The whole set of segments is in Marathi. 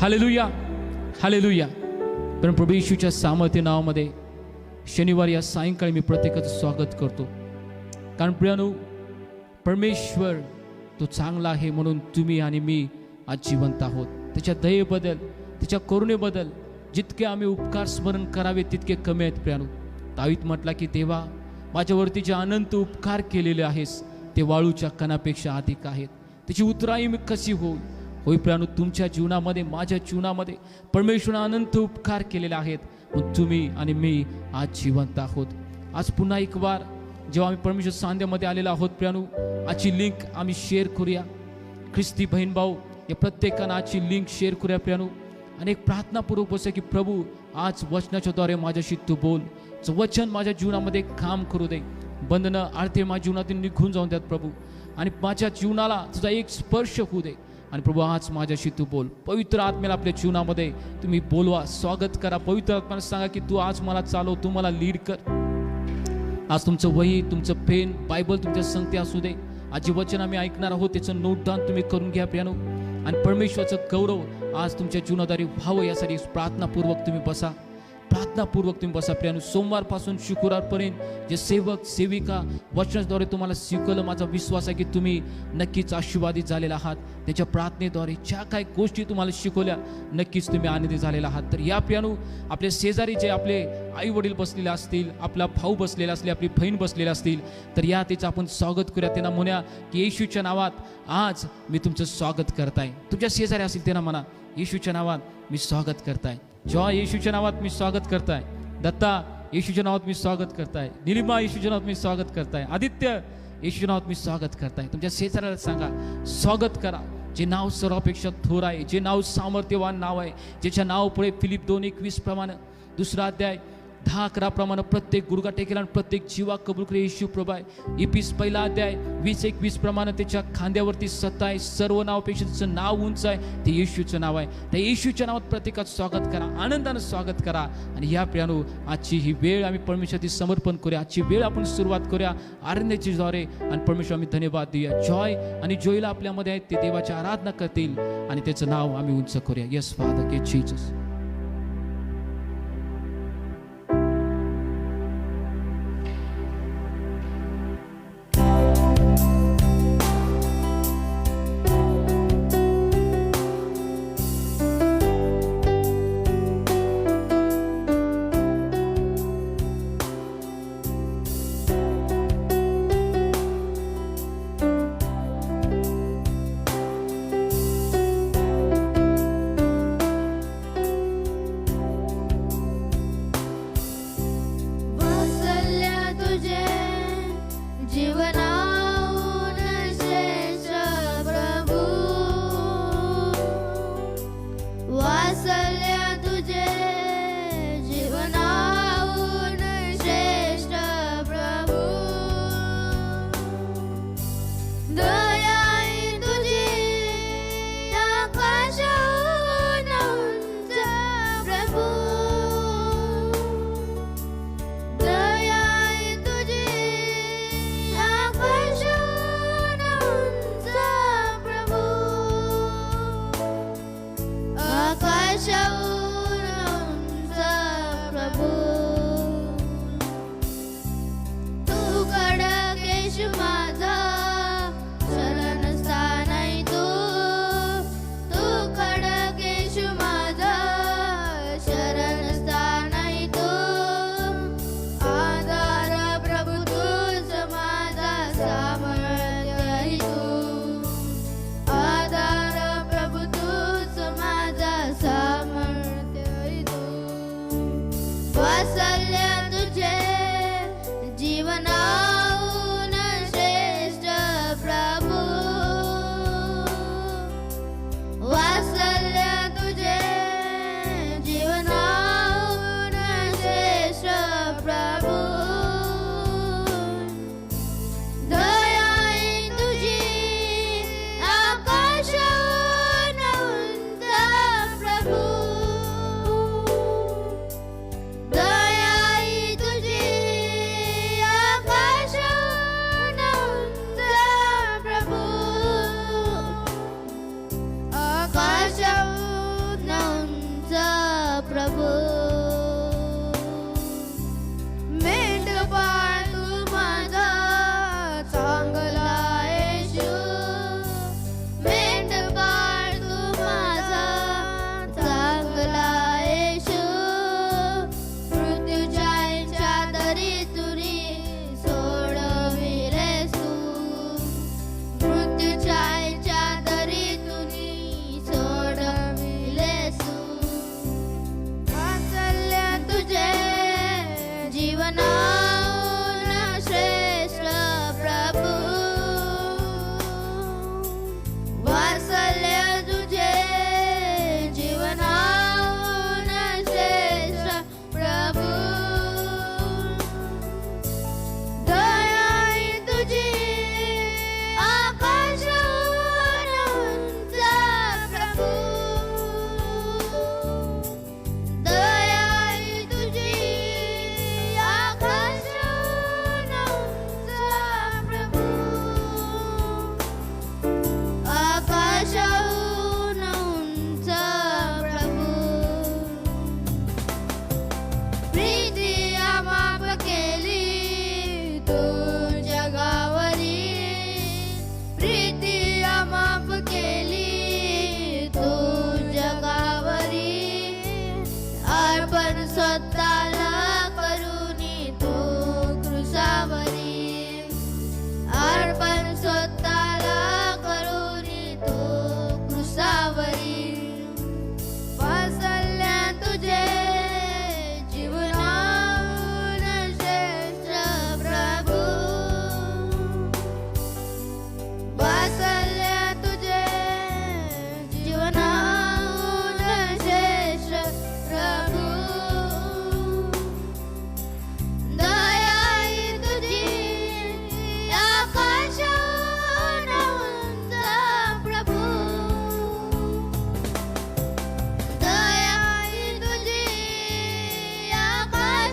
Hallelujah, hallelujah. पण प्रभू येशूच्या सामर्थ्य नावामध्ये शनिवारी या सायंकाळी मी प्रत्येकाचं स्वागत करतो. कारण प्रियानो, परमेश्वर तो चांगला आहे म्हणून तुम्ही आणि मी आज जिवंत आहोत. त्याच्या दयेबद्दल, त्याच्या करुणेबद्दल जितके आम्ही उपकार स्मरण करावे तितके कमी आहेत. प्रियानो, दावीद म्हटला की देवा, माझ्यावरती जे अनंत उपकार केलेले आहेस ते वाळूच्या कणापेक्षा अधिक आहेत. त्याची उतराई मी कशी होय प्रियानो, तुमच्या जीवनामध्ये, माझ्या जीवनामध्ये परमेश्वराने अनंत उपकार केलेले आहेत म्हणून तुम्ही आणि मी आज जिवंत आहोत. आज पुन्हा एक वार जेव्हा आम्ही परमेश्वर सांध्यामध्ये आलेलो आहोत प्रियानो, आजची लिंक आम्ही शेअर करूया. ख्रिस्ती बहीण भाऊ या प्रत्येकानं आजची लिंक शेअर करूया प्रियानो. आणि एक प्रार्थनापूर्वक बसूया की प्रभू, आज वचनाच्या द्वारे माझ्याशी तू बोल. वचन माझ्या जीवनामध्ये काम करू दे. बंधनं आरते माझ्या जीवनातून निघून जाऊन द्यात प्रभू. आणि माझ्या जीवनाला तुझा एक स्पर्श होऊ दे. आणि प्रभू, आज माझ्याशी तू बोल. पवित्र आत्म्याला आपल्या जीवनामध्ये तुम्ही बोलवा, स्वागत करा. पवित्र आत्म्याला सांगा की तू आज मला चालव, तू मला लीड कर. आज तुमचं वही, तुमचं पेन, बायबल तुमच्या संगती असू दे. आज जे वचन आम्ही ऐकणार आहोत त्याचं नोट डाऊन तुम्ही करून घ्या प्रियानो. आणि परमेश्वराचं गौरव आज तुमच्या जीवनाद्वारे व्हावं यासाठी प्रार्थनापूर्वक तुम्ही बसा. प्रार्थनापूर्वक तुम्ही बसा प्रियानो. सोमवारपासून शुक्रवारपर्यंत जे सेवक सेविका वचनाद्वारे तुम्हाला शिकवलं, माझा विश्वास आहे की तुम्ही नक्कीच आशीर्वादित झालेला आहात. त्याच्या प्रार्थनेद्वारे ज्या काही गोष्टी तुम्हाला शिकवल्या नक्कीच तुम्ही आनंदी झालेला आहात. तर या प्रियानो, आपले शेजारी जे आपले आई वडील बसलेले असतील, आपला भाऊ बसलेला असतील, आपली बहीण बसलेले असतील, तर या त्याचं आपण स्वागत करूया. त्यांना म्हणूया की येशूच्या नावात आज मी तुमचं स्वागत करताय. तुमच्या शेजारी असतील त्यांना म्हणा, येशूच्या नावात मी स्वागत करताय. जॉय, येशूच्या नावात मी स्वागत करताय. दत्ता, येशूच्या नावात मी स्वागत करताय. निलिमा, येशूच्या नावात मी स्वागत करताय. आदित्य, येशूच्या नावात मी स्वागत करताय. तुमच्या शेजाऱ्याला सांगा, स्वागत करा. जे नाव सर्वापेक्षा थोर आहे, जे नाव सामर्थ्यवान नाव आहे, ज्याच्या नाव पुढे फिलिप 2:21 प्रमाणे, 2 अध्याय 10-11 प्रमाणे प्रत्येक गुडघा टेकेल आणि प्रत्येक जीवा कबूल करे येशू प्रभू आहे. इपिस 1 अध्याय 20-21 प्रमाणे त्याच्या खांद्यावरती सत्ता आहे. सर्व नावापेक्षा त्याचं नाव उंच आहे, ते येशूचं नाव आहे. त्या येशूच्या नावात प्रत्येकात स्वागत करा, आनंदानं स्वागत करा. आणि या प्रियानो, आजची ही वेळ आम्ही परमेश्वराची समर्पण करूया. आजची वेळ आपण सुरुवात करूया आराधनेच्या द्वारे. आणि परमेश्वर आम्ही धन्यवाद देऊया. जॉय आणि जोयला आपल्यामध्ये आहेत, ते देवाची आराधना करतील आणि त्याचं नाव आम्ही उंच करूया. येस फादर, के जीसस. summer. प्रभू मेंढपाळ तू माझा चांगला येशू मेंढपाळ तू माझा चांगला येशू मृत्यूच्या चादरी तुरी सोडविलेस तू मृत्यूच्या चादरी तुरी सोडविलेस तू वाचल्या तुझे जीवनाहून श्रेष्ठ प्रभू वात्सल्य तुझे जीवनाहून श्रेष्ठ प्रभू दया तुझी आकाशाहून उंच प्रभू दया तुझी आकाशाहून उंच प्रभू आकाशाहून उंच प्रभू प्रीती अमाप केली तू जगावरी प्रीती अमाप केली तू जगावरी अर्पण स्वतःला करुनी तू क्रुसावरी अर्पण स्वतःला करुनी तू क्रुसावरी वात्सल्य तुझे जीवनाहून श्रेष्ठ प्रभू वात्सल्य तुझे जीवनाहून श्रेष्ठ प्रभू दया तुझी आकाशाहून उंच प्रभू दया तुझी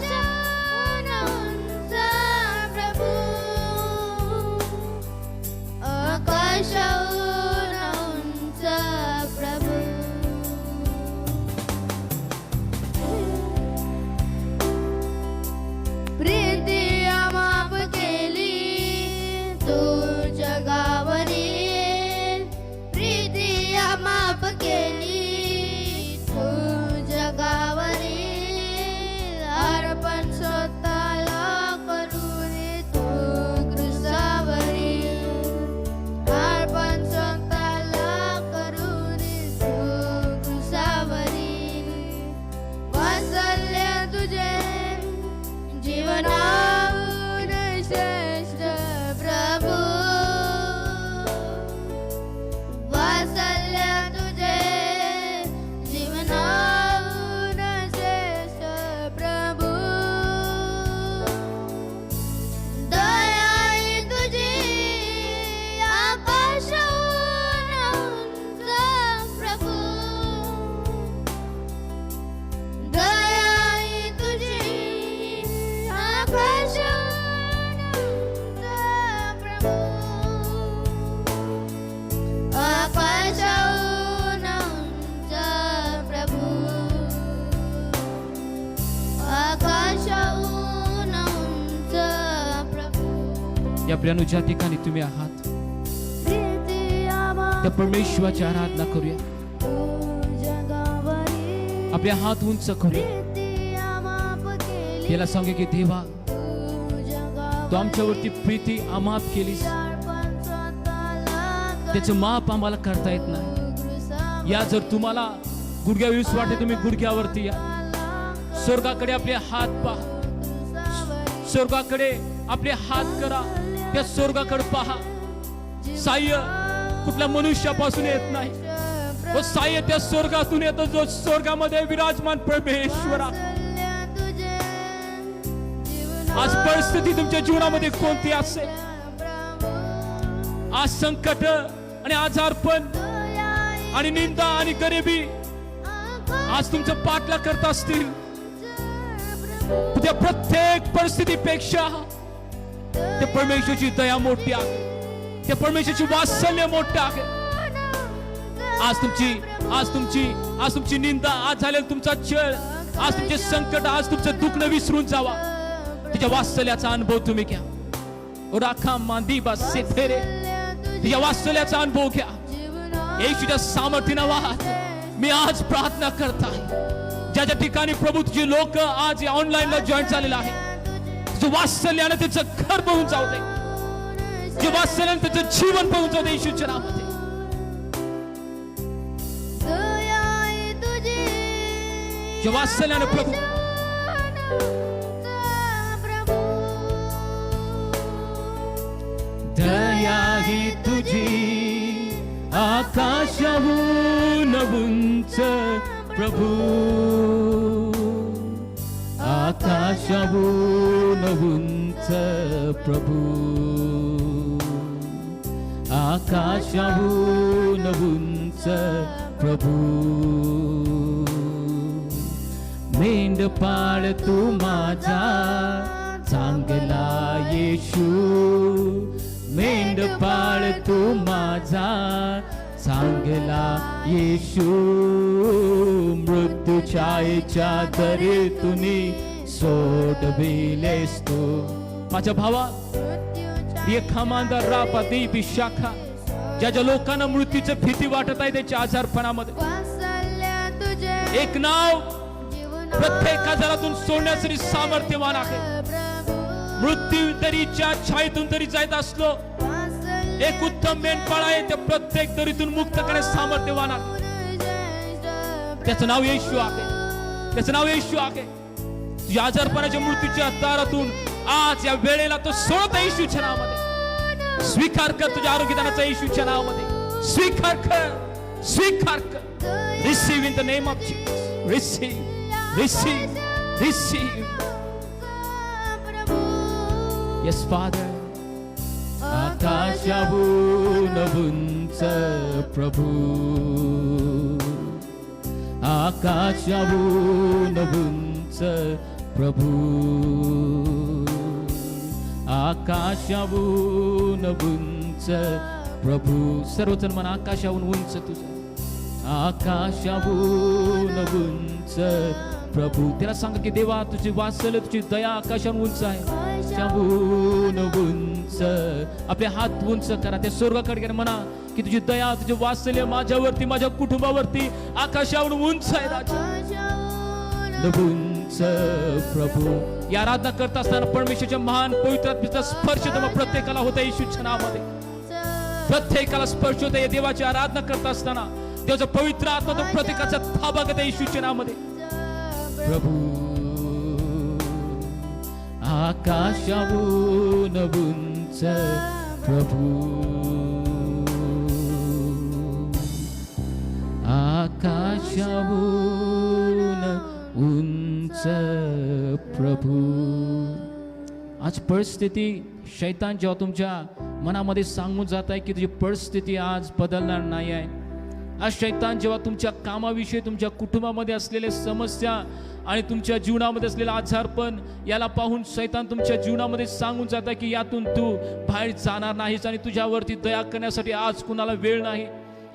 आकाशाहून उंच प्रभू आकाशाहून उंच प्रभू प्रीती अमाप केली तू जगावरी प्रीती अमाप केली तू जगावरी अर्पण स्वतःला करून तू क्रुसावरी अर्पण स्वतःला करून तू क्रुसावरी वात्सल्य तुझे जीवनाहून श्रेष्ठ प्रभू वात्सल्य तुझे जीवनाहून श्रेष्ठ प्रभू दया तुझी आकाशाहून उंच प्रभू दया तुझी आकाशाहून उंच प्रभू आकाशाहून उंच प्रभू आकाशाहून उंच प्रभू या प्रियानो ज्या ठिकाणी तुम्ही आहात प्रीती अमाप त्या परमेश्वराची आराधना करूया तू जगावरी आपले हात उंच करूया प्रीती अमाप केली त्याला सांगे की देवा तू जगावरी तू आमच्यावरती प्रीती अमाप केलीस अर्पण स्वतःला त्याचं माप आम्हाला करता येत नाही क्रुसावरी या जर तुम्हाला गुडघ्यावीस वाटते तुम्ही गुडघ्यावरती या स्वर्गाकडे आपले हात पहा स्वर्गाकडे आपले हात करा त्या स्वर्गाकडे पहा साह्य कुठल्या मनुष्यापासून येत नाही व साह्य त्या स्वर्गातून येतो जो स्वर्गामध्ये विराजमान परमेश्वरा आज परिस्थिती तुमच्या जीवनामध्ये कोणती असेल आज संकट आणि आजारपण आणि निंदा आणि गरिबी आज तुमचं पाठला करत असतील त्या प्रत्येक परिस्थितीपेक्षा ते परमेश्वराची दया मोठी आहे ते परमेश्वराची वात्सल्य मोठे आहे आज तुमची आज तुमची निंदा, आज झालेला तुमचा छळ, आज तुमचे संकट, आज तुमचं दुखणं विसरून जावा. तिच्या वात्सल्याचा अनुभव तुम्ही घ्या. राखा मांदी बा सेथेरे, तिच्या वात्सल्याचा अनुभव घ्या. येशूच्या सामर्थ्याने वाहत मी आज प्रार्थना करत आहे. ज्या ठिकाणी प्रभू तुझे लोक आज ऑनलाईनला जॉईन झालेला आहे, तुझं वात्सल्याने त्याचं घर पाहून जाऊ दे, तुझ्या वात्सल्याने त्याचं जीवन पाहून जाऊ दे येशूच्या नावामध्ये. तुझ्या वात्सल्याने प्रभू दया ही तुझी आकाशाहून उंच प्रभू, आकाशाहून उंच प्रभू, आकाशाहून उंच प्रभू. मेंढपाळ तू माझा चांगला येशू, मेंढपाळ तू माझा चांगला येशू. मृत्यू छायेच्या दरीतून सोडविलेस तू. माझ्या भावा, एक खामानदार रापा देवी शाखा, ज्या लोकांना मृत्यूची भीती वाटत आहे त्याच्या आजारपणामध्ये, एक नाव प्रत्येक आजारातून सोडण्यासाठी सामर्थ्यवान आहे. मृत्यू दरीच्या छायेतून तरी जायत असलो, एक उत्तम मेंढपाळ आहे, त्या प्रत्येक दरीतून मुक्त करण्यास सामर्थ्यवान आहे. त्याचं नाव येशू आहे, त्याचं नाव येशू आहे. तुझ्या आजारपणाच्या मृत्यूच्या दारातून आज या वेळेला तो सोडत आहे येशूच्या नावामध्ये. स्वीकार कर तुझ्या आरोग्यदानाचा येशूच्या नावामध्ये. स्वीकार कर, स्वीकार कर. Receive in the name of Jesus. Receive, receive, receive. Yes father. आकाशाहून उंच प्रभू, आकाशाहून उंच प्रभू, आकाशाहून उंच प्रभू. सर्वजण म्हणा, आकाशाहून उंच तुझं, आकाशाहून उंच प्रभू. त्याला सांगा की देवा तुझी वात्सल्य, तुझी दया आकाशाहून उंच आहे. आकाशाहून उंच. आपले हात उंच करा, त्या स्वर्गाकडे करा. म्हणा की तुझी दया, तुझे वात्सल्य माझ्यावरती, माझ्या कुटुंबावरती आकाशाहून उंच आहे राजा. उंच प्रभू. या आराधना करत असताना परमेश्वराच्या महान पवित्र आत्म्याचा स्पर्श तुम्हाला प्रत्येकाला होता येशूच्या नावामध्ये. प्रत्येकाला स्पर्श होता. या देवाची आराधना करत असताना देवाचा पवित्र आत्मा तो प्रत्येकाचा ताबा घेता येशूच्या नावामध्ये. प्रभू आकाशाहून उंच प्रभू, आकाशाहून उंच प्रभू. आज परिस्थिती, शैतान जेव्हा तुमच्या मनामध्ये सांगून जात आहे की तुझी परिस्थिती आज बदलणार नाही आहे. आज शैतान जेव्हा तुमच्या कामाविषयी, तुमच्या कुटुंबामध्ये असलेल्या समस्या आणि तुमच्या जीवनामध्ये असलेला आजारपण याला पाहून शैतान तुमच्या जीवनामध्ये सांगून जात आहे की यातून तू बाहेर जाणार नाहीस आणि तुझ्यावरती दया करण्यासाठी आज कुणाला वेळ नाही,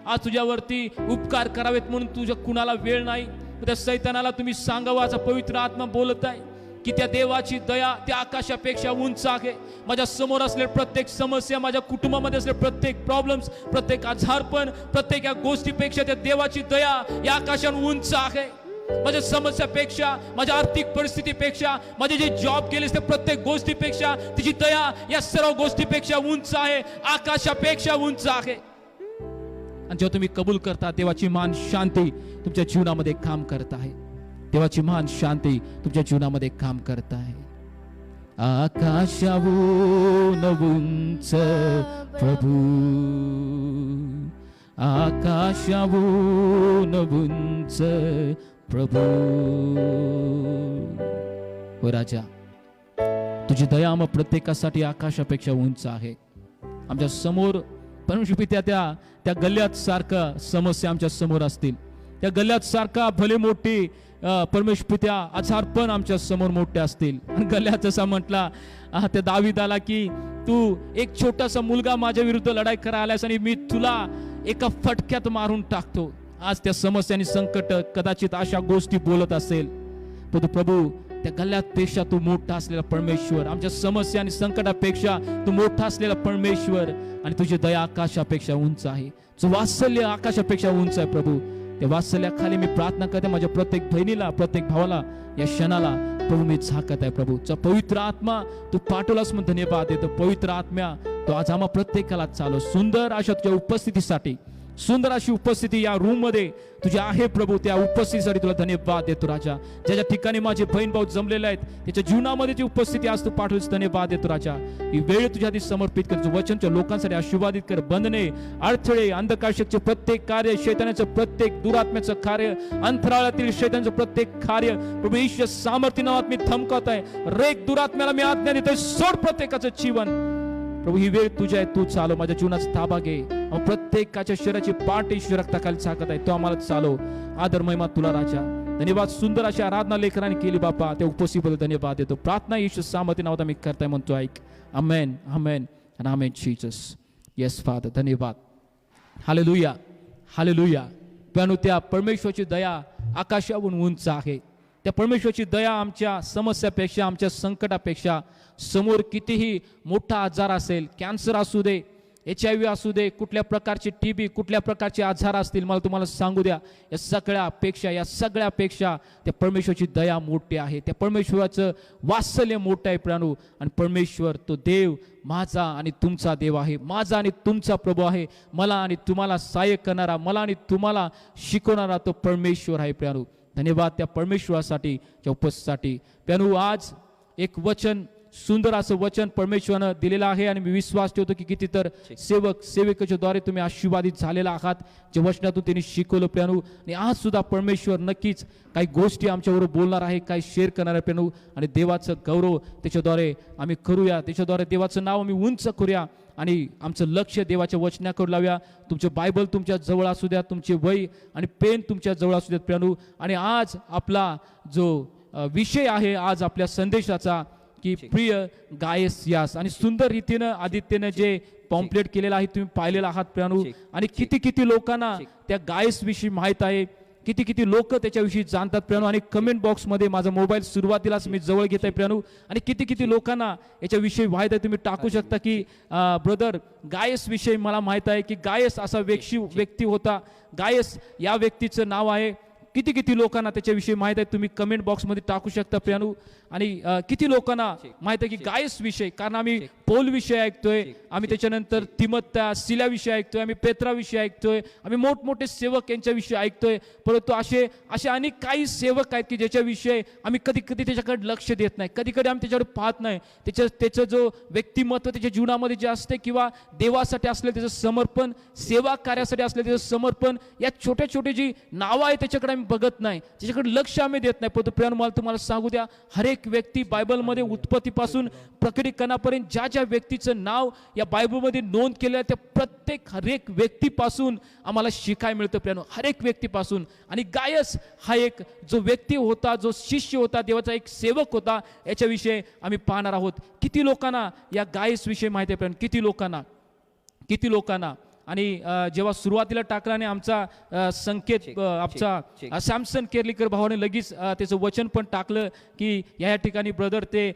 आज तुझ्यावरती उपकार करावेत म्हणून तुझ्या कुणाला वेळ नाही. त्या शैतानाला तुम्ही सांगावा, असा पवित्र आत्मा बोलत आहे की त्या देवाची दया त्या आकाशापेक्षा उंच आहे. माझ्या समोर असलेल्या प्रत्येक समस्या, माझ्या कुटुंबामध्ये असलेले प्रत्येक प्रॉब्लेम्स, प्रत्येक आजारपण, प्रत्येक या गोष्टीपेक्षा त्या देवाची दया या आकाशाहून उंच आहे. माझ्या समस्यापेक्षा, माझ्या आर्थिक परिस्थितीपेक्षा, माझे जे जॉब केले त्या प्रत्येक गोष्टीपेक्षा तिची दया या सर्व गोष्टीपेक्षा उंच आहे, आकाशापेक्षा उंच आहे. आणि जेव्हा तुम्ही कबूल करता, देवाची महान शांती तुमच्या जीवनामध्ये काम करत आहे. देवाची महान शांती तुमच्या जीवनामध्ये काम करत आहे. आकाशाहून उंच प्रभू, आकाशाहून उंच प्रभू. हो राजा, तुझी दया मग प्रत्येकासाठी आकाशापेक्षा उंच आहे. आमच्या समोर परमेश्वर पित्या त्या गल्ल्यात सारखा समस्या आमच्या समोर असतील, त्या गल्ल्यात सारखा भले मोठी परमेश्वर पित्या आजारपण आमच्या समोर मोठे असतील. आणि गल्ल्यात जसा म्हटला त्या दावीदाला की तू एक छोटासा मुलगा माझ्या विरुद्ध लढाई करायला आलास आणि मी तुला एका फटक्यात मारून टाकतो. आज त्या समस्या आणि संकट कदाचित अशा गोष्टी बोलत असेल, पण प्रभू त्या गल्ल्यापेक्षा तू मोठा असलेला परमेश्वर, आमच्या समस्या आणि संकटापेक्षा तू मोठा असलेला परमेश्वर, आणि तुझी दया आकाशापेक्षा उंच आहे, तुझं वात्सल्य आकाशापेक्षा उंच आहे प्रभू. त्या वात्सल्याखाली मी प्रार्थना करते माझ्या प्रत्येक बहिणीला, प्रत्येक भावाला, या क्षणाला प्रभू मी झाकत आहे प्रभू. पवित्र आत्मा तू पाठवलास म्हणून धन्यवाद देतो. पवित्र आत्म्या तो आज आम्हा प्रत्येकाला चालव. सुंदर अशा तुझ्या उपस्थितीसाठी, सुंदर अशी उपस्थिती या रूम मध्ये तुझी आहे प्रभू. त्या उपस्थितीसाठी तुला धन्यवाद देतो राजा. ज्या ज्या ठिकाणी माझे बहीण भाऊ जमलेले आहेत त्याच्या जीवनामध्ये जी उपस्थिती आज तू पाठवलीस, धन्यवाद देतो राजा. ही वेळ तुझ्या आधी समर्पित कर. वचनच्या लोकांसाठी आशीर्वादित कर. बंधने, अडथळे, अंधकारशक्तीचे प्रत्येक कार्य, शैतानाचं प्रत्येक दुरात्म्याचं कार्य, अंतराळातील शैतानाचं प्रत्येक कार्य प्रभू ईश्वर सामर्थ्य नावात मी थमकत आहे. रेक दुरात्म्याला मी आज्ञा देतोय, सोड प्रत्येकाचं जीवन. प्रभू ही वेळ तुझ्या आहे, तू चालव. माझ्या जीवनाचा ताबा घे. प्रत्येकाच्या शरीराची पाठ ईश्वर रक्ताखाली झाकत आहे, तो आम्हाला चालव. आदर महिमा तुला राजा. धन्यवाद. सुंदर अशी आराधना लेकरांनी केली बापा, त्या उपस्थितीबद्दल धन्यवाद देतो. प्रार्थना ईश्वर सामर्थ्य नावात मी करताय म्हणतो, ऐक. आमेन, आमेन आणि आमेन. जीसस. येस फादर, धन्यवाद. Hallelujah, hallelujah. प्यानो त्या परमेश्वराची दया आकाशावरून उंच आहे. त्या परमेश्वराची दया आमच्या समस्यापेक्षा, आमच्या संकटापेक्षा, समोर कितीही मोठा आजार असेल, कॅन्सर असू दे, HIV असू दे, कुठल्या प्रकारचे TB, कुठल्या प्रकारचे आजार असतील, मला तुम्हाला सांगू द्या, या सगळ्यापेक्षा त्या परमेश्वराची दया मोठी आहे. त्या परमेश्वराचं वात्सल्य मोठं आहे प्राणू. आणि परमेश्वर तो देव माझा आणि तुमचा देव आहे, माझा आणि तुमचा प्रभू आहे. मला आणि तुम्हाला सहाय्य करणारा, मला आणि तुम्हाला शिकवणारा तो परमेश्वर आहे प्राणू. धन्यवाद त्या परमेश्वरासाठी, त्या उपस्थितीसाठी. प्यानू आज एक वचन, सुंदर असं वचन परमेश्वरानं दिलेलं आहे, आणि मी विश्वास ठेवतो की किती तर सेवकाच्या द्वारे तुम्ही आशीर्वादित झालेला आहात, जे वचनातून त्यांनी शिकवलं प्यानू. आणि आज सुद्धा परमेश्वर नक्कीच काही गोष्टी आमच्याबरोबर बोलणार आहे, काही शेअर करणार आहे प्यानू. आणि देवाचं गौरव त्याच्याद्वारे आम्ही करूया, त्याच्याद्वारे देवाचं नाव आम्ही उंच करूया, आणि आमचं लक्ष देवाच्या वचनाकडे लावूया. तुमचे बायबल तुमच्या जवळ असू द्या, तुमचे वही आणि पेन तुमच्या जवळ असू द्यात प्यानू. आणि आज आपला जो विषय आहे आज आपल्या संदेशाचा, की प्रिय गायस यास, आणि सुंदर रीतीनं आदित्यनं जे पॉम्पलेट केलेलं आहे तुम्ही पाहिलेलं आहात प्यानू. आणि किती लोकांना त्या गायस विषयी माहीत आहे, किती लोक त्याच्याविषयी जाणतात प्यानू. आणि कमेंट बॉक्समध्ये माझा मोबाईल सुरुवातीलाच मी जवळ घेत आहे प्यानू. आणि किती लोकांना याच्याविषयी माहीत आहे, तुम्ही टाकू शकता की ब्रदर गायस विषयी मला माहीत आहे, की गायस असा व्यक्ती होता, गायस या व्यक्तीचं नाव आहे. किती लोकांना त्याच्याविषयी माहीत आहे, तुम्ही कमेंट बॉक्समध्ये टाकू शकता प्यानू. आणि किती लोकांना माहित आहे की गायस विषय, कारण आम्ही पौल विषय ऐकतोय, आम्ही त्याच्यानंतर तिमोथेया, सिला विषय ऐकतोय, आम्ही पेत्रा विषय ऐकतोय, आम्ही मोठमोठे सेवक यांच्या विषयी ऐकतोय. परंतु असे अनेक काही सेवक आहेत की ज्याच्याविषयी आम्ही कधी त्याच्याकडे लक्ष देत नाही, कधी आम्ही त्याच्याकडे पाहत नाही. त्याचं जो व्यक्तिमत्व त्याच्या जीवनामध्ये जे असते, किंवा देवासाठी असलेलं त्याचं समर्पण, सेवा कार्यासाठी असलेलं त्याचं समर्पण, या छोटे जी नावं आहेत त्याच्याकडे आम्ही बघत नाही, त्याच्याकडे लक्ष आम्ही देत नाही. परंतु प्रिय मला तुम्हाला सांगू द्या, हर एक व्यक्ती बायबलमध्ये उत्पत्तीपासून प्रकटीकरणापर्यंत ज्या व्यक्तीचं नाव या बायबलमध्ये नोंद केलं आहे, त्या प्रत्येक हर एक व्यक्तीपासून आम्हाला शिकायला मिळतं प्रिय, हर एक व्यक्तीपासून. आणि गायस हा एक जो व्यक्ती होता, जो शिष्य होता, देवाचा एक सेवक होता, याच्याविषयी आम्ही पाहणार आहोत. किती लोकांना या गायस विषयी माहिती आहे प्रिय, किती लोकांना. आणि जेव्हा सुरुवातीला टाकल्याने आमचा संकेत आमचा सॅमसन केरलीकर भावाने लगेच त्याचं वचन पण टाकलं की या ठिकाणी ब्रदर ते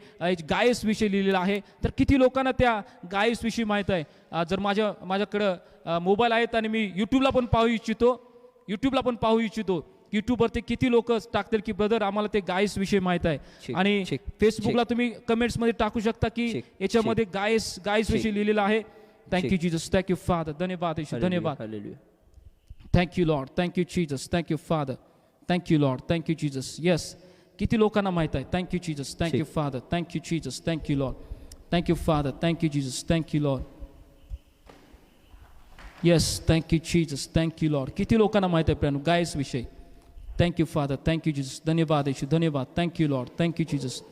गायस विषयी लिहिलेलं आहे. तर किती लोकांना त्या गायस विषयी माहीत आहे. जर माझ्याकडं मोबाईल आहेत आणि मी यूट्यूबला पण पाहू इच्छितो, यूट्यूबवरती किती लोक टाकतील की ब्रदर आम्हाला ते गायस विषयी माहित आहे. आणि फेसबुकला तुम्ही कमेंट्समध्ये टाकू शकता की याच्यामध्ये गायस विषयी लिहिलेलं आहे. Thank you, Jesus. Thank you, Father. धन्यवाद येशू, धन्यवाद. Thank you, Lord. Thank you, Jesus. Thank you, Father. Thank you, Lord. Thank you, Jesus. Yes. किती लोकांना माहित आहे. Thank you, Jesus. Thank you, Father. Thank you, Jesus. Thank you, Lord. Thank you, Father. Thank you, Jesus. Thank you, Lord. Yes. Thank you, Jesus. Thank you, Lord. किती लोकांना माहित आहे प्रिय गायस विषयी. Thank you, Father. Thank you, Jesus. धन्यवाद येशू, धन्यवाद. Thank you, Lord. Thank you, Jesus.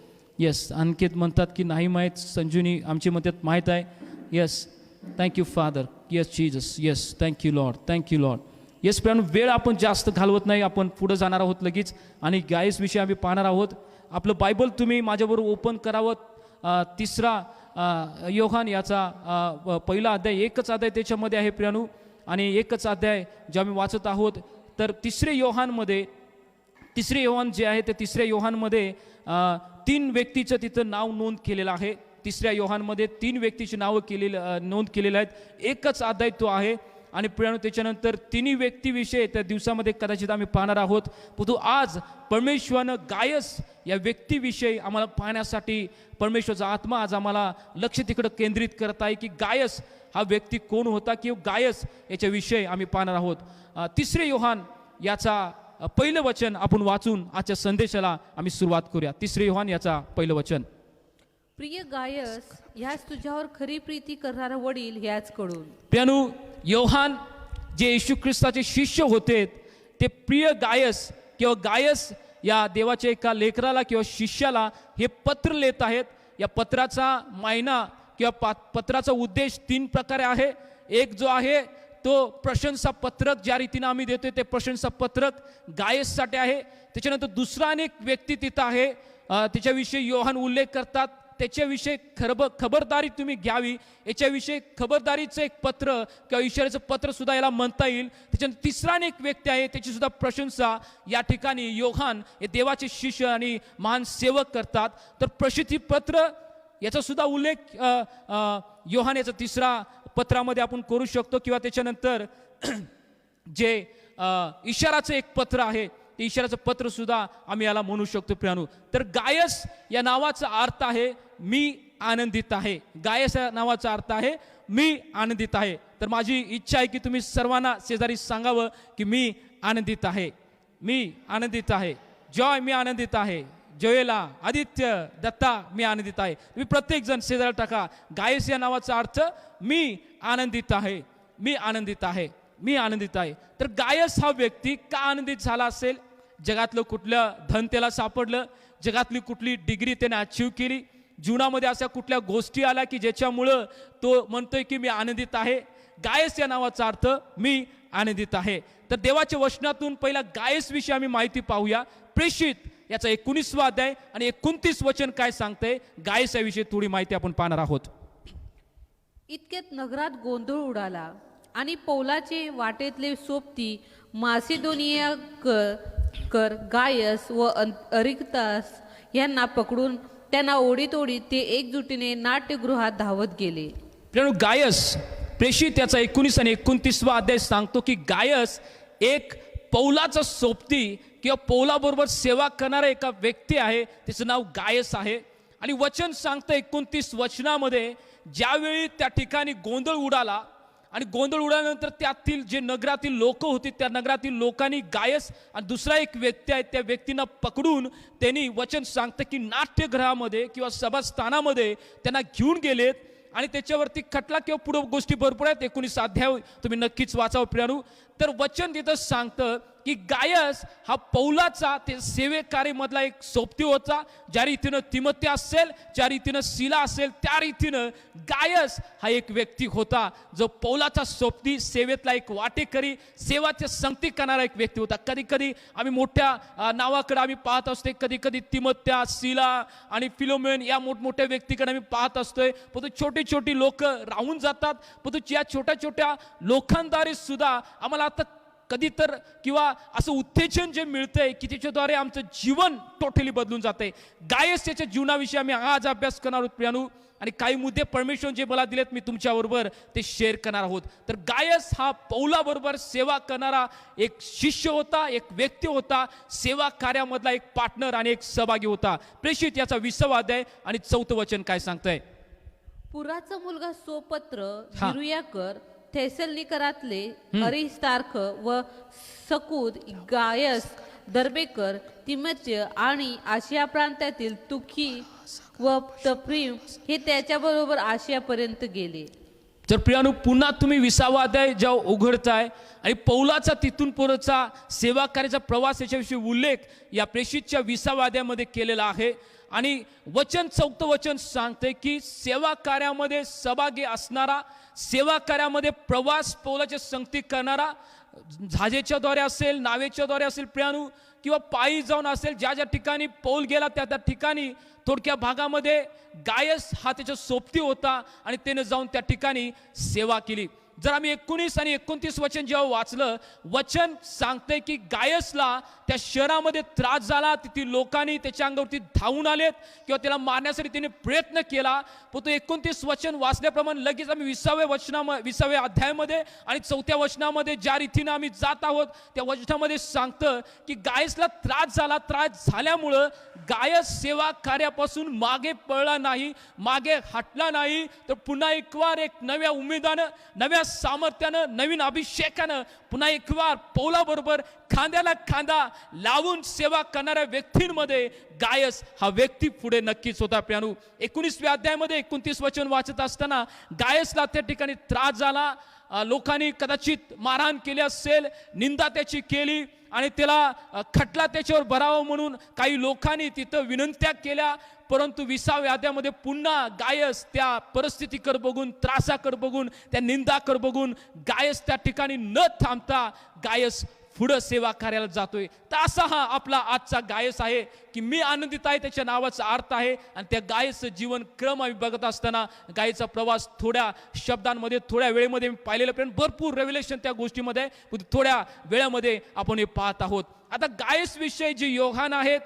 Yes. अंकित म्हणतात की नाही माहित, संजूनी आमची म्हणतात माहित आहे. Yes. Thank you, Father. Yes, Jesus. Yes. Thank you, Lord. Thank you, Lord. Yes, प्रिय वेळ आपण जास्त घालवत नाही, आपण पुढे जाणार आहोत लगेच. आणि गायस विषयी आम्ही पाहणार आहोत. आपलं बायबल तुम्ही माझ्याबरोबर ओपन करावं. तिसरा योहान याचा पहिला अध्याय, एकच अध्याय त्याच्यामध्ये आहे प्रियानू, आणि एकच अध्याय जे आम्ही वाचत आहोत तर तिसरे योहान जे आहे ते तिसऱ्या योहानमध्ये 3 व्यक्तीचं तिथं नाव नोंद केलेलं आहे. तिसऱ्या योहानमध्ये 3 व्यक्तीची नावं नोंद केलेली आहेत. एकच अध्याय तो आहे. आणि प्रियानो त्याच्यानंतर तिन्ही व्यक्तीविषयी त्या दिवसामध्ये कदाचित आम्ही पाहणार आहोत. परंतु आज परमेश्वरानं गायस या व्यक्तीविषयी आम्हाला पाहण्यासाठी परमेश्वराचा आत्मा आज आम्हाला लक्ष तिकडं केंद्रित करत आहे की गायस हा व्यक्ती कोण होता किंवा गायस याच्याविषयी आम्ही पाहणार आहोत. तिसरे योहान याचा पहिलं वचन आपण वाचून आजच्या संदेशाला आम्ही सुरुवात करूया. तिसरे योहान याचा पहिलं वचन. प्रिय गायस, ह्याच तुझ्यावर खरी प्रीती करणारा वडील ह्याच कडून. प्रियानो, योहान जे येशू ख्रिस्ताचे शिष्य होते ते प्रिय गायस किंवा गायस या देवाच्या एका लेकराला किंवा शिष्याला हे पत्र लिहित आहेत. या पत्राचा मायना किंवा पत्राचा उद्देश 3 प्रकारे आहे. एक जो आहे तो प्रशंसा पत्रक ज्या रीतीने आम्ही देतोय ते प्रशंसा पत्रक गायससाठी आहे. त्याच्यानंतर दुसरा अनेक व्यक्ती तिथं आहे, त्याच्याविषयी योहान उल्लेख करतात. त्याच्याविषयी खबरदारी तुम्ही घ्यावी, याच्याविषयी खबरदारीचं एक पत्र किंवा इशाऱ्याचं पत्र सुद्धा याला म्हणता येईल. त्याच्यानंतर तिसरा एक व्यक्ती आहे, त्याची सुद्धा प्रशंसा या ठिकाणी योहान हे देवाचे शिष्य आणि महान सेवक करतात. तर प्रसिद्धी पत्र याचा सुद्धा उल्लेख योहान याचा तिसरा पत्रामध्ये आपण करू शकतो. किंवा त्याच्यानंतर जे इशाराचं एक पत्र आहे ते इशाराचं पत्र सुद्धा आम्ही याला म्हणू शकतो. प्रियानो, तर गायस या नावाचा अर्थ आहे मी आनंदित आहे. गायस या नावाचा अर्थ आहे मी आनंदित आहे. तर माझी इच्छा आहे की तुम्ही सर्वांना शेजारी सांगावं की मी आनंदित आहे, मी आनंदित आहे. जॉय, मी आनंदित आहे. जोयला, आदित्य, दत्ता, मी आनंदित आहे. तुम्ही प्रत्येक जण शेजारी टाका. गायस या नावाचा अर्थ मी आनंदित आहे, मी आनंदित आहे, मी आनंदित आहे. तर गायस हा व्यक्ती का आनंदित झाला असेल? जगातलं कुठलं धन त्याला सापडलं, जगातली कुठली डिग्री त्याने अचीव केली, जीवनामध्ये अशा कुठल्या गोष्टी आल्या की ज्याच्यामुळं तो म्हणतोय की मी आनंदित आहे. गायस या नावाचा अर्थ मी आनंदित आहे. तर देवाच्या वचनातून पहिला गायस विषयी आम्ही माहिती पाहूया. प्रेषित याचा 19वा अध्याय आणि 29 वचन काय सांगते गायस याविषयी थोडी माहिती आपण पाहणार आहोत. इतक्यात नगरात गोंधळ उडाला आणि पौलाचे वाटेतले सोबती मासिदोनिया कर गायस व अरिस्तार्खस यांना पकडून त्यांना ओढीत ते एकजुटीने नाट्यगृहात धावत गेले. गायस प्रेषित याचा 19 आणि 29वा अध्याय सांगतो की गायस एक पौलाचा सोबती किंवा पौलाबरोबर सेवा करणारा एका व्यक्ती आहे, त्याचं नाव गायस आहे. आणि वचन सांगतं 29 वचनामध्ये ज्यावेळी त्या ठिकाणी गोंधळ उडाला आणि गोंधळ उडाल्यानंतर त्यातील जे नगरातील लोक होती त्या नगरातील लोकांनी गायस आणि दुसरा एक व्यक्ती आहे त्या व्यक्तींना पकडून त्यांनी वचन सांगतं की नाट्यगृहामध्ये किंवा सभास्थानामध्ये त्यांना घेऊन गेलेत आणि त्याच्यावरती खटला किंवा पुढे गोष्टी भरपूर आहेत. 19 अध्याय तुम्ही नक्कीच वाचावं प्रियानो. तर वचन तिथं सांगतं की गायस हा पौलाचा ते सेवेकार्यमधला एक सोबती होता. ज्या रीतीनं तिमोथी असेल, ज्या रीतीनं सिला असेल, त्या रीतीनं गायस हा एक व्यक्ती होता जो पौलाचा सोबती, सेवेतला एक वाटेकरी, सेवाच्या संगती करणारा एक व्यक्ती होता. कधी कधी आम्ही मोठ्या नावाकडे आम्ही पाहत असतोय, कधी कधी तिमोथ्या, सिला आणि फिलोमेन या मोठमोठ्या व्यक्तीकडे आम्ही पाहत असतोय. पण छोटी छोटी लोक राहून जातात. पण या छोट्या छोट्या लोकांद्वारे सुद्धा आम्हाला आता कधी तर किंवा असं उत्तेजन जे मिळतंय की त्याच्याद्वारे आमचं जीवन टोटली बदलून जातंय. गायस त्याच्या जीवनाविषयी आम्ही आज अभ्यास करणार आहोत प्रियानो. आणि काही मुद्दे परमेश्वर जे मला दिलेत मी तुमच्याबरोबर ते शेअर करणार आहोत. तर गायस हा पौलाबरोबर सेवा करणारा एक शिष्य होता, एक व्यक्ती होता, सेवा कार्यामधला एक पार्टनर आणि एक सहभागी होता. प्रेषित याचा 20वा अध्याय आणि 4थं वचन काय सांगतंय. पुराचा मुलगा सोपत्र हिरुयाकर, थेसलनिकरातले अरिस्तार्ख व सकूद, गायस, दर्बेकर, तिमोथी आणि आशिया प्रांतातील तुखी व तफ्रीम हे त्याच्याबरोबर आशियापर्यंत गेले. तर प्रियानो, पुन्हा तुम्ही 20वा अध्याय जेव्हा उघडताय आणि पौलाचा तिथून पुढचा सेवा कार्याचा प्रवास याच्याविषयी उल्लेख या प्रेषितच्या 20व्या अध्यायामध्ये केलेला आहे. आणि वचन 4थं वचन सांगते की सेवा कार्यामध्ये सहभागी असणारा, सेवा कार्यामध्ये प्रवास पौलाच्या संगती करणारा, जहाजाच्या द्वारे असेल, नावेच्या द्वारे असेल प्रियानो, किंवा पायी जाऊन असेल, ज्या ज्या ठिकाणी पौल गेला त्या त्या ठिकाणी थोडक्या भागामध्ये गायस हा त्याच्या सोबती होता आणि त्याने जाऊन त्या ठिकाणी सेवा केली. जर आम्ही 19 आणि 29 वचन जेव्हा वाचलं, वचन सांगते की गायसला त्या शहरामध्ये त्रास झाला, तिथे लोकांनी त्याच्या अंगावरती धावून आलेत किंवा त्याला मारण्यासाठी त्याने प्रयत्न केला. पण तो 29 वचन वाचल्याप्रमाणे लगेच आम्ही 20व्या अध्यायामध्ये आणि 4थ्या वचनामध्ये ज्या रीतीनं आम्ही जात आहोत त्या वचनामध्ये सांगतं की गायसला त्रास झाला. त्रास झाल्यामुळं गायस सेवा कार्यापासून मागे पळला नाही, मागे हटला नाही, तर पुन्हा एक वार एक नव्या उमेदानं, नव्या सामर्थ्यानं, नवीन अभिषेकानं पुन्हा एक वार पौलाबरोबर खांद्याला खांदा लावून सेवा करणाऱ्या व्यक्तींमध्ये गायस हा व्यक्ती पुढे नक्कीच होता. प्रियानू, 19व्या अध्यायामध्ये 29 वचन वाचत असताना गायसला त्या ठिकाणी त्रास झाला. लोकांनी कदाचित मारहाण केली असेल, निंदा त्याची केली आणि त्याला खटला त्याच्यावर भरावं म्हणून काही लोकांनी तिथं विनंत्या केल्या. परंतु 20व्या अध्यायामध्ये पुन्हा गायस त्या परिस्थितीकडे बघून, त्रासाकडे बघून, त्या निंदाकडे बघून गायस त्या ठिकाणी न थांबता गायस पुढं सेवा कार्याला जातोय. तर असा हा आपला आजचा गायस आहे की मी आनंदित आहे, त्याच्या नावाचा अर्थ आहे. आणि त्या गायसचं जीवन क्रम आम्ही बघत असताना गायचा प्रवास थोड्या शब्दांमध्ये, थोड्या वेळेमध्ये मी पाहिलेलं, पण भरपूर रेव्हलेशन त्या गोष्टीमध्ये थोड्या वेळामध्ये आपण हे पाहत आहोत. आता गायस विषयी जे योहान आहेत,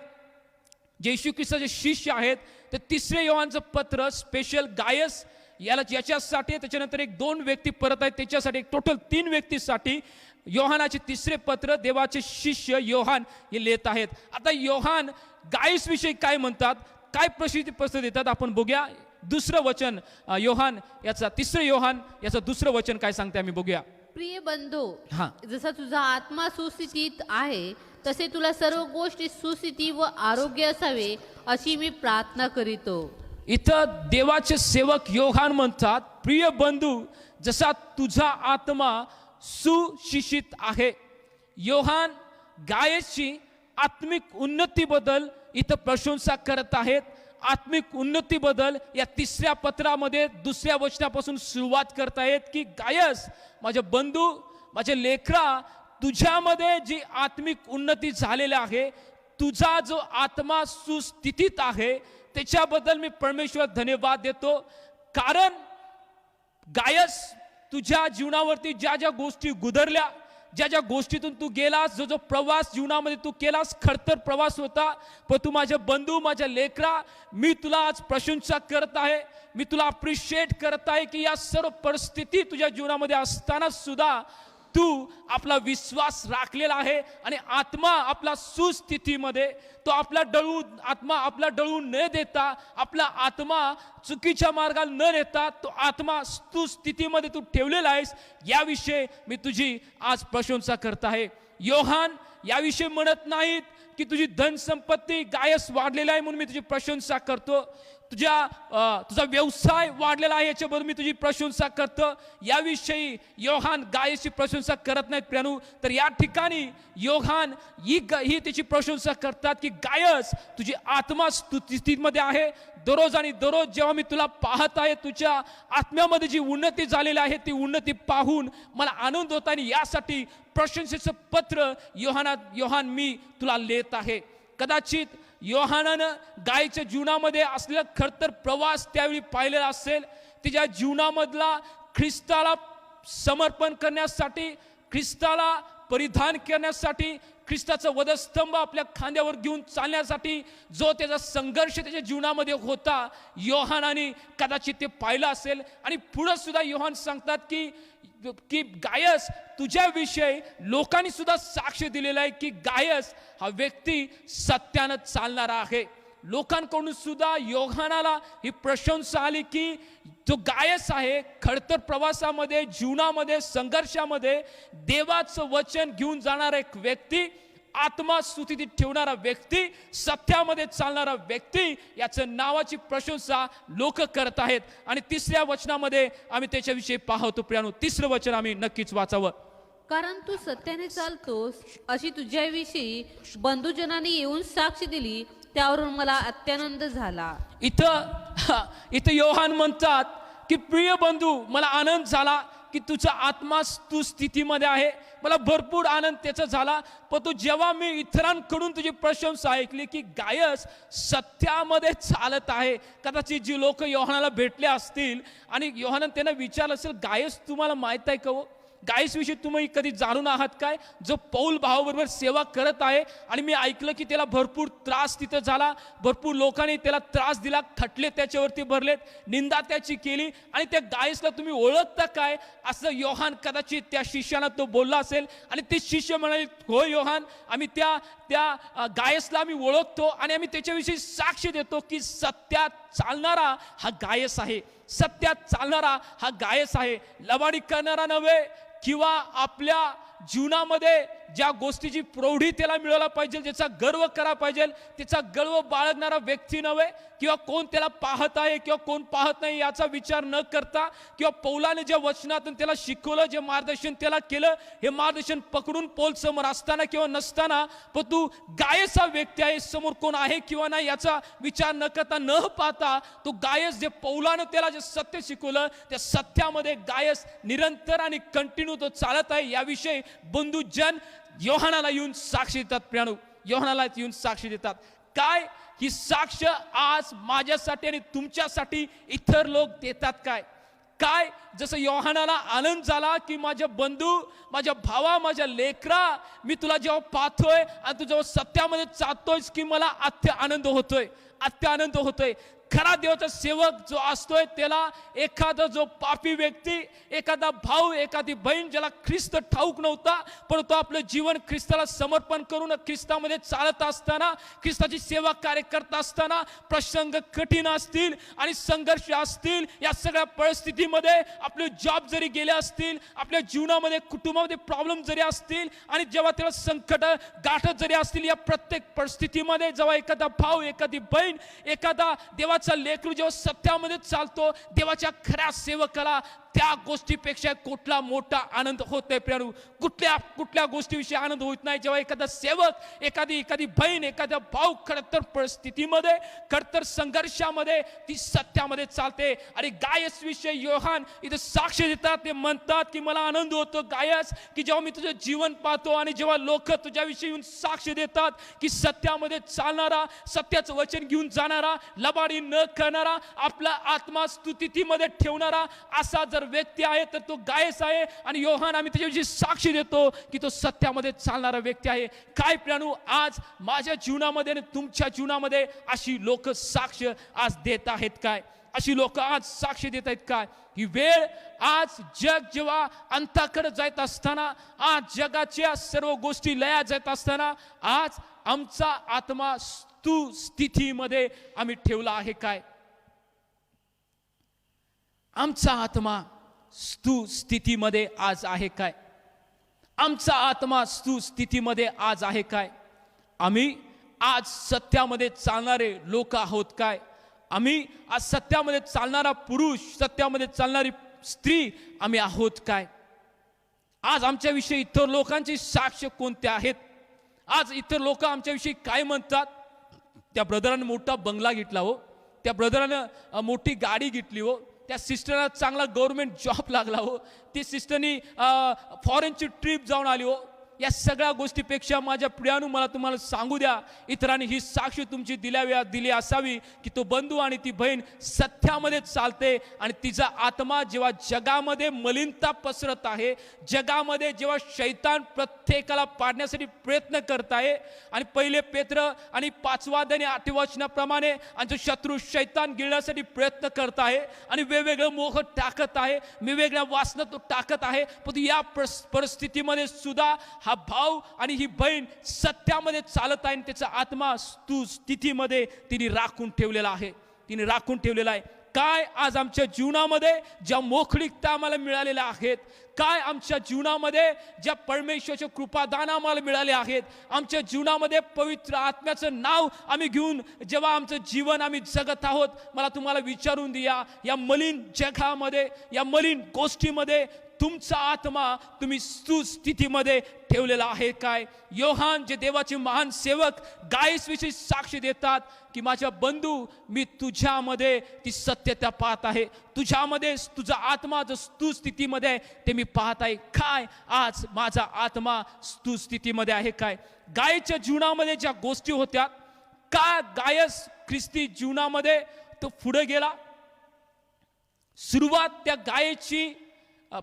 जे येशू ख्रिस्ताचे शिष्य आहेत, ते 3 योहानचं पत्र स्पेशल गायस याच्यासाठी, त्याच्यानंतर 1-2 व्यक्ती परत आहेत त्याच्यासाठी, एक टोटल 3 व्यक्तीसाठी योहानाचे 3रे पत्र देवाचे शिष्य योहान हे लिहित आहेत. आता योहान गायस विषयी काय म्हणतात, काय प्रसिद्धी देतात आपण बघूया. 2रं वचन योहान याचा 3 योहान याचं 2रं वचन काय सांगते आम्ही बघूया. प्रिय बंधू, हा, जसा तुझा आत्मा सुस्थितीत आहे तसे तुला सर्व गोष्टी सुस्थिती व आरोग्य असावे अशी मी प्रार्थना करीतो. इथं देवाचे सेवक योहान म्हणतात, प्रिय बंधू, जसा तुझा आत्मा सुशिक्षित आहे. योहान गायसची आत्मिक उन्नतीबद्दल इथं प्रशंसा करत आहेत. आत्मिक उन्नतीबद्दल या 3ऱ्या पत्रामध्ये 2ऱ्या वचनापासून सुरुवात करतायत की गायस, माझे बंधू, माझे लेकरा, तुझ्यामध्ये जी आत्मिक उन्नती झालेली आहे, तुझा जो आत्मा सुस्थितीत आहे, त्याच्याबद्दल मी परमेश्वर धन्यवाद देतो. कारण गायस, तुझ्या जीवनावरती ज्या ज्या गोष्टी गुदरल्या, ज्या ज्या गोष्टीतून तू गेलास, जो जो प्रवास जीवनामध्ये तू केलास, खडतर प्रवास होता, पण तू माझे बंधू, माझ्या लेकरा, मी तुला आज प्रशंसा करत आहे, मी तुला अप्रिशिएट करत आहे की या सर्व परिस्थिती तुझ्या जीवनामध्ये असताना सुद्धा तू आपला विश्वास राखलेला आहे आणि आत्मा आपला सुस्थितीमध्ये, तो आत्मा आपला डळून न देता, आपला आत्मा चुकीच्या मार्गाला न नेता, तो आत्मा सुस्थितीमध्ये तू ठेवलेला आहेस, याविषयी मी तुझी आज प्रशंसा करत आहे. योहान याविषयी म्हणत नाहीत की तुझी धनसंपत्ती गायस वाढलेला आहे म्हणून मी तुझी प्रशंसा करतो, तुझा व्यवसाय वाढलेला आहे याच्याबद्दल मी तुझी प्रशंसा करतो, याविषयी योहान गायसची प्रशंसा करत नाहीत प्रियानू. तर या ठिकाणी योहान ही त्याची प्रशंसा करतात की गायस, तुझी आत्मा स्थितीमध्ये आहे. दररोज आणि दररोज जेव्हा मी तुला पाहत आहे, तुझ्या आत्म्यामध्ये जी उन्नती झालेली आहे, ती उन्नती पाहून मला आनंद होता आणि यासाठी प्रशंसेचं पत्र योहान मी तुला लिहित आहे. कदाचित योहानानं गायच्या जीवनामध्ये असलेला खडतर प्रवास त्यावेळी पाहिलेला असेल. तिच्या जीवनामधला ख्रिस्ताला समर्पण करण्यासाठी, ख्रिस्ताला परिधान करण्यासाठी, ख्रिस्ताचा वधस्तंभ आपल्या खांद्यावर घेऊन चालण्यासाठी जो त्याचा संघर्ष त्याच्या जीवनामध्ये होता, योहानाने कदाचित ते पाहिलं असेल. आणि पुढे सुद्धा योहान सांगतात की गायस, तुझ्याविषयी लोकांनी सुद्धा साक्ष दिलेला आहे की गायस हा व्यक्ती सत्यानं चालणारा आहे. लोकांकडून सुद्धा योहानाला ही प्रशंसा आली की जो गायस आहे, खडतर प्रवासामध्ये, जीवनामध्ये, संघर्षामध्ये देवाचं वचन घेऊन जाणारा एक व्यक्ती, आत्मा स्थितीत ठेवणारा व्यक्ती, सत्यामध्ये चालणारा व्यक्ती, याचं नावाची प्रशंसा लोक करत आहेत. आणि 3ऱ्या वचनामध्ये आम्ही त्याच्याविषयी पाहतो प्रियानो. 3रं वचन आम्ही नक्कीच वाचावं. कारण तू सत्याने चालतोस अशी तुझ्याविषयी बंधुजनांनी येऊन साक्ष दिली, त्यावरून मला अत्यानंद झाला. इथं योहान म्हणतात की प्रिय बंधू, मला आनंद झाला की तुझा आत्मा तू स्थितीमध्ये आहे. मला भरपूर आनंद त्याचा झाला. पण तो जेव्हा मी इतरांकडून तुझी प्रशंसा ऐकली की गायस सत्यामध्ये चालत आहे. कदाचित जी लोक योहानाला भेटले असतील आणि योहानाने त्यांना विचारलं असेल, गायस तुम्हाला माहित आहे का हो, गायस विषयी तुम्ही कधी जाणून आहात काय, जो पौल भावाबरोबर सेवा करत आहे आणि मी ऐकलं की त्याला भरपूर त्रास तिथं झाला, भरपूर लोकांनी त्याला त्रास दिला, खटले त्याच्यावरती भरलेत, निंदा त्याची केली आणि त्या गायसला तुम्ही ओळखता काय, असं योहान कदाचित त्या शिष्याला तो बोलला असेल. आणि ते शिष्य म्हणाले, हो योहान, आम्ही त्या गायसला आम्ही ओळखतो आणि आम्ही त्याच्याविषयी साक्ष देतो की सत्यात चालणारा हा गायस आहे, सत्यात चालणारा हा गायस आहे, लबाडी करणारा नव्हे किंवा आपल्या जीवनामध्ये ज्या गोष्टीची प्रौढी त्याला मिळायला पाहिजे, ज्याचा गर्व करा पाहिजे, त्याचा गर्व बाळगणारा व्यक्ती नव्हे, किंवा कोण त्याला पाहत आहे किंवा कोण पाहत नाही याचा विचार न करता, किंवा पौलाने ज्या वचनातून त्याला शिकवलं, जे मार्गदर्शन त्याला केलं, हे मार्गदर्शन पकडून पौल समोर असताना किंवा नसताना, पण तू गायस हा व्यक्ती आहे, समोर कोण आहे किंवा नाही याचा विचार न करता, न पाहता तो गायस, जे पौलानं त्याला जे सत्य शिकवलं त्या सत्यामध्ये गायस निरंतर आणि कंटिन्यू तो चालत आहे. याविषयी बंधुजन योहानाला येऊन साक्ष देतात. प्रियानो, योहानाला येऊन साक्ष देतात. काय ही साक्ष आज माझ्यासाठी आणि तुमच्यासाठी इतर लोक देतात काय? काय जसं योहानाला आनंद झाला की माझ्या बंधू, माझ्या भावा, माझ्या लेकरा, मी तुला जेव्हा पाहतोय आणि तू जेव्हा सत्यामध्ये चालतोयस की मला अत्य आनंद होतोय, अत्य आनंद होतोय. खरा देवाचा सेवक जो असतोय त्याला एखादा जो पापी व्यक्ती, एखादा भाऊ, एखादी बहीण ज्याला ख्रिस्त ठाऊक नव्हता, पण तो आपलं जीवन ख्रिस्ताला समर्पण करून ख्रिस्तामध्ये चालत असताना, ख्रिस्ताची सेवा कार्य करत असताना प्रसंग कठीण असतील आणि संघर्ष असतील, या सगळ्या परिस्थितीमध्ये आपले जॉब जरी गेले असतील, आपल्या जीवनामध्ये कुटुंबामध्ये प्रॉब्लेम जरी असतील आणि जेव्हा त्याला संकट गाठत जरी असतील, या प्रत्येक परिस्थितीमध्ये जेव्हा एखादा भाऊ, एखादी बहीण, एखादा देवा लेकरू जेव्हा सत्यामध्ये चालतो, देवाच्या खऱ्या सेवकाला त्या गोष्टीपेक्षा कुठला मोठा आनंद होतोय. प्रियानो, कुठल्या गोष्टीविषयी आनंद होत नाही जेव्हा एखादा सेवक, एखादी बहीण, एखादा भाऊ खडतर परिस्थितीमध्ये, खडतर संघर्षामध्ये ती सत्यामध्ये चालते. आणि गायस विषयी योहान इथे साक्ष देतात. ते म्हणतात की मला आनंद होतो गायस की जेव्हा मी तुझं जीवन पाहतो आणि जेव्हा लोक तुझ्याविषयी येऊन साक्ष देतात की सत्यामध्ये चालणारा, सत्याचं वचन घेऊन जाणारा, लबाडी न करणारा, आपला आत्मा स्तुतीमध्ये ठेवणारा असा जर व्यक्ती आहे तर तो गायस आहे. आणि योहान आम्ही त्याच्याविषयी साक्षी देतो की तो सत्यामध्ये चालणारा व्यक्ती आहे. काय प्रियानो, आज माझ्या जीवनामध्ये आणि तुमच्या जीवनामध्ये अशी लोक साक्ष आज देत आहेत काय? अशी लोक आज साक्ष देत आहेत काय? ही वेळ आज जग जेव्हा अंताकडे जात असताना, आज जगाच्या सर्व गोष्टी लया जात असताना, आज आमचा आत्मा स्थितीमध्ये आम्ही ठेवला आहे काय? आमचा आत्मा स्थितीमध्ये आज आहे काय? आमचा आत्मा स्थितीमध्ये आज आहे काय? आम्ही आज सत्यामध्ये चालणारे लोक आहोत काय? आम्ही आज सत्यामध्ये चालणारा पुरुष, सत्यामध्ये चालणारी स्त्री आम्ही आहोत काय? आज आमच्याविषयी इतर लोकांची साक्ष कोणत्या आहेत? आज इतर लोक आमच्याविषयी काय म्हणतात? त्या ब्रदरानं मोठा बंगला घेतला हो, त्या ब्रदरानं मोठी गाडी घेतली हो, त्या सिस्टरला चांगला गव्हर्नमेंट जॉब लागला हो, ती सिस्टरनी फॉरेनची ट्रिप जाऊन आली हो. या सगळ्या गोष्टीपेक्षा माझ्या प्रियानो, मला तुम्हाला सांगू द्या, इतरांनी ही साक्ष तुमची दिली असावी की तो बंधू आणि ती बहीण सत्यामध्ये चालते आणि तिचा आत्मा जेव्हा जगामध्ये मलिनता पसरत आहे, जगामध्ये जेव्हा शैतान प्रत्येकाला पाडण्यासाठी प्रयत्न करत आहे, आणि पहिले पेत्र आणि 5 आणि 8 वचनाप्रमाणे आणि जो शत्रू शैतान गिळण्यासाठी प्रयत्न करत आहे आणि वेगवेगळं मोह टाकत आहे, वेगवेगळ्या वासना तो टाकत आहे, पण या परिस्थितीमध्ये सुद्धा हा भाऊ आणि ही बहीण सत्यामध्ये चालत आहे आणि त्याचा आत्मा स्थितीमध्ये तिने राखून ठेवलेला आहे, तिने राखून ठेवलेला आहे. काय आज आमच्या जीवनामध्ये ज्या मोखळीकता आम्हाला मिळालेल्या आहेत, काय आमच्या जीवनामध्ये ज्या परमेश्वराच्या कृपादान आम्हाला मिळाले आहेत, आमच्या जीवनामध्ये पवित्र आत्म्याचं नाव आम्ही घेऊन जेव्हा आमचं जीवन आम्ही जगत आहोत, मला तुम्हाला विचारून द्या, या मलिन जगामध्ये, या मलिन गोष्टीमध्ये तुमचा आत्मा तुम्ही सुस्थितीमध्ये ठेवलेला आहे काय? योहान जे देवाचे महान सेवक गायीसविषयी साक्ष देतात की माझ्या बंधू, मी तुझ्यामध्ये ती सत्यता पाहत आहे, तुझ्यामध्ये तुझा आत्मा जो स्तुस्थितीमध्ये आहे ते मी पाहत आहे. काय आज माझा आत्मा स्तुस्थितीमध्ये आहे काय? गायीच्या जीवनामध्ये ज्या गोष्टी होत्या, का गायस ख्रिस्ती जीवनामध्ये तो पुढे गेला? सुरुवात त्या गायीची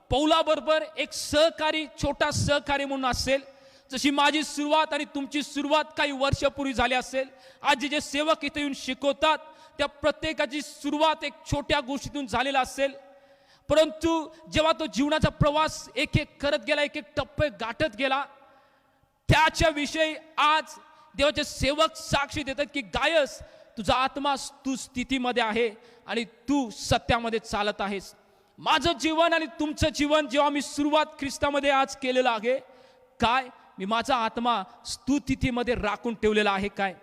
पौलाबरोबर एक सहकारी, छोटा सहकारी म्हणून असेल. जशी माझी सुरुवात आणि तुमची सुरुवात काही वर्षापूर्वी झाली असेल. आज जे सेवक इथे येऊन शिकवतात त्या प्रत्येकाची सुरुवात एक छोट्या गोष्टीतून झालेला असेल. परंतु जेव्हा तो जीवनाचा प्रवास एक एक करत गेला, एक एक टप्पे गाठत गेला, त्याच्या विषयी आज देवाचे सेवक साक्षी देतात की गायस, तुझा आत्मा तू स्थितीमध्ये आहे आणि तू सत्यामध्ये चालत आहेस. माझं जीवन आणि तुमचं जीवन जेव्हा मी सुरुवात ख्रिस्तामध्ये आज केलेलं आहे, काय मी माझा आत्मा स्तुतीमध्ये राखून ठेवलेला आहे काय?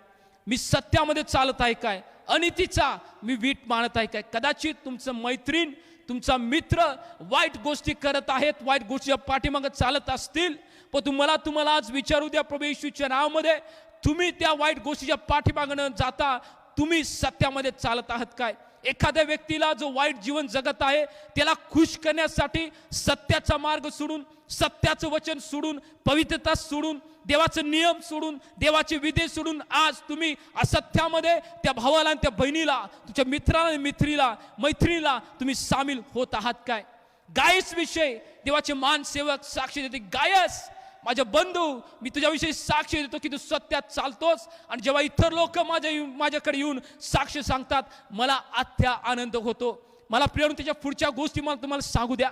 मी सत्यामध्ये चालत आहे काय? अनितीचा मी वीट मानत आहे काय? कदाचित तुमचं मैत्रीण, तुमचा मित्र वाईट गोष्टी करत आहेत, वाईट गोष्टीच्या पाठीमागे चालत असतील, पण तुम्हाला आज विचारू द्या, प्रभू येशूच्या नावामध्ये, तुम्ही त्या वाईट गोष्टीच्या पाठीमागे न जाता तुम्ही सत्यामध्ये चालत आहात काय? एखाद्या व्यक्तीला जो वाईट जीवन जगत आहे त्याला खुश करण्यासाठी सत्याचा मार्ग सोडून, सत्याचं वचन सोडून, पवित्रता सोडून, देवाचे नियम सोडून, देवाचे विधी सोडून आज तुम्ही असत्यामध्ये त्या भावाला आणि त्या बहिणीला, तुमच्या मित्राला आणि मैत्रिणीला तुम्ही सामील होत आहात काय? गायस विषय देवाचे मान सेवक साक्षी देते, गायस माझ्या बंधू, मी तुझ्याविषयी साक्ष देतो की तू सत्यात चालतोस. आणि जेव्हा इतर लोक माझ्याकडे येऊन साक्ष सांगतात, मला अत्या आनंद होतो. मला प्रिय त्याच्या पुढच्या गोष्टी मला तुम्हाला सांगू द्या.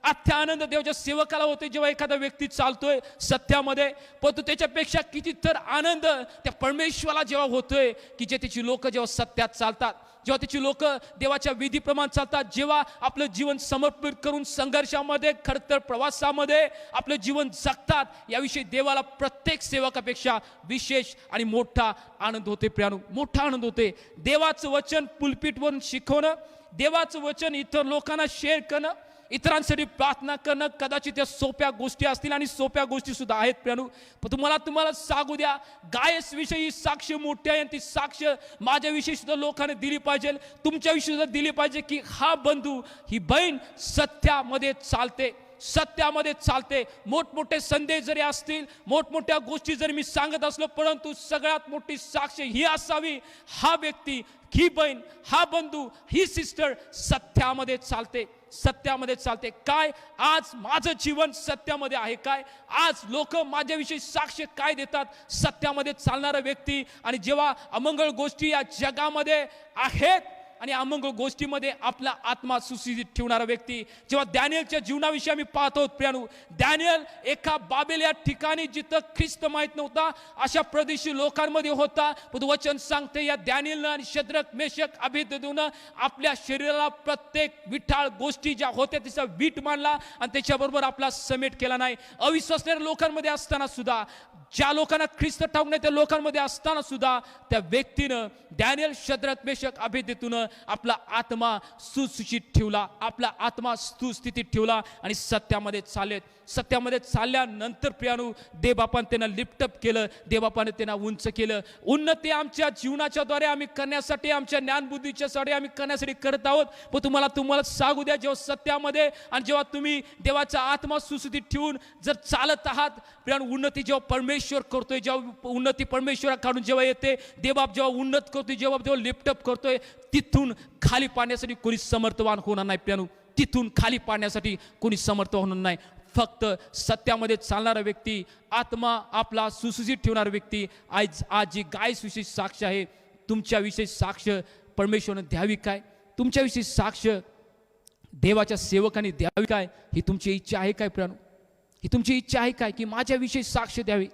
अत्या आनंद देवाच्या सेवकाला होते जेव्हा एखादा व्यक्ती चालतोय सत्यामध्ये, पण तो त्याच्यापेक्षा कितीतर आनंद त्या परमेश्वराला जेव्हा होतोय की जे त्याची लोक जेव्हा सत्यात चालतात, जेव्हा त्याची लोक देवाच्या विधीप्रमाणे चालतात, जेव्हा आपलं जीवन समर्पित करून संघर्षामध्ये, खडतर प्रवासामध्ये आपलं जीवन जगतात, याविषयी देवाला प्रत्येक सेवकापेक्षा विशेष आणि मोठा आनंद होते. प्रियानो, मोठा आनंद होते. देवाचं वचन पुलपीटवरून शिकवणं, देवाचं वचन इतर लोकांना शेअर करणं, इतरांसाठी प्रार्थना करणं, कदाचित त्या सोप्या गोष्टी असतील आणि सोप्या गोष्टी सुद्धा आहेत प्रियानो. पण तुम्हाला सांगू द्या, गायस विषयी साक्ष मोठी आहे आणि ती साक्ष माझ्याविषयी सुद्धा लोकांनी दिली पाहिजे, तुमच्याविषयी सुद्धा दिली पाहिजे की हा बंधू, ही बहीण सत्यामध्ये चालते, सत्यामध्ये चालते. मोठमोठे संदेश जरी असतील, मोठमोठ्या गोष्टी जरी मी सांगत असलो, परंतु सगळ्यात मोठी साक्ष ही असावी, हा व्यक्ती, ही बहीण, हा बंधू, ही सिस्टर सत्यामध्ये चालते, सत्यामध्ये चालते. काय आज माझं जीवन सत्यामध्ये आहे काय? आज लोक माझ्याविषयी साक्ष काय देतात? सत्यामध्ये चालणारा व्यक्ती. आणि जेव्हा अमंगळ गोष्टी या जगामध्ये आहेत आणि अमंगळ गोष्टीमध्ये आपला आत्मा सुस्थितीत ठेवणारा व्यक्ती, जेव्हा दॅनियलच्या जीवनाविषयी आम्ही पाहतो प्रियानो, दॅनियल एका बाबेल या ठिकाणी जिथं ख्रिस्त माहीत नव्हता अशा प्रदेशी लोकांमध्ये होता, पण वचन सांगते या दॅनियलनं आणि शद्रक, मेशक, अबेदनगोनं आपल्या शरीराला प्रत्येक विठाळ गोष्टी ज्या होत्या त्याचा वीट मानला आणि त्याच्याबरोबर आपला समेट केला नाही. अविश्वासणाऱ्या लोकांमध्ये असताना सुद्धा, ज्या लोकांना ख्रिस्त ठाऊक नाही त्या लोकांमध्ये असताना सुद्धा त्या व्यक्तीनं, दॅनियल, शद्रक, मेशक, अबेदनगोनं आपला आत्मा सुसूचित ठेवला, आपला आत्मा सुस्थितीत ठेवला आणि सत्यामध्ये चालत. सत्यामध्ये चालल्यानंतर प्रियानो, देवबापाने त्यांना लिफ्टअप केलं, देवबापाने त्यांना उंच केलं. उन्नती आमच्या जीवनाच्या द्वारे आम्ही करण्यासाठी, आमच्या ज्ञानबुद्धीच्यासाठी आम्ही करण्यासाठी करत आहोत. पण तुम्हाला सांगू द्या, जेव्हा सत्यामध्ये आणि जेव्हा तुम्ही देवाचा आत्मा सुस्थितीत ठेवून जर चालत आहात प्रियानो, उन्नती जेव्हा परमेश्वर करतोय, जेव्हा उन्नती परमेश्वराकडून जेव्हा येते, देवबाप जेव्हा उन्नत करतोय, जेव्हा लिफ्टअप करतोय, तिथून खाली पाडण्यासाठी कोणी समर्थवान होणार नाही प्रियानो. तिथून खाली पाडण्यासाठी कोणी समर्थवान होणार नाही. फक्त सत्यामध्ये चालणारा व्यक्ती, आत्मा आपला सुसूचित ठेवणारा व्यक्ती. आज जी गायसविषयी साक्ष आहे, तुमच्याविषयी साक्ष परमेश्वराने द्यावी काय? तुमच्याविषयी साक्ष देवाच्या सेवकांनी द्यावी काय? ही तुमची इच्छा आहे काय प्रियानो? ही तुमची इच्छा आहे काय की माझ्याविषयी साक्ष द्यावी?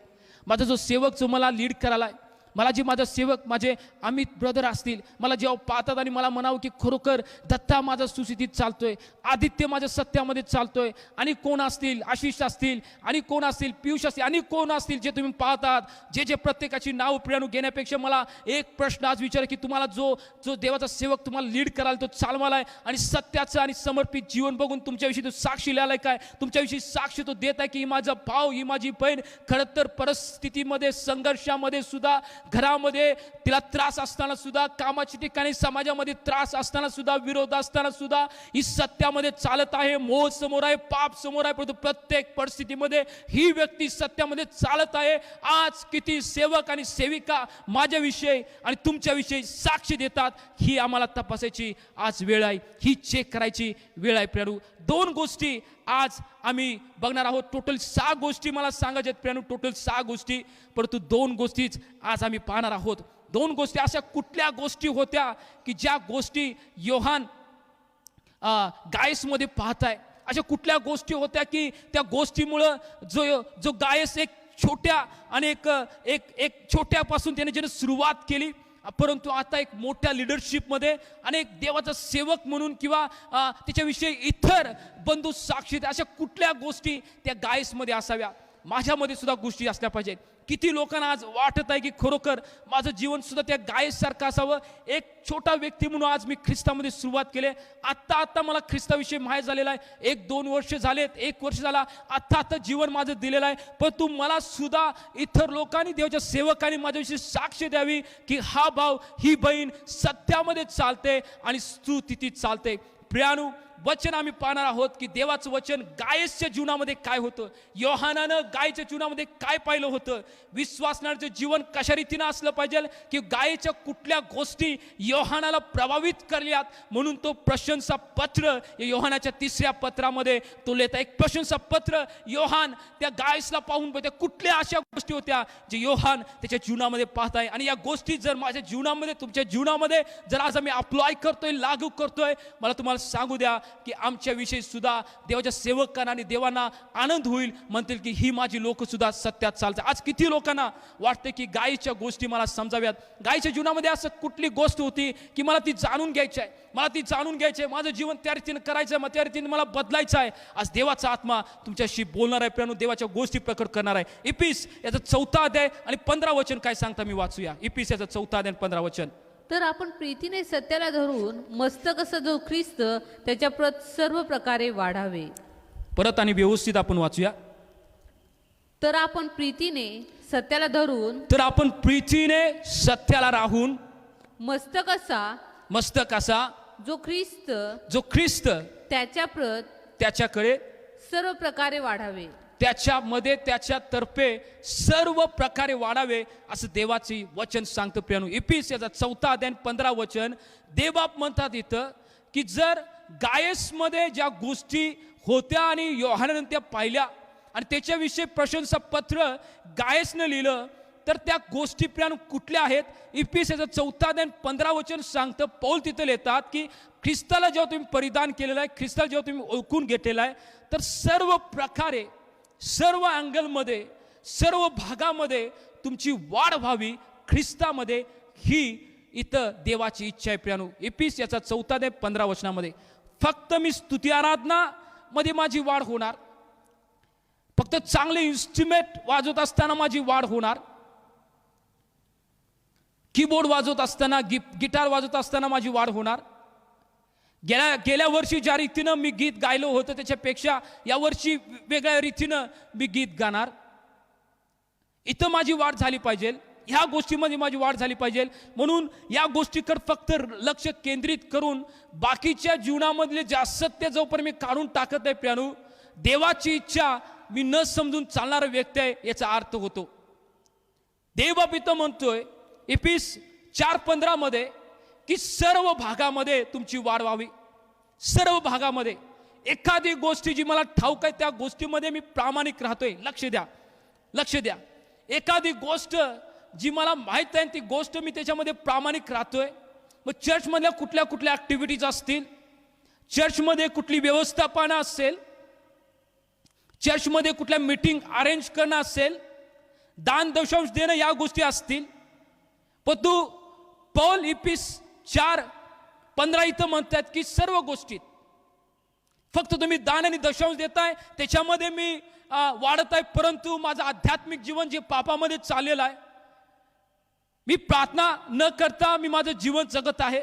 माझा जो सेवक जो मला लीड करायला, मला जे माझा सेवक माझे अमित ब्रदर असतील, मला जेव्हा पाहतात आणि मला म्हणावं की खरोखर दत्ता माझा सुस्थितीत चालतोय, आदित्य माझ्या सत्यामध्ये चालतोय, आणि कोण असतील, आशिष असतील, आणि कोण असतील, पियुष असतील, आणि कोण असतील जे तुम्ही पाहतात, जे प्रत्येकाची नाव प्रियानु घेण्यापेक्षा मला एक प्रश्न आज विचार की तुम्हाला जो जो देवाचा सेवक तुम्हाला लीड करायला, तो चालवालाय आणि सत्याचं आणि समर्पित जीवन बघून तुमच्याविषयी तो साक्षी लिहायलाय काय, तुमच्याविषयी साक्ष तो देत आहे की ही माझा भाव, ही माझी बहीण खरं तर परिस्थितीमध्ये, संघर्षामध्ये सुद्धा, घरामध्ये तिला त्रास असताना सुद्धा, कामाच्या ठिकाणी समाजामध्ये त्रास असताना सुद्धा, विरोध असताना सुद्धा ही सत्यामध्ये चालत आहे. मोह समोर आहे, पाप समोर आहे, परंतु प्रत्येक परिस्थितीमध्ये ही व्यक्ती सत्यामध्ये चालत आहे. आज किती सेवक आणि सेविका माझ्याविषयी आणि तुमच्याविषयी साक्षी देतात, ही आम्हाला तपासायची आज वेळ आहे, ही चेक करायची वेळ आहे. प्रियानु, 2 गोष्टी आज आम्ही बघणार आहोत. टोटल 6 गोष्टी मला सांगायच्या आहेत प्रियानु, टोटल 6 गोष्टी, परंतु 2 गोष्टीच आज आम्ही पाहणार आहोत. 2 गोष्टी अशा कुठल्या गोष्टी होत्या की ज्या गोष्टी योहान गायसमध्ये पाहताय, अशा कुठल्या गोष्टी होत्या की त्या गोष्टीमुळं जो गायस एक छोट्या आणि एक छोट्यापासून त्याने ज्याने सुरुवात केली, परंतु आता एक मोठ्या लिडरशिपमध्ये आणि एक देवाचा सेवक म्हणून किंवा त्याच्याविषयी इतर बंधू साक्षी, अशा कुठल्या गोष्टी त्या गायसमध्ये असाव्या, माझ्यामध्ये सुद्धा गोष्टी असल्या पाहिजेत. किती लोकांना आज वाटत आहे की खरोखर माझं जीवन सुद्धा त्या गायसारखं असावं. एक छोटा व्यक्ती म्हणून आज मी ख्रिस्तामध्ये सुरुवात केली. आत्ता मला ख्रिस्ताविषयी माहीत झालेला आहे. 1-2 वर्ष झालेत, 1 वर्ष झाला, आत्ता जीवन माझं दिलेलं आहे. पण तू मला सुद्धा इतर लोकांनी, देवाच्या सेवकांनी माझ्याविषयी साक्ष द्यावी की हा भाव, ही बहीण सत्यामध्ये चालते आणि स्तुतीत चालते. प्रियानु, वचन आम्ही पाहणार आहोत की देवाचं वचन गायसच्या जीवनामध्ये काय होतं, योहानानं गायच्या जीवनामध्ये काय पाहिलं होतं, विश्वासणाचं जीवन कशा रीतीनं असलं पाहिजे की गायच्या कुठल्या गोष्टी योहानाला प्रभावित करल्यात, म्हणून तो प्रशंसा पत्र योहानाच्या 3ऱ्या पत्रामध्ये तो लिहिता. एक प्रशंसा पत्र योहान त्या गायसला पाहून बघते कुठल्या अशा गोष्टी होत्या जे योहान त्याच्या जीवनामध्ये पाहताय, आणि या गोष्टी जर माझ्या जीवनामध्ये, तुमच्या जीवनामध्ये जर आज आम्ही अप्लाय करतोय, लागू करतोय, मला तुम्हाला सांगू द्या की आमच्या विषयी सुद्धा देवाच्या सेवकांना आणि देवांना आनंद होईल, म्हणतील की ही माझी लोक सुद्धा सत्यात चालतात. आज किती लोकांना वाटते की गायीच्या गोष्टी मला समजाव्यात, गायीच्या जीवनामध्ये असं कुठली गोष्ट होती की मला ती जाणून घ्यायची आहे, मला ती जाणून घ्यायची आहे, माझं जीवन त्या रीतीने करायचं आहे, मग त्या रीतीने मला बदलायचं आहे. आज देवाचा आत्मा तुमच्याशी बोलणार आहे प्रियानु, देवाच्या गोष्टी प्रकट करणार आहे. इपिस याचा 4था अध्याय आणि 15 वचन काय सांगता मी वाचूया. इपिस याचा 4था अध्याय आणि 15 वचन. तर आपण प्रीतीने सत्याला धरून मस्तक असा जो ख्रिस्त त्याच्या सर्व प्रकारे वाढावे. परत आणि व्यवस्थित आपण वाचूया. तर आपण प्रीतीने सत्याला धरून, तर आपण प्रीतीने सत्याला राहून मस्तक असा जो ख्रिस्त त्याच्याकडे सर्व प्रकारे वाढावे, त्याच्यामध्ये त्याच्यातर्फे सर्व प्रकारे वाढावे, असं देवाचे वचन सांगतं प्रियानु. इपिस याचा 4था अध्याय 15 वचन. देवबाप म्हणतात इथं की जर गायसमध्ये ज्या गोष्टी होत्या आणि योहानानं त्या पाहिल्या आणि त्याच्याविषयी प्रशंसा पत्र गायसनं लिहिलं, तर त्या गोष्टी प्रियानु कुठल्या आहेत. इपिस याचा 4था अध्याय 15 वचन सांगतं, पौल तिथे लिहितात की ख्रिस्ताला जेव्हा तुम्ही परिधान केलेलं आहे, ख्रिस्ताला जेव्हा तुम्ही ओळखून घेतलेला आहे, तर सर्व प्रकारे, सर्व अँगलमध्ये, सर्व भागामध्ये तुमची वाढ व्हावी ख्रिस्तामध्ये, ही इथं देवाची इच्छा आहे प्रियानु. इपिस याचा 4था अध्याय 15 वचनामध्ये. फक्त मी स्तुती आराधना मध्ये माझी वाढ होणार, फक्त चांगले इन्स्ट्रुमेंट वाजवत असताना माझी वाढ होणार, कीबोर्ड वाजवत असताना, गिटार वाजवत असताना माझी वाढ होणार. गेल्या वर्षी ज्या रीतीनं मी गीत गायलो होतं त्याच्यापेक्षा यावर्षी वेगळ्या रीतीनं मी गीत गाणार. इथं माझी वाढ झाली पाहिजे, ह्या गोष्टीमध्ये माझी वाढ झाली पाहिजे, म्हणून या गोष्टीकडे फक्त लक्ष केंद्रित करून बाकीच्या जीवनामधले जे असत्य जोपर्यंत मी काढून टाकत आहे प्रियानु, देवाची इच्छा मी न समजून चालणारा व्यक्ती आहे याचा अर्थ होतो. देवबाप इथं म्हणतोय इपिस 4:15 मध्ये की सर्व भागामध्ये तुमची वाढ व्हावी, सर्व भागामध्ये. एखादी गोष्टी जी मला ठाऊक आहे त्या गोष्टीमध्ये मी प्रामाणिक राहतोय. लक्ष द्या. एखादी गोष्ट जी मला माहीत आहे ती गोष्ट मी त्याच्यामध्ये प्रामाणिक राहतोय. मग चर्चमधल्या कुठल्या ॲक्टिव्हिटीज असतील, चर्चमध्ये कुठली व्यवस्थापना असेल, चर्चमध्ये कुठल्या मीटिंग अरेंज करणं असेल, दान दशांश देणं, या गोष्टी असतील, पण तू पौल इपिस 4:15 इथं म्हणतात की सर्व गोष्टीत फक्त तुम्ही दान आणि दशांश देताय त्याच्यामध्ये मी वाढत आहे, परंतु माझं आध्यात्मिक जीवन जे पापामध्ये चाललेलं आहे, मी प्रार्थना न करता मी माझं जीवन जगत आहे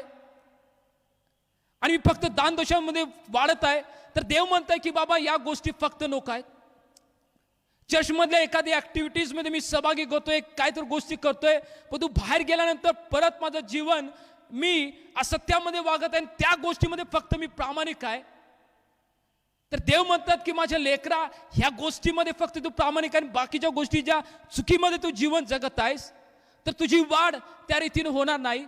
आणि मी फक्त दान दशांमध्ये वाढत आहे, तर देव म्हणताय की बाबा या गोष्टी फक्त नको आहेत. चर्चमधल्या एखाद्या ॲक्टिव्हिटीजमध्ये मी सहभागी होतोय, काहीतरी गोष्टी करतोय, पण तू बाहेर गेल्यानंतर परत माझं जीवन मी असत्यामध्ये वागत आहे आणि त्या गोष्टीमध्ये फक्त मी प्रामाणिक आहे. तर देव म्हणतात की माझ्या लेकरा ह्या गोष्टीमध्ये फक्त तू प्रामाणिक आहे, बाकीच्या गोष्टी ज्या चुकीमध्ये तू जीवन जगत आहेस तर तुझी वाढ त्या रीतीने होणार नाही.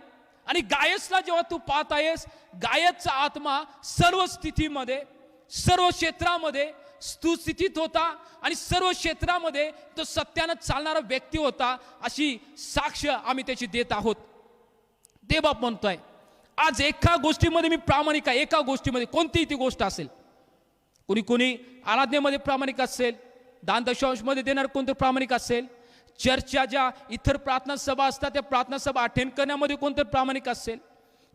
आणि गायसला जेव्हा तू पाहत आहेस, गायसचा आत्मा सर्व स्थितीमध्ये सर्व क्षेत्रामध्ये स्तुस्थितीत होता आणि सर्व क्षेत्रामध्ये तो सत्यानं चालणारा व्यक्ती होता, अशी साक्ष आम्ही त्याची देत आहोत. देवबाप म्हणतोय आज एका गोष्टीमध्ये मी प्रामाणिक आहे, एका गोष्टीमध्ये, कोणतीही ती गोष्ट असेल. कोणी आराधनेमध्ये प्रामाणिक असेल, दान दशांशमध्ये देणार कोणतं प्रामाणिक असेल, चर्चच्या ज्या इतर प्रार्थना सभा असतात त्या प्रार्थना सभा अटेंड करण्यामध्ये कोणतं प्रामाणिक असेल,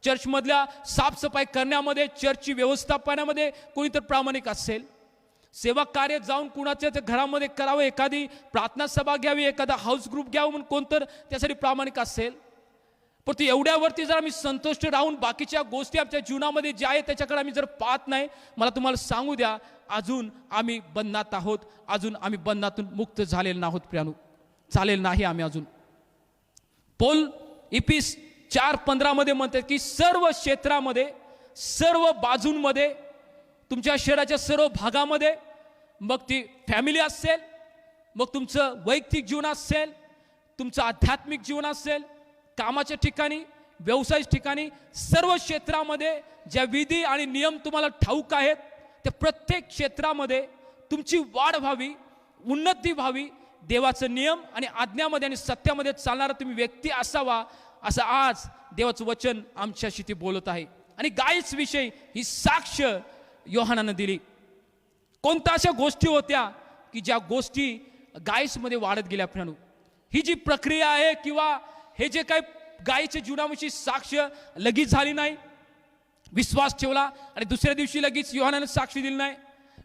चर्चमधल्या साफसफाई करण्यामध्ये, चर्चची व्यवस्थापनामध्ये कोणीतर प्रामाणिक असेल, सेवा कार्य जाऊन कुणाच्या घरामध्ये करावं, एखादी प्रार्थना सभा घ्यावी, एखादा हाऊस ग्रुप घ्यावं म्हणून कोणतर त्यासाठी प्रामाणिक असेल. पण तू एवढ्यावरती जर आम्ही संतुष्ट राहून बाकीच्या गोष्टी आमच्या जीवनामध्ये ज्या आहेत त्याच्याकडे आम्ही जर पाहत नाही, मला तुम्हाला सांगू द्या अजून आम्ही बंधनात आहोत, अजून आम्ही बंधनातून मुक्त झालेलो नाहोत प्रियानो, चालेल नाही आम्ही अजून. पौल इपिस 4:15 मध्ये म्हणतात की सर्व क्षेत्रामध्ये सर्व बाजूंमध्ये तुमच्या शरीराच्या सर्व भागामध्ये, मग ती फॅमिली असेल, मग तुमचं वैयक्तिक जीवन असेल, तुमचं आध्यात्मिक जीवन असेल, कामाच्या ठिकाणी, व्यवसाय ठिकाणी, सर्व क्षेत्रामध्ये ज्या विधी आणि नियम तुम्हाला ठाऊक आहेत त्या प्रत्येक क्षेत्रामध्ये तुमची वाढ व्हावी, उन्नती व्हावी, देवाचं नियम आणि आज्ञामध्ये आणि सत्यामध्ये चालणारा तुम्ही व्यक्ती असावा, असं आज देवाचं वचन आमच्याशी ती बोलत आहे. आणि गायस विषयी ही साक्ष योहानानं दिली. कोणत्या अशा गोष्टी होत्या की ज्या गोष्टी गायसमध्ये वाढत गेल्या प्रियानो. ही जी प्रक्रिया आहे किंवा हे जे काही गायीच्या जीवनाविषयी साक्ष लगेच झाली नाही, विश्वास ठेवला आणि दुसऱ्या दिवशी लगेच योहानानं साक्ष दिली नाही,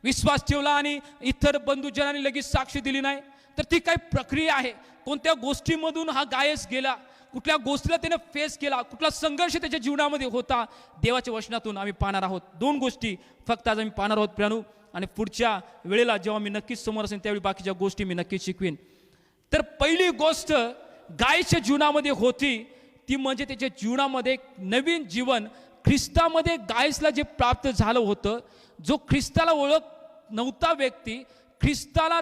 विश्वास ठेवला आणि इतर बंधुजनांनी लगेच साक्ष दिली नाही, तर ती काही प्रक्रिया आहे. कोणत्या गोष्टीमधून हा गायस गेला, कुठल्या गोष्टीला त्याने फेस केला, कुठला संघर्ष त्याच्या जीवनामध्ये होता, देवाच्या वचनातून आम्ही पाहणार आहोत. 2 गोष्टी फक्त आज आम्ही पाहणार आहोत प्रियानो, आणि पुढच्या वेळेला जेव्हा मी नक्कीच समोर असेल त्यावेळी बाकीच्या गोष्टी मी नक्कीच शिकवीन. तर पहिली गोष्ट गायच्या जीवनामध्ये होती ती म्हणजे त्याच्या जीवनामध्ये एक नवीन जीवन ख्रिस्तामध्ये गायसला जे प्राप्त झालं होतं. जो ख्रिस्ताला ओळख नव्हता व्यक्ती, ख्रिस्ताला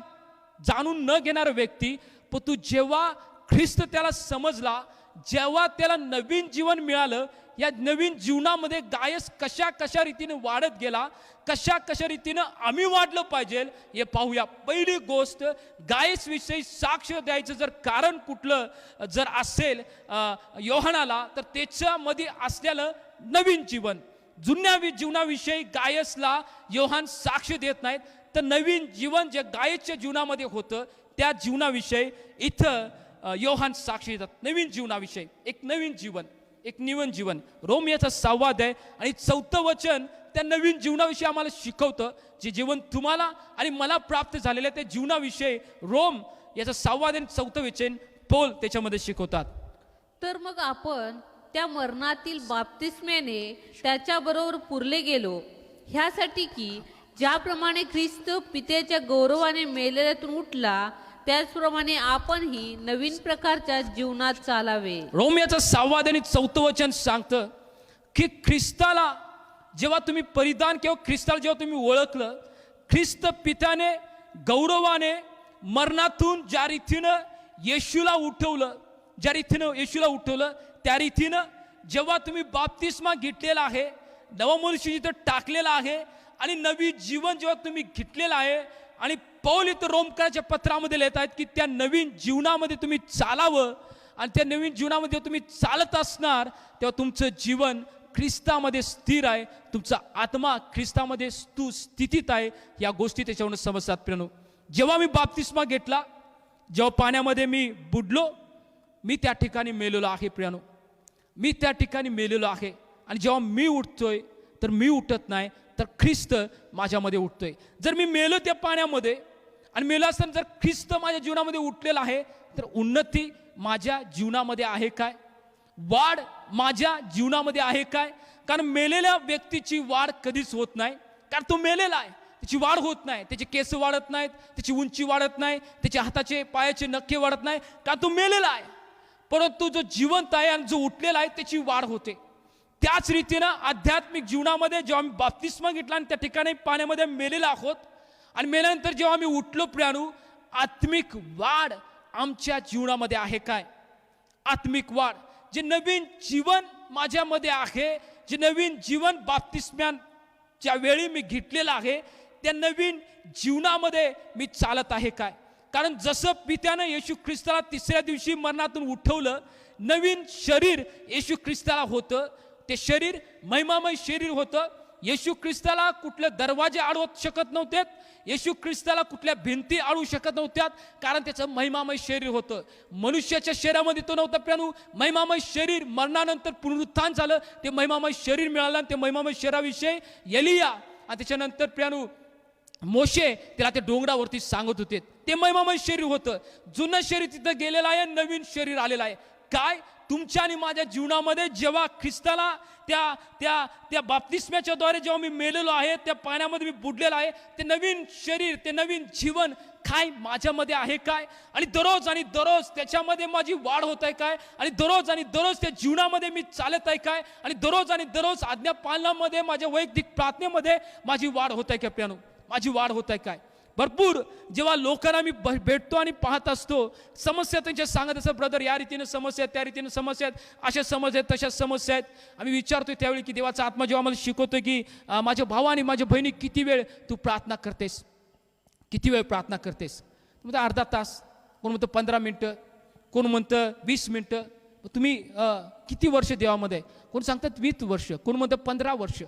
जाणून न घेणारा व्यक्ती, पण तू जेव्हा ख्रिस्त त्याला समजला, जेव्हा त्याला नवीन जीवन मिळालं, या नवीन जीवनामध्ये गायस कशा रीतीने वाढत गेला, कशा रीतीनं आम्ही वाढलं पाहिजे हे पाहूया. पहिली गोष्ट गायस विषयी साक्ष द्यायचं जर कारण कुठलं जर असेल योहानाला, तर त्याच्यामध्ये असलेलं नवीन जीवन. जुन्या जीवनाविषयी गायसला योहान साक्ष देत नाहीत, तर नवीन जीवन जे गायसच्या जीवनामध्ये होतं त्या जीवनाविषयी इथं योहान साक्ष देतात. नवीन जीवनाविषयी एक नवीन जीवन. रोमियाचा 6वा अध्याय आणि 4थं वचन त्या नवीन जीवनाविषयी आम्हाला शिकवतं. जे जीवन तुम्हाला आणि मला प्राप्त झालेलं आहे त्या जीवनाविषयी रोम याचा 6वा अध्याय आणि 4थं वचन पौल त्याच्यामध्ये शिकवतात. तर मग आपण त्या मरणातील बाप्तिस्म्याने त्याच्याबरोबर पुरले गेलो, ह्यासाठी की ज्याप्रमाणे ख्रिस्त पित्याच्या गौरवाने मेलेल्यातून उठला, त्याचप्रमाणे आपणही नवीन प्रकारच्या जीवनात चालावे. रोमियाचा 6वा अध्याय आणि 4थं वचन सांगतं की ख्रिस्ताला जेव्हा तुम्ही परिधान किंवा ख्रिस्ताला जेव्हा तुम्ही ओळखलं, ख्रिस्त पित्याने गौरवाने मरणातून ज्या रीतीनं येशूला उठवलं, त्या रीतीनं जेव्हा तुम्ही बाप्तिस्मा घेतलेला आहे, नवमनुष्य जिथं टाकलेला आहे आणि नवी जीवन जेव्हा तुम्ही घेतलेलं आहे, आणि पौल इथं रोमकराच्या पत्रामध्ये लिहित आहेत की त्या नवीन जीवनामध्ये तुम्ही चालावं, आणि त्या नवीन जीवनामध्ये तुम्ही चालत असणार तेव्हा तुमचं जीवन ख्रिस्तामध्ये स्थिर आहे, तुमचा आत्मा ख्रिस्तामध्ये स्थितीत आहे. या गोष्टी त्याच्यावरून समजतात प्रियानो. जेव्हा मी बाप्तिस्मा घेतला, जेव्हा पाण्यामध्ये मी बुडलो, मी त्या ठिकाणी मेलेलो आहे प्रियानो, मी त्या ठिकाणी मेलेलो आहे. आणि जेव्हा मी उठतोय तर मी उठत नाही, तर ख्रिस्त माझ्यामध्ये उठतोय. जर मी मेलो त्या पाण्यामध्ये आणि मेलो असताना जर ख्रिस्त माझ्या जीवनामध्ये उठलेला आहे, तर उन्नती माझ्या जीवनामध्ये आहे काय? वाढ माझ्या जीवनामध्ये आहे काय? कारण मेलेल्या व्यक्तीची वाढ कधीच होत नाही, कारण तो मेलेला आहे, त्याची वाढ होत नाही. त्याचे केस वाढत नाहीत, त्याची उंची वाढत नाही, त्याच्या हाताचे पायाचे नखे वाढत नाही, कारण तो मेलेला आहे. परंतु जो जिवंत आहे आणि जो उठलेला आहे त्याची वाढ होते. त्याच रीतीनं आध्यात्मिक जीवनामध्ये जेव्हा आम्ही बाप्तिस्मा घेतला आणि त्या ठिकाणी पाण्यामध्ये मेलेला आहोत आणि मेल्यानंतर जेव्हा आम्ही उठलो प्रियानो, आत्मिक वाढ आमच्या जीवनामध्ये आहे काय? आत्मिक वाढ, जे नवीन जीवन माझ्यामध्ये आहे, जे नवीन जीवन बाप्तिस्म्याच्या वेळी मी घेतलेलं आहे, त्या नवीन जीवनामध्ये मी चालत आहे काय? कारण जसं पित्यानं येशू ख्रिस्ताला तिसऱ्या दिवशी मरणातून उठवलं, नवीन शरीर येशू ख्रिस्ताला होतं. ते शरीर महिमामय शरीर होतं. येशू ख्रिस्ताला कुठले दरवाजे अडवत शकत नव्हते, येशू ख्रिस्ताला कुठल्या भिंती अडवू शकत नव्हत्या, कारण त्याचं महिमामय शरीर होतं. मनुष्याच्या शरीरामध्ये तो नव्हता प्रियानो. महिमामय शरीर मरणानंतर पुनरुत्थान झालं, ते महिमामय शरीर मिळालं. आणि ते महिमामय शरीराविषयी एलिया आणि त्याच्यानंतर प्रियानो मोशे त्याला ते डोंगरावरती सांगत होते. ते महिमामय शरीर होतं. जुनं शरीर तिथं गेलेलं आहे, नवीन शरीर आलेलं आहे. काय? तुमच्या आणि माझ्या जीवनामध्ये जेव्हा ख्रिस्ताला त्या त्या त्या बाप्तिस्म्याच्या द्वारे जेव्हा मी मेलेलो आहे, त्या पाण्यामध्ये मी बुडलेलो आहे, ते नवीन शरीर, ते नवीन जीवन काय माझ्यामध्ये आहे काय? आणि दररोज त्याच्यामध्ये माझी वाढ होत आहे काय? आणि दररोज त्या जीवनामध्ये मी चालत आहे काय? आणि दररोज आज्ञा पालनामध्ये, माझ्या वैयक्तिक प्रार्थनेमध्ये माझी वाढ होत आहे का प्रियानो? माझी वाढ होत आहे काय? भरपूर जेव्हा लोकांना मी भेटतो आणि पाहत असतो, समस्या त्यांच्या सांगत असतात, ब्रदर या रीतीनं समस्या आहेत, त्या रीतीनं समस्या आहेत, अशा समस्या आहेत, तशा समस्या आहेत. आम्ही विचारतोय त्यावेळी की देवाचा आत्मा जेव्हा आम्हाला शिकवतोय की माझ्या भावा आणि माझ्या बहिणी, किती वेळ तू प्रार्थना करतेस? किती वेळ प्रार्थना करतेस? म्हणतं अर्धा तास, कोण म्हणतं 15 मिनटं, कोण म्हणतं 20 मिनटं. तुम्ही किती वर्ष देवामध्ये? कोण सांगतात 20 वर्ष, कोण म्हणतं 15 वर्ष.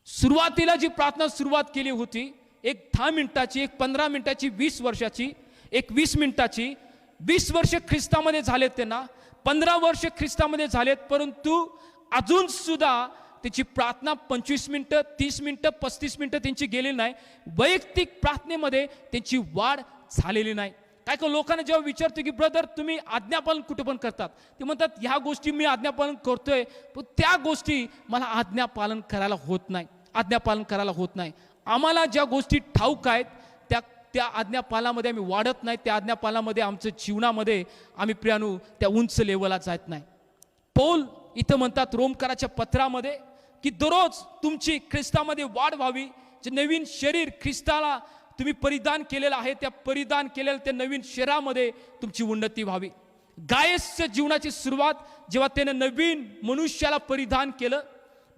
सुरुवातीला जी प्रार्थना सुरुवात केली होती, एक 10 मिनिटाची, एक 15 मिनिटाची, 20 वर्षाची, एक 20 मिनिटाची. 20 वर्ष ख्रिस्तामध्ये झालेत त्यांना, 15 वर्ष ख्रिस्तामध्ये झालेत, परंतु अजून सुद्धा त्याची प्रार्थना 25 मिनिटं, 30 मिनिटं, 35 मिनिटं त्यांची गेलेली नाही. वैयक्तिक प्रार्थनेमध्ये त्यांची वाढ झालेली नाही. काय का लोकांना जेव्हा विचारतो की ब्रदर तुम्ही आज्ञापालन कुठे पण करतात, ते म्हणतात ह्या गोष्टी मी आज्ञापालन करतोय, पण त्या गोष्टी मला आज्ञापालन करायला होत नाही, आज्ञापालन करायला होत नाही. आम्हाला ज्या गोष्टी ठाऊक आहेत त्या आज्ञापालामध्ये आम्ही वाढत नाही, त्या आज्ञापालामध्ये आमचं जीवनामध्ये आम्ही प्रियानो त्या उंच लेवलला जात नाही. पौल इथं म्हणतात रोमकराच्या पत्रामध्ये की दररोज तुमची ख्रिस्तामध्ये वाढ व्हावी. जे नवीन शरीर ख्रिस्ताला तुम्ही परिधान केलेलं आहे, त्या परिधान केलेल्या त्या नवीन शरीरामध्ये तुमची उन्नती व्हावी. गायसच्या जीवनाची सुरुवात जेव्हा त्यानं नवीन मनुष्याला परिधान केलं,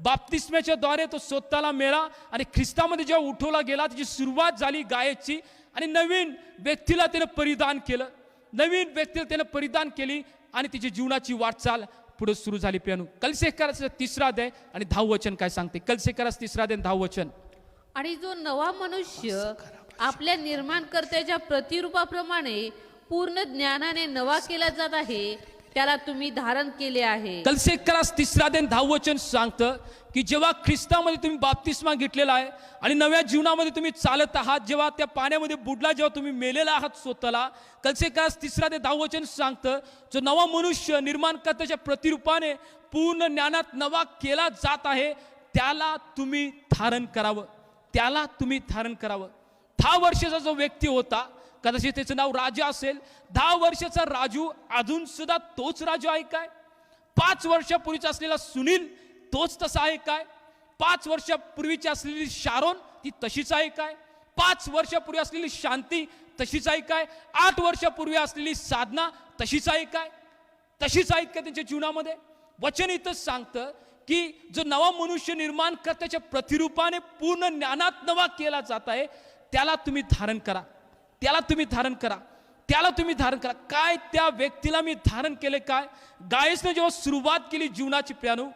बाप्तिस्म्याच्या द्वारे तो स्वतःला मेला आणि ख्रिस्तामध्ये जेव्हा उठवला गेला, त्याची सुरुवात झाली गायची. आणि नवीन व्यक्तीला त्यानं परिधान केलं, नवीन व्यक्तीला त्यानं परिधान केली आणि तिची जीवनाची वाटचाल पुढे सुरू झाली. प्रियानो, कलसेकराचा 3रा अध्याय आणि 10 वचन काय सांगते? कलसेकराचा 3रा अध्याय 10 वचन. आणि जो नवा मनुष्य आपल्या निर्माणकर्त्याच्या प्रतिरूपाप्रमाणे पूर्ण ज्ञानाने नवा केला जात आहे, त्याला तुम्ही धारण केले आहे. कलसेकरास 3रा अध्याय 10 वचन सांगतं की जेव्हा ख्रिस्तामध्ये तुम्ही बाप्तिस्मा घेतलेला आहे आणि नव्या जीवनामध्ये तुम्ही चालत आहात, जेव्हा त्या पाण्यामध्ये बुडला, जेव्हा तुम्ही मेलेला आहात स्वतःला, कलसेकरास 3रा अध्याय 10 वचन सांगतं जो नवा मनुष्य निर्माणकर्त्याच्या प्रतिरूपाने पूर्ण ज्ञानात नवा केला जात आहे, त्याला तुम्ही धारण करावं, त्याला तुम्ही धारण करावं. 10 वर्षाचा जो व्यक्ती होता, कदाचित त्याचं नाव राजा असेल, 10 वर्षाचा राजू अजून सुद्धा तोच राजू आहे काय? 5 वर्षापूर्वीचा असलेला सुनील तोच तसा आहे काय? 5 वर्षापूर्वीची असलेली शारोन ती तशीच आहे काय? 5 वर्षापूर्वी असलेली शांती तशीच आहे काय? 8 वर्षापूर्वी असलेली साधना तशीच आहे काय? तशीच आहेत का त्यांच्या जीवनामध्ये? वचन इथं सांगतं की जो नवा मनुष्य निर्माण करत्याच्या प्रतिरूपाने पूर्ण ज्ञानात नवा केला जात आहे, त्याला तुम्ही धारण करा, त्याला तुम्ही धारण करा, त्याला तुम्ही धारण करा. काय त्या व्यक्तीला मी धारण केले काय? गायसने जेव्हा सुरुवात केली जीवनाची प्रियानो,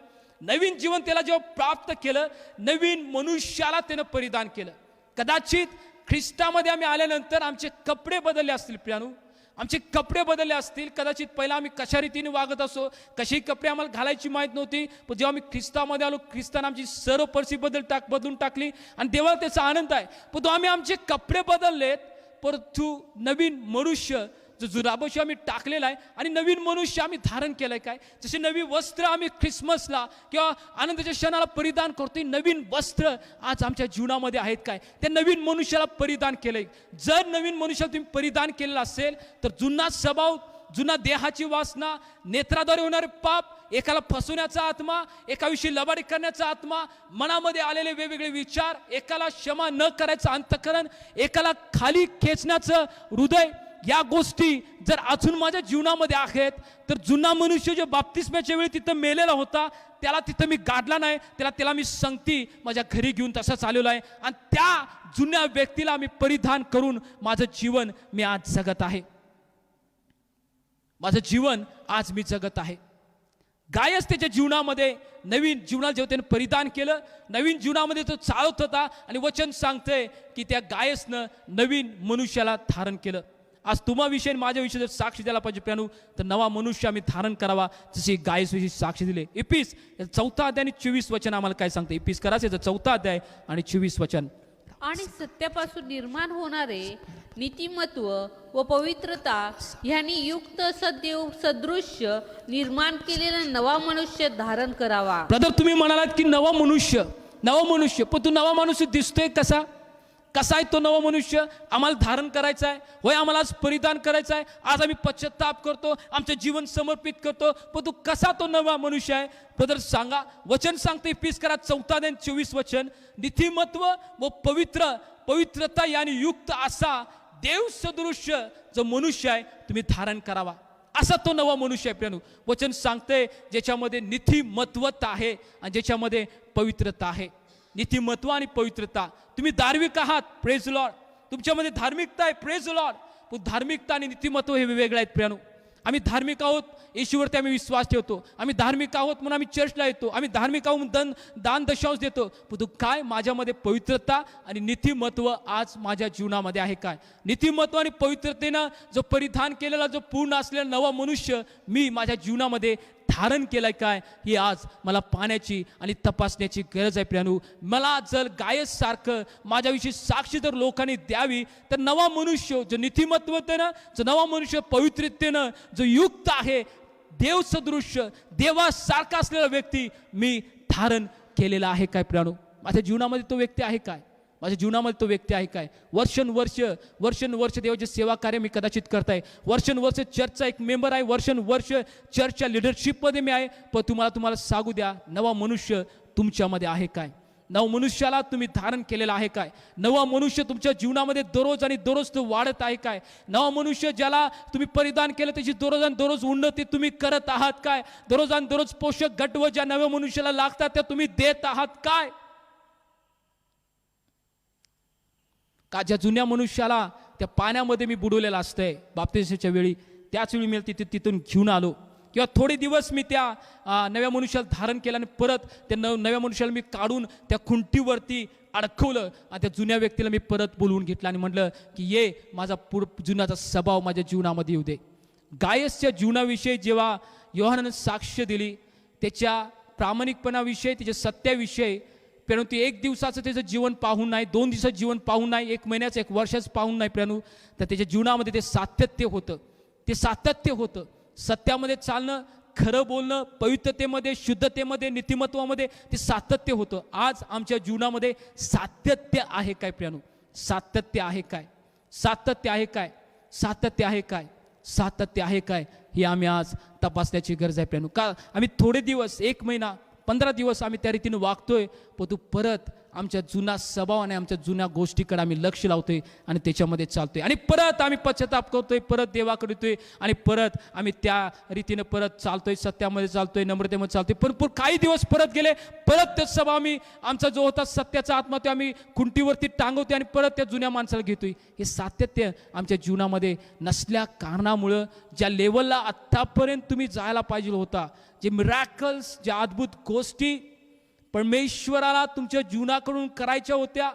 नवीन जीवन त्याला जेव्हा प्राप्त केलं, नवीन मनुष्याला त्यानं परिधान केलं. कदाचित ख्रिस्तामध्ये आम्ही आल्यानंतर आमचे कपडे बदलले असतील प्रियानो, आमचे कपडे बदलले असतील, कदाचित पहिला आम्ही कशा रीतीने वागत असो, कसे कपडे आम्हाला घालायची माहीत नव्हती, पण जेव्हा आम्ही ख्रिस्तामध्ये आलो, ख्रिस्ताने आमची सर्व परिस्थिती बदलून टाकली आणि देवाला त्याचा आनंद आहे. पण आम्ही आमचे कपडे बदललेत, परंतु नवीन मनुष्य जो जुनाबोशी आम्ही टाकलेला आहे आणि नवीन मनुष्य आम्ही धारण केलंय. काय जसे नवीन वस्त्र आम्ही ख्रिसमसला किंवा आनंदाच्या क्षणाला परिधान करतोय, नवीन वस्त्र आज आमच्या जीवनामध्ये आहेत. काय त्या नवीन मनुष्याला परिधान केलंय. जर नवीन मनुष्याला तुम्ही परिधान केलेलं असेल तर जुना स्वभाव, जुना देहाची वासना, नेत्राद्वारे होणारे पाप, एकाला फसवण्याचा आत्मा, एकाविषयी लबाडी करण्याचा आत्मा, मनामध्ये आलेले वेगवेगळे विचार, एकाला क्षमा न करायचं अंतःकरण, एकाला खाली खेचण्याचं हृदय, या गोष्टी जर अजून माझ्या जीवनामध्ये आहेत तर जुना मनुष्य जो बाप्तिस्म्याच्या वेळी तिथं मेलेला होता त्याला तिथं मी गाडला नाही, त्याला मी संगती माझ्या घरी घेऊन तसाच आलेलो आहे आणि त्या जुन्या व्यक्तीला मी परिधान करून माझं जीवन मी आज जगत आहे. माझं जीवन आज मी जगत आहे. गायस त्याच्या जीवनामध्ये नवीन जीवनाला जेव्हा त्याने परिधान केलं, नवीन जीवनामध्ये तो चालत होता आणि वचन सांगतंय की त्या गायसनं नवीन मनुष्याला धारण केलं. आज तुम्हाविषयी माझ्याविषयी जर साक्ष द्यायला पाहिजे प्यानू तर नवा मनुष्य आम्ही धारण करावा, जसे गायसविषयी साक्ष दिले. इपिस 4 अध्याय आणि 24 वचन आम्हाला काय सांगते. इपिस करायचं 4 अध्याय आणि 24 वचन. आणि सत्यापासून निर्माण होणारे नीतिमत्व व पवित्रता ह्यांनी युक्त सदेव सदृश्य निर्माण केलेला नवा मनुष्य धारण करावा. ब्रदर, तुम्ही म्हणालात की नवा मनुष्य, पण तू नवा मनुष्य दिसतोय कसा आहे तो नवा मनुष्य? आम्हाला धारण करायचा आहे, होय आम्हाला आज परिधान करायचं आहे. आज आम्ही पश्चाताप करतो, आमचं जीवन समर्पित करतो, पण तू कसा तो नवा मनुष्य आहे? ब्रदर सांगा. वचन सांगते इपिस करा 4 अध्याय 24 वचन. नीतिमत्व व पवित्रता याने युक्त असा देव सदृश्य जो मनुष्य आहे तुम्ही धारण करावा. असा तो नवा मनुष्य आहे प्रियानो. वचन सांगते ज्याच्यामध्ये नीतिमत्वता आहे आणि ज्याच्यामध्ये पवित्रता आहे. नीतिमत्व आणि पवित्रता. तुम्ही धार्मिक आहात, प्रेज लॉर्ड. तुमच्यामध्ये धार्मिकता आहे, प्रेज लॉर्ड. पण धार्मिकता आणि नीतिमत्व हे वेगळे आहेत प्रियानो. आम्ही धार्मिक आहोत, येशूवरती आम्ही विश्वास ठेवतो. आम्ही धार्मिक आहोत म्हणून आम्ही चर्चला येतो. आम्ही धार्मिक आहोत म्हणून दान दशांश देतो. पण तू काय माझ्यामध्ये पवित्रता आणि नीतिमत्व आज माझ्या जीवनामध्ये आहे काय? नीतिमत्व आणि पवित्रतेनं जो परिधान केलेला, जो पूर्ण असलेला नवा मनुष्य मी माझ्या जीवनामध्ये धारण केलंय काय? ही आज मला पाहण्याची आणि तपासण्याची गरज आहे प्रियानो. मला जर गायस सारखं माझ्याविषयी साक्षी जर लोकांनी द्यावी तर नवा मनुष्य जो नीतिमत्वतेनं, जो नवा मनुष्य पवित्रतेनं जो युक्त आहे, देव सदृश्य देवासारखा असलेला व्यक्ती मी धारण केलेला आहे काय प्रियानो? माझ्या जीवनामध्ये तो व्यक्ती आहे काय? माझ्या जीवनामध्ये तो व्यक्ती आहे काय? वर्षानुवर्ष देवाची सेवा कार्य मी कदाचित करताय, वर्षानुवर्ष चर्चचा एक मेंबर आहे, वर्षानुवर्ष चर्चच्या लिडरशिपमध्ये मी आहे. पण तुम्हाला सांगू द्या, नवा मनुष्य तुमच्यामध्ये आहे काय? नव मनुष्याला तुम्ही धारण केलेला आहे काय? नवा मनुष्य तुमच्या जीवनामध्ये दररोज तो वाढत आहे काय? नवा मनुष्य ज्याला तुम्ही परिधान केलं त्याची दररोज उन्नती तुम्ही करत आहात काय? दररोज पोषक घटव ज्या नव्या मनुष्याला लागतात त्या तुम्ही देत आहात काय? का ज्या जुन्या मनुष्याला त्या पाण्यामध्ये मी बुडवलेला असतंय बाप्तिस्माच्या वेळी, त्याच वेळी मी तिथून घेऊन आलो, किंवा थोडे दिवस मी त्या नव्या मनुष्याला धारण केलं आणि परत त्या नव्या मनुष्याला मी काढून त्या खुंटीवरती अडकवलं आणि त्या जुन्या व्यक्तीला मी परत बोलवून घेतलं आणि म्हटलं की ये माझा जुनाचा स्वभाव माझ्या जीवनामध्ये येऊ दे. गायसच्या जीवनाविषयी जेव्हा योहानानं साक्ष दिली, त्याच्या प्रामाणिकपणाविषयी, त्याच्या सत्याविषयी, परंतु 1 दिवसाचं त्याचं जीवन पाहून नाही, 2 दिवसाचं जीवन पाहून नाही, 1 महिन्याचं 1 वर्षाचं पाहून नाही प्रियानो, तर त्याच्या जीवनामध्ये ते सातत्य होतं. सत्यामध्ये चालणं, खरं बोलणं, पवित्रतेमध्ये, शुद्धतेमध्ये, नीतिमत्वामध्ये ते सातत्य होतं. आज आमच्या जीवनामध्ये सातत्य आहे काय प्रियानो? सातत्य आहे काय? हे आम्ही आज तपासण्याची गरज आहे प्रियानो. का आम्ही थोडे दिवस, 1 महिना, 15 दिवस आम्ही त्या रीतीने वागतोय, पण तू परत आमच्या जुना स्वभाव आणि आमच्या जुन्या गोष्टीकडे आम्ही लक्ष लावतोय आणि त्याच्यामध्ये चालतोय आणि परत आम्ही पश्चाताप करतोय, परत देवाकडे येतोय आणि परत आम्ही त्या रीतीने परत चालतोय, सत्यामध्ये चालतोय, नम्रतेमध्ये चालतोय. पण काही दिवस परत गेले, परत ते स्वभाव आम्ही, आमचा जो होता सत्याचा आत्मा, तो आम्ही खुंटीवरती टांगवतोय आणि परत त्या जुन्या माणसाला घेतोय. हे सातत्य आमच्या जीवनामध्ये नसल्या कारणामुळं ज्या लेवलला आत्तापर्यंत तुम्ही जायला पाहिजे होता, जे मिरॅकल्स, ज्या अद्भुत गोष्टी परमेश्वराला तुमच्या जीवनाकडून करायच्या होत्या,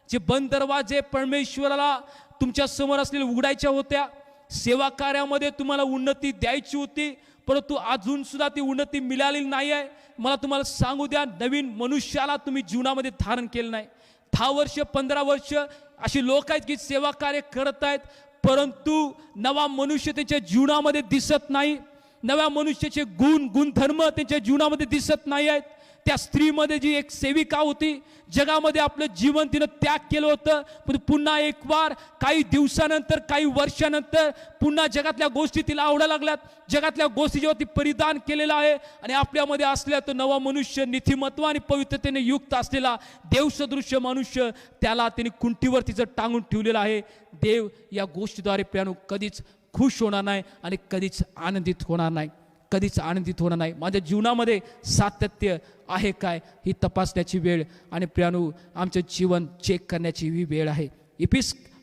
जे बंद दरवाजे परमेश्वराला तुमच्या समोर असलेले उघडायच्या होत्या, सेवा कार्यामध्ये तुम्हाला उन्नती द्यायची होती, परंतु अजून सुद्धा ती उन्नती मिळालेली नाही आहे. मला तुम्हाला सांगू द्या, नवीन मनुष्याला तुम्ही जीवनामध्ये धारण केलं नाही. 10 वर्ष 15 वर्ष अशी लोक आहेत की सेवा कार्य करत आहेत, परंतु नवा मनुष्य त्यांच्या जीवनामध्ये दिसत नाही. नव्या मनुष्याचे गुणधर्म त्यांच्या जीवनामध्ये दिसत नाही आहेत. त्या स्त्रीमध्ये जी एक सेविका होती, जगामध्ये आपलं जीवन तिनं त्याग केलं होतं, पण पुन्हा एक वार काही दिवसानंतर काही वर्षानंतर पुन्हा जगातल्या गोष्टी तिला आवडायला लागल्यात. जगातल्या गोष्टी जेव्हा ती परिधान केलेला आहे आणि आपल्यामध्ये असल्या तो नवा मनुष्य, नीतिमत्व आणि पवित्रतेने युक्त असलेला देवसदृश्य मनुष्य, त्याला तिने कुंठीवर तिचं टांगून ठेवलेलं आहे. देव या गोष्टीद्वारे प्यानो कधीच खुश होणार नाही आणि कधीच आनंदित होणार नाही, कधीच आनंदित होणार नाही. माझ्या जीवनामध्ये सातत्य आहे काय ही तपासण्याची वेळ आणि प्रियानो आमचं जीवन चेक करण्याची ही वेळ आहे.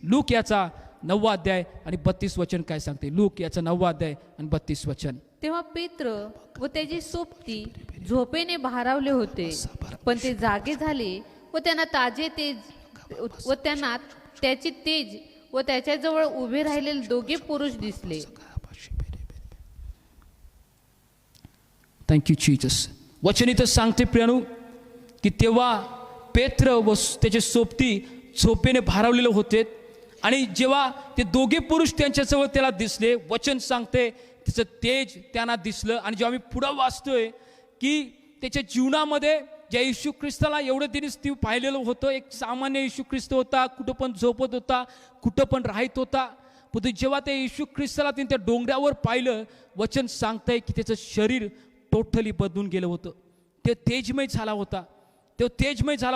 लूक याचा 9वा अध्याय आणि 32 वचन काय सांगते? लूक याचा 9वा अध्याय आणि 32 वचन. तेव्हा पेत्र व त्याची सोबती झोपेने भारावले होते, पण ते जागे झाले व त्यांना त्याची तेज व त्याच्याजवळ उभे राहिलेले दोघे पुरुष दिसले. Thank you Jesus. वचन इथं सांगते प्रियानो की तेव्हा पेत्र व त्याचे सोबती झोपेने भारावलेले होते आणि जेव्हा ते दोघे पुरुष त्यांच्याजवळ त्याला दिसले, वचन सांगते त्याचं तेज त्यांना दिसलं. आणि जेव्हा मी पुढं वाचतोय की त्याच्या जीवनामध्ये ज्या येशू ख्रिस्ताला एवढं दिवस ती पाहिलेलं होतं, एक सामान्य येशू ख्रिस्त होता, कुठं पण झोपत होता, कुठं पण राहत होता. पण जेव्हा त्या येशू ख्रिस्ताला तिने त्या डोंगरावर पाहिलं, वचन सांगतंय की त्याचं शरीर टोटली बदलून गेलं होतं. ते तेजमय झाला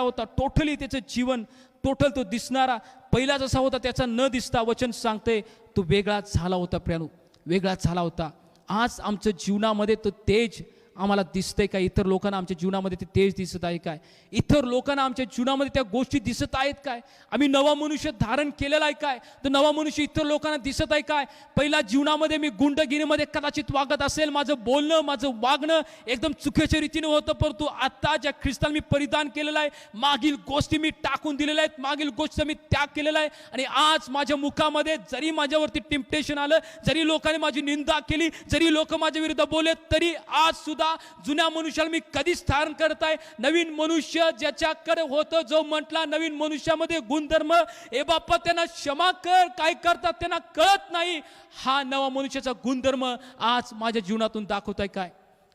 होता, टोटली त्याचं जीवन टोटल तो दिसणारा पहिला जसा होता त्याचा न दिसता, वचन सांगते तो वेगळा झाला होता. प्रियानो, वेगळा झाला होता. आज आमच्या जीवनामध्ये तो तेज आम्हाला दिसतंय काय? इतर लोकांना आमच्या जीवनामध्ये ते तेज दिसत आहे काय? इतर लोकांना आमच्या जीवनामध्ये त्या गोष्टी दिसत आहेत काय? आम्ही नवा मनुष्य धारण केलेला आहे काय? तर नवा मनुष्य इतर लोकांना दिसत आहे काय? पहिल्या जीवनामध्ये मी गुंडगिरीमध्ये कदाचित वागत असेल, माझं बोलणं माझं वागणं एकदम चुकीच्या रीतीने होतं, परंतु आता ज्या ख्रिस्ताला मी परिधान केलेलं आहे, मागील गोष्टी मी टाकून दिलेल्या आहेत, मागील गोष्ट मी त्याग केलेला आहे. आणि आज माझ्या मुखामध्ये जरी माझ्यावरती टेम्पटेशन आलं, जरी लोकांनी माझी निंदा केली, जरी लोक माझ्या विरुद्ध बोलले, तरी आज सुद्धा जुन्या मनुष्याला मी कधीच धारण करत आहे. नवीन मनुष्य ज्याच्याकडे होतं, जो म्हटला नवीन मनुष्यामध्ये गुणधर्म, ए बाप्पा त्यांना क्षमा कर, काय करतात त्यांना कळत नाही, हा नवा मनुष्याचा गुणधर्म आज माझ्या जीवनातून दाखवत आहे काय?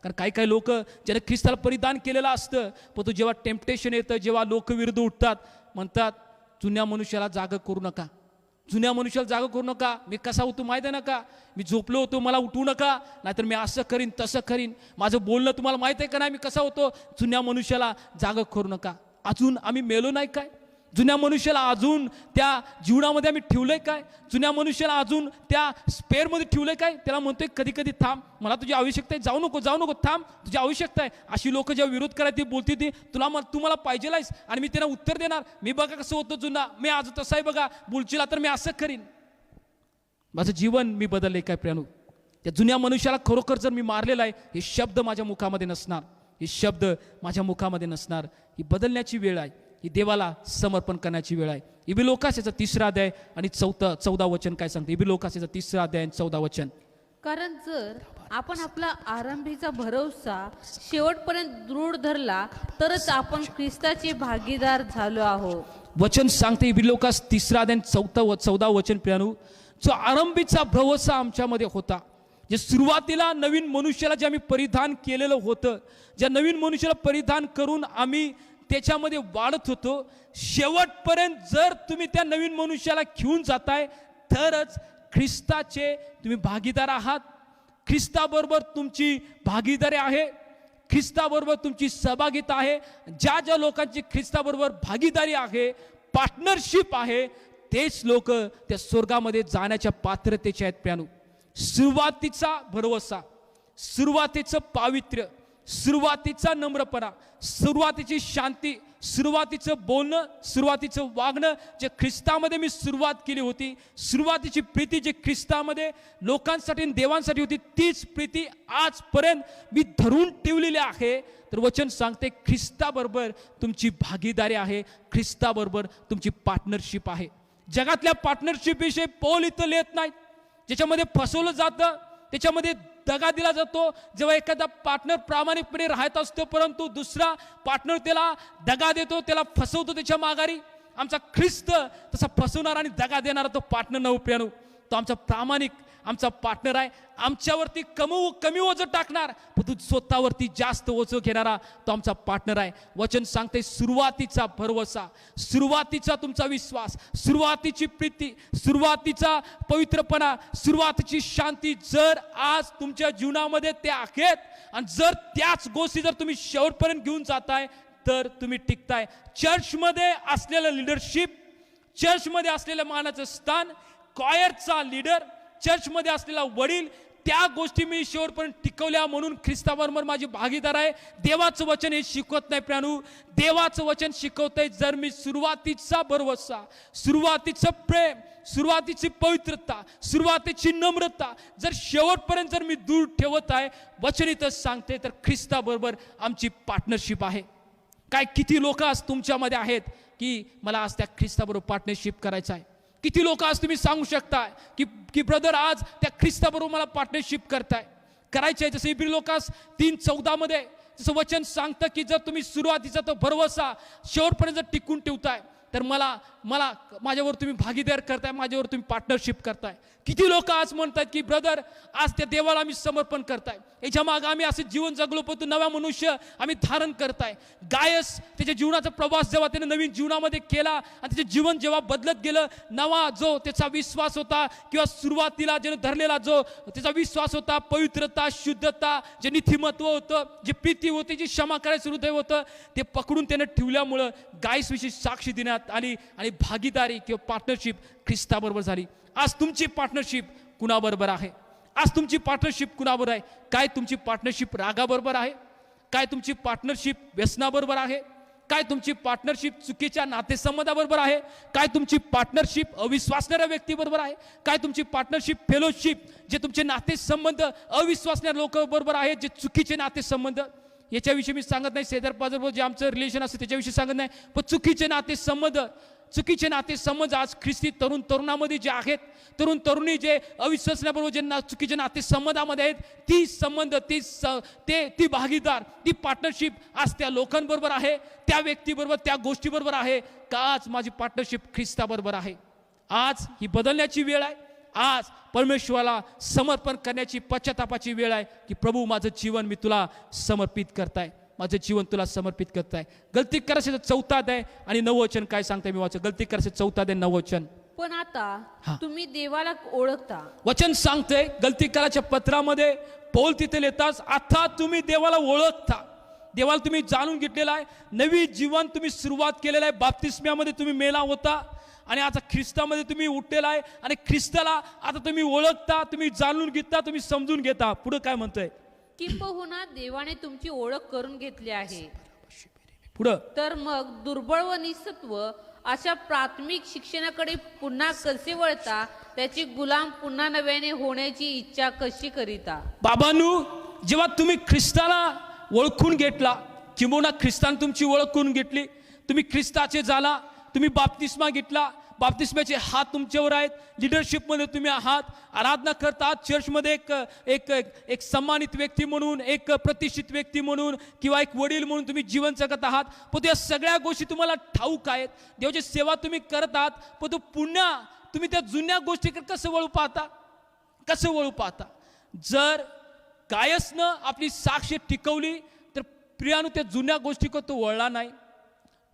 कारण काही लोक ज्याने ख्रिस्ताला परिधान केलेलं असतं, पण तो जेव्हा टेम्पटेशन येतं, जेव्हा लोक विरुद्ध उठतात, म्हणतात जुन्या मनुष्याला जागा करू नका, जुन्या मनुष्याला जागा करू नका. मी कसा होतो माहिती आहे ना का? मी झोपलो होतो, मला उठवू नका, नाहीतर मी असं करीन तसं करीन. माझं बोलणं तुम्हाला माहिती आहे का नाही मी कसा होतो? जुन्या मनुष्याला जागा करू नका. अजून आम्ही मेलो नाही काय? जुन्या मनुष्याला अजून त्या जीवनामध्ये आम्ही ठेवलंय काय? जुन्या मनुष्याला अजून त्या स्पेअरमध्ये ठेवलंय काय? त्याला म्हणतोय कधी कधी थांब, मला तुझी आवश्यकता आहे, जाऊ नको थांब, तुझी आवश्यकता आहे. अशी लोक जेव्हा विरोध करायची बोलती ती तू मला पाहिजेल आहेस, आणि मी त्यांना उत्तर देणार, मी बघा कसं होतं जुना, मी आज तसं आहे बघा, बोलशीला तर मी असं करीन. माझं जीवन मी बदललंय काय प्रियानो? त्या जुन्या मनुष्याला खरोखर जर मी मारलेला आहे, हे शब्द माझ्या मुखामध्ये नसणार, हे शब्द माझ्या मुखामध्ये नसणार. ही बदलण्याची वेळ आहे, ही देवाला समर्पण करण्याची वेळ आहे. इबिलोकास 3रा अध्याय आणि 14 वचन काय सांगते? इबिलोकास 3रा अध्याय आणि 14 वचन. कारण जर आपण आपला आरंभीचा भरवसा शेवटपर्यंत दृढ धरला, तरच आपण ख्रिस्ताचे भागीदार झालो आहोत. वचन सांगते इबिलोकास 3रा अध्याय 14 वचन. प्रियानो, जो आरंभीचा भरवसा आमच्यामध्ये होता, जे सुरुवातीला नवीन मनुष्याला जे आम्ही परिधान केलेलं होतं, ज्या नवीन मनुष्याला परिधान करून आम्ही त्याच्यामध्ये वाढत होतो, शेवटपर्यंत जर तुम्ही त्या नवीन मनुष्याला घेऊन जाताय, तरच ख्रिस्ताचे तुम्ही भागीदार आहात. ख्रिस्ताबरोबर तुमची भागीदारी आहे, ख्रिस्ताबरोबर तुमची सहभागिता आहे. ज्या लोकांची ख्रिस्ताबरोबर भागीदारी आहे, पार्टनरशिप आहे, तेच लोक त्या स्वर्गामध्ये जाण्याच्या पात्रतेचे आहेत. प्रियानो, सुरुवातीचा भरवसा, सुरुवातीचं पावित्र्य, सुरुवातीचा नम्रपणा, सुरुवातीची शांती, सुरुवातीचं बोलणं, सुरुवातीचं वागणं, जे ख्रिस्तामध्ये मी सुरुवात केली होती, सुरुवातीची प्रीती जे ख्रिस्तामध्ये लोकांसाठी देवांसाठी होती, तीच प्रीती आजपर्यंत मी धरून ठेवलेली आहे. तर वचन सांगते ख्रिस्ताबरोबर तुमची भागीदारी आहे, ख्रिस्ताबरोबर तुमची पार्टनरशिप आहे. जगातल्या पार्टनरशिप विषयी पौल इथं लिहित नाहीत, ज्याच्यामध्ये फसवलं जातं, त्याच्यामध्ये दगा दिला जातो. जेव्हा एखादा पार्टनर प्रामाणिकपणे राहत असतो, परंतु दुसरा पार्टनर त्याला दगा देतो, त्याला फसवतो त्याच्या माघारी. आमचा ख्रिस्त तसा फसवणारा आणि दगा देणारा तो पार्टनर न प्रियानो, तो आमचा प्रामाणिक आमचा पार्टनर आहे. आमच्यावरती कमी ओझं टाकणार, पण तू स्वतःवरती जास्त ओझं घेणारा तो आमचा पार्टनर आहे. वचन सांगते सुरुवातीचा भरवसा, सुरुवातीचा तुमचा विश्वास, सुरुवातीची प्रीती, सुरुवातीचा पवित्रपणा, सुरुवातीची शांती जर आज तुमच्या जीवनामध्ये ते आहेत आणि जर त्याच गोष्टी जर तुम्ही शेवटपर्यंत घेऊन जाताय तर तुम्ही टिकताय. चर्चमध्ये असलेलं लिडरशिप, चर्चमध्ये असलेलं मानाचं स्थान, कॉयरचा लीडर, चर्चमध्ये असलेला वडील, त्या गोष्टी मी शेवटपर्यंत टिकवल्या म्हणून ख्रिस्ताबरोबर माझी भागीदार आहे. देवाचं वचन हे शिकवत नाही प्रियानो, देवाचं वचन शिकवतंय जर मी सुरुवातीचा भरवसा, सुरुवातीचं प्रेम, सुरुवातीची पवित्रता, सुरुवातीची नम्रता जर शेवटपर्यंत जर मी दूर ठेवत आहे, वचन इथं सांगते तर ख्रिस्ताबरोबर आमची पार्टनरशिप आहे. काय किती लोक आज तुमच्यामध्ये आहेत की मला आज त्या ख्रिस्ताबरोबर पार्टनरशिप करायचं आहे? किती लोक आज तुम्ही सांगू शकता की ब्रदर आज त्या ख्रिस्ताबरोबर मला पार्टनरशिप करायचे आहे? जसं इब्री लोकास 3:14 मध्ये जसं वचन सांगतं की जर तुम्ही सुरुवातीचा तो भरवसा शेवटपर्यंत जर टिकून ठेवताय तर मला माझ्यावर तुम्ही भागीदार करताय, माझ्यावर तुम्ही पार्टनरशिप करताय. किती लोक आज म्हणतात की ब्रदर आज त्या देवाला आम्ही समर्पण करताय, याच्या मागे आम्ही असं जीवन जगलो पण नवा मनुष्य आम्ही धारण करताय. गायस त्याच्या जीवनाचा प्रवास जेव्हा त्याने नवीन जीवनामध्ये केला आणि त्याचे जीवन जेव्हा बदलत गेलं, नवा जो त्याचा विश्वास होता किंवा सुरुवातीला ज्याने धरलेला जो त्याचा विश्वास होता, पवित्रता, शुद्धता, जे नीतिमत्व होतं, जे प्रीती होती, जी क्षमा करायचं हृदय होतं, ते पकडून त्याने ठेवल्यामुळं गायसविषयी साक्षी देण्यात आली आणि भागीदारी किंवा पार्टनरशिप ख्रिस्ताबरोबर झाली. आज तुमची पार्टनरशिप कुणाबरोबर आहे? आज तुमची पार्टनरशिप कुणाबरोबर आहे? काय तुमची पार्टनरशिप रागाबरोबर आहे? काय तुमची पार्टनरशिप व्यसनाबरोबर आहे? काय तुमची पार्टनरशिप चुकीच्या नातेसंबंधाबरोबर आहे? काय तुमची पार्टनरशिप अविश्वासणाऱ्या व्यक्तीबरोबर आहे? काय तुमची पार्टनरशिप फेलोशिप जे तुमचे नातेसंबंध अविश्वासणाऱ्या लोकांबरोबर आहेत, जे चुकीचे नातेसंबंध, याच्याविषयी मी सांगत नाही. शेजारपाजारबरोबर जे आमचं रिलेशन असतं त्याच्याविषयी सांगत नाही, पण चुकीचे नातेसंबंध आज ख्रिस्ती तरुणामध्ये जे आहेत, तरुण तरुणी जे अविश्वासण्याबरोबर जे चुकीचे नातेसंबंधामध्ये आहेत, ती संबंध ती भागीदार, ती पार्टनरशिप आज त्या लोकांबरोबर आहे, त्या व्यक्तीबरोबर, त्या गोष्टीबरोबर आहे का आज माझी पार्टनरशिप ख्रिस्ताबरोबर आहे? आज ही बदलण्याची वेळ आहे. आज परमेश्वराला समर्पण करण्याची, पश्चातापाची वेळ आहे की प्रभू माझं जीवन मी तुला समर्पित करताय, माझं जीवन तुला समर्पित करताय. गलती करायचं 4 अध्याय आणि 9 वचन काय सांगताय मी वाचतो. गलती करायचं 4 अध्याय 9 वचन. पण आता तुम्ही देवाला ओळखता. वचन सांगतंय गलती करायच्या पत्रामध्ये पौल तिथे लिहितात, आता तुम्ही देवाला ओळखता, देवाला तुम्ही जाणून घेतलेला आहे, नवी जीवन तुम्ही सुरुवात केलेलं आहे. बाप्तिस्म्यामध्ये तुम्ही मेला होता आणि आता ख्रिस्तामध्ये तुम्ही उठलेला आहे आणि ख्रिस्ताला आता तुम्ही ओळखता, तुम्ही जाणून घेता, तुम्ही समजून घेता. पुढे काय म्हणतोय? किंबहुना देवाने तुमची ओळख करून घेतली आहे. पुढं तर मग दुर्बळ व निसत्व अशा प्राथमिक शिक्षणाकडे पुन्हा कसे वळता, त्याची गुलाम पुन्हा नव्याने होण्याची इच्छा कशी करीता? बाबांनो, जेव्हा तुम्ही ख्रिस्ताला ओळखून घेतला, किंबहुना ख्रिस्तान तुमची ओळख करून घेतली, तुम्ही ख्रिस्ताचे झाला, तुम्ही बाप्तिस्मा घेतला, बाप्तिस्म्याचे हात तुमच्यावर आहेत, लिडरशिपमध्ये तुम्ही आहात, आराधना करतात, चर्चमध्ये एक सम्मानित व्यक्ती म्हणून, एक प्रतिष्ठित व्यक्ती म्हणून किंवा एक वडील म्हणून तुम्ही जीवन जगत आहात. पण त्या सगळ्या गोष्टी तुम्हाला ठाऊक आहेत, देवाची सेवा तुम्ही करत आहात, पण तो पुन्हा तुम्ही त्या जुन्या गोष्टीकडे कसं वळू पाहता? जर गायसनं आपली साक्ष टिकवली तर प्रियानु त्या जुन्या गोष्टीकडे तो वळला नाही,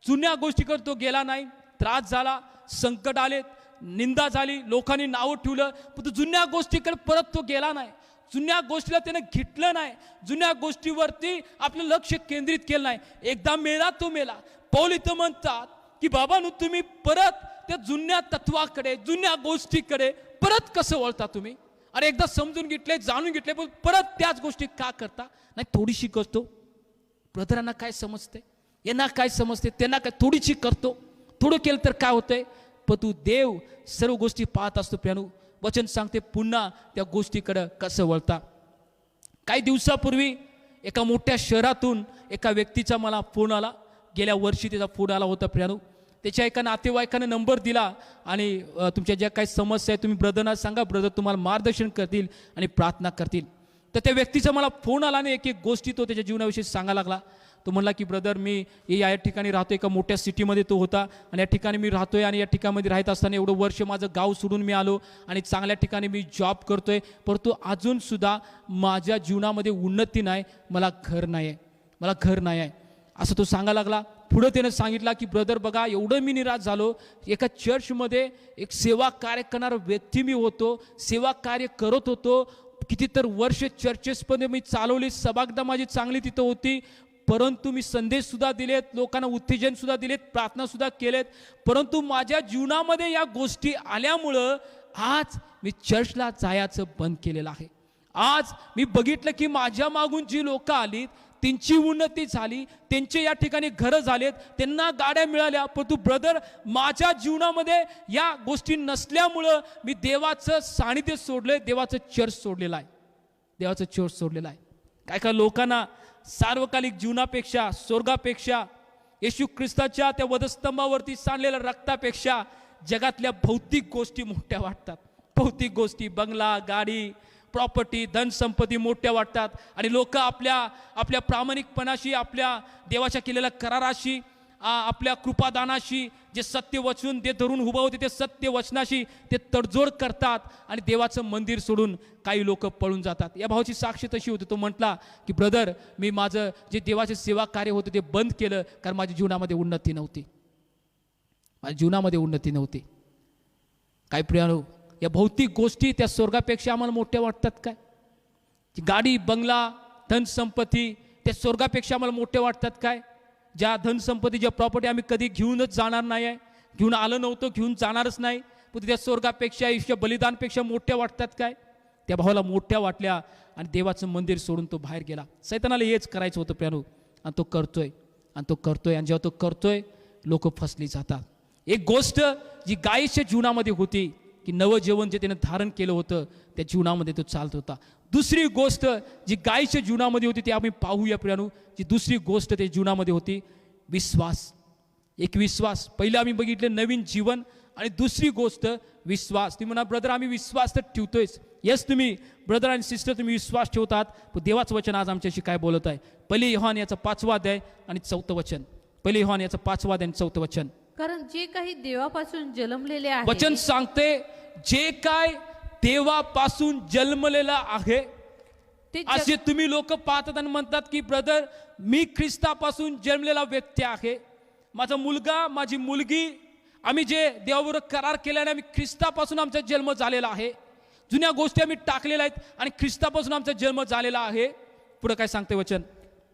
जुन्या गोष्टीकडे तो गेला नाही. त्रास झाला, संकट आले, निंदा झाली, लोकांनी नावं ठेवलं, पण तो जुन्या गोष्टीकडे परत तो गेला नाही, जुन्या गोष्टीला त्यानं घेतलं नाही, जुन्या गोष्टीवरती आपलं लक्ष केंद्रित केलं नाही. एकदा मेला तो मेला. पौल इथं म्हणतात की बाबांनो, तुम्ही परत त्या जुन्या तत्वाकडे, जुन्या गोष्टीकडे परत कसं वळता तुम्ही? अरे एकदा समजून घेतले, जाणून घेतले, पण परत त्याच गोष्टी का करता? नाही, थोडीशी करतो. ब्रदरांना काय समजते, यांना काय समजते, त्यांना काय, थोडीशी करतो. थोडं केलं तर काय होतंय? पण तू देव सर्व गोष्टी पाहत असतो प्रियानु. वचन सांगते पुन्हा त्या गोष्टीकडे कसं वळता. काही दिवसापूर्वी एका मोठ्या शहरातून एका व्यक्तीचा मला फोन आला. गेल्या वर्षी त्याचा फोन आला होता प्रियानु. त्याच्या एका नातेवाईकानं नंबर दिला आणि तुमच्या ज्या काही समस्या आहेत तुम्ही ब्रदरना सांगा, ब्रदर तुम्हाला मार्गदर्शन करतील आणि प्रार्थना करतील. तर त्या व्यक्तीचा मला फोन आला आणि एक एक गोष्टी तो त्याच्या जीवनाविषयी सांगायला लागला. तो म्हणला की ब्रदर मी या ठिकाणी राहतो, एका मोठ्या सिटीमध्ये तो होता आणि या ठिकाणी मी राहतोय आणि या ठिकाणामध्ये राहत असताना एवढं वर्ष माझं गाव सोडून मी आलो आणि चांगल्या ठिकाणी मी जॉब करतोय, परंतु अजूनसुद्धा माझ्या जीवनामध्ये उन्नती नाही, मला घर नाही आहे असं तो सांगायला लागला. पुढं त्यानं सांगितलं की ब्रदर बघा एवढं मी निराश झालो, एका चर्चमध्ये एक सेवा कार्य करणारा व्यक्ती मी होतो, सेवा कार्य करत होतो, किती तर वर्ष चर्चेसमध्ये मी चालवली, सभागदा माझी चांगली तिथं होती, परंतु मी संदेशसुद्धा दिलेत, लोकांना उत्तेजनसुद्धा दिलेत, प्रार्थनासुद्धा केलेत, परंतु माझ्या जीवनामध्ये या गोष्टी आल्यामुळं आज मी चर्चला जायचं बंद केलेलं आहे. आज मी बघितलं की माझ्या मागून जी लोकं आलीत त्यांची उन्नती झाली, त्यांचे या ठिकाणी घरं झालेत, त्यांना गाड्या मिळाल्या, परंतु ब्रदर माझ्या जीवनामध्ये या गोष्टी नसल्यामुळं मी देवाचं सानिध्य सोडलंय, देवाचं चर्च सोडलेलं आहे. काय लोकांना सार्वकालिक जीवनापेक्षा, स्वर्गापेक्षा, येशू ख्रिस्ताच्या त्या वधस्तंभावरती सांडलेल्या रक्तापेक्षा जगातल्या भौतिक गोष्टी मोठ्या वाटतात. भौतिक गोष्टी, बंगला, गाडी, प्रॉपर्टी, धनसंपत्ती मोठ्या वाटतात आणि लोक आपल्या प्रामाणिकपणाशी, आपल्या देवाच्या केलेल्या कराराशी, आपल्या कृपादानाशी, जे सत्य वचन ते धरून उभं होते ते सत्य वचनाशी ते तडजोड करतात आणि देवाचं मंदिर सोडून काही लोक पळून जातात. या भावाची साक्ष तशी होती. तो म्हटला की ब्रदर मी माझं जे देवाचे सेवा कार्य होतं ते बंद केलं, कारण माझ्या जीवनामध्ये उन्नती नव्हती. काय प्रियानो, या भौतिक गोष्टी त्या स्वर्गापेक्षा आम्हाला मोठ्या वाटतात काय? गाडी, बंगला, धनसंपत्ती त्या स्वर्गापेक्षा आम्हाला मोठ्या वाटतात काय? ज्या धनसंपत्ती, ज्या प्रॉपर्टी आम्ही कधी घेऊनच जाणार नाही आहे, घेऊन आलो नव्हतो, घेऊन जाणारच नाही, पण त्या स्वर्गापेक्षा, ईश्वर बलिदानपेक्षा मोठ्या वाटतात काय? त्या भावाला मोठ्या वाटल्या आणि देवाचं मंदिर सोडून तो बाहेर गेला. सैतानाला हेच करायचं होतं प्रियानो, आणि तो करतोय आणि जेव्हा तो करतोय लोक फसली जातात. एक गोष्ट जी गायीच्या जीवनामध्ये होती की नवजीवन जे त्याने धारण केलं होतं त्या जीवनामध्ये तो चालत होता. दुसरी गोष्ट जी गायीच्या जीवनामध्ये होती ती आम्ही पाहूया प्रियानो. जी दुसरी गोष्ट त्या जीवनामध्ये होती विश्वास. एक विश्वास. पहिलं आम्ही बघितले नवीन जीवन आणि दुसरी गोष्ट विश्वास. तुम्ही म्हणा ब्रदर आम्ही विश्वास तर ठेवतोयच. येस तुम्ही ब्रदर आणि सिस्टर तुम्ही विश्वास ठेवतात, पण देवाचं वचन आज आमच्याशी काय बोलत आहे? पहिले योहान याचा 5वा अध्याय आणि 4थं वचन. पहिले योहान याचा 5वा अध्याय आणि 4थं वचन. कारण जे काही देवापासून जन्मलेले आहे, वचन सांगते जे काय देवापासून जन्मलेला आहे. ते असे तुम्ही लोक पाहतात आणि म्हणतात की ब्रदर मी ख्रिस्तापासून जन्मलेला व्यक्ती आहे, माझा मुलगा, माझी मुलगी, आम्ही जे देवाबरोबर करार केल्याने आम्ही ख्रिस्तापासून आमचा जन्म झालेला आहे, जुन्या गोष्टी आम्ही टाकलेल्या आहेत आणि ख्रिस्तापासून आमचा जन्म झालेला आहे. पुढे काय सांगते वचन?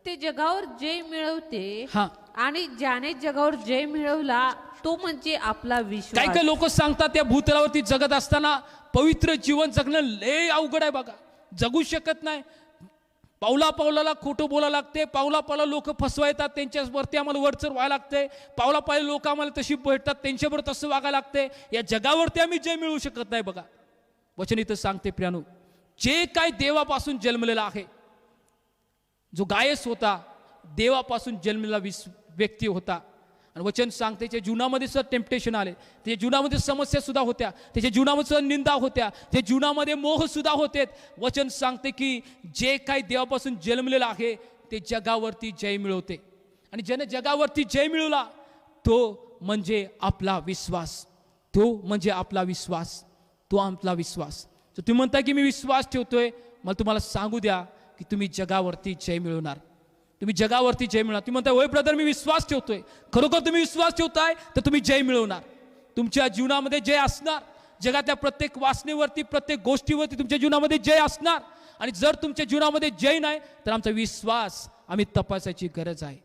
ते जगावर जय मिळवते हा, आणि ज्याने जगावर जय मिळवला तो म्हणजे आपला विश्वास. काही लोक सांगतात त्या भूतलावरती जगत असताना पवित्र जीवन जगणं लय अवघड आहे बघा, जगू शकत नाही, पावलाला खोटं बोलायला लागते, पावला लोक फसवा येतात, त्यांच्यावरती आम्हाला वरचर व्हायला लागते, पावला लोक आम्हाला तशी भेटतात, त्यांच्याबरोबर तसं वागायला लागते. या जगावरती आम्ही जय मिळवू शकत नाही बघा. वचन इथं सांगते प्रियानो, जे काय देवापासून जन्मलेला आहे, जो गायस होता देवापासून जन्मलेला व्यक्ती होता. आणि वचन सांगते त्याच्या जीवनामध्ये सुद्धा टेम्पटेशन आले, त्याच्या जीवनामध्ये समस्या सुद्धा होत्या, त्याच्या जीवनामध्ये सुद्धा निंदा होत्या, त्याच्या जीवनामध्ये मोह सुद्धा होते. वचन सांगते की जे काही देवापासून जन्मलेलं आहे ते जगावरती जय मिळवते. आणि ज्याने जगावरती जय मिळवला तो म्हणजे आपला विश्वास. तो आपला विश्वास. तर तुम्ही म्हणता की मी विश्वास ठेवतोय, मला तुम्हाला सांगू द्या की तुम्ही जगावरती जय मिळवणार. तुम्ही म्हणताय होय ब्रदर मी विश्वास ठेवतोय. खरोखर तुम्ही विश्वास ठेवताय तर तुम्ही जय मिळवणार. तुमच्या जीवनामध्ये जय असणार. जगातल्या प्रत्येक वासनेवरती, प्रत्येक गोष्टीवरती तुमच्या जीवनामध्ये जय असणार. आणि जर तुमच्या जीवनामध्ये जय नाही तर आमचा विश्वास आम्ही तपासायची गरज आहे.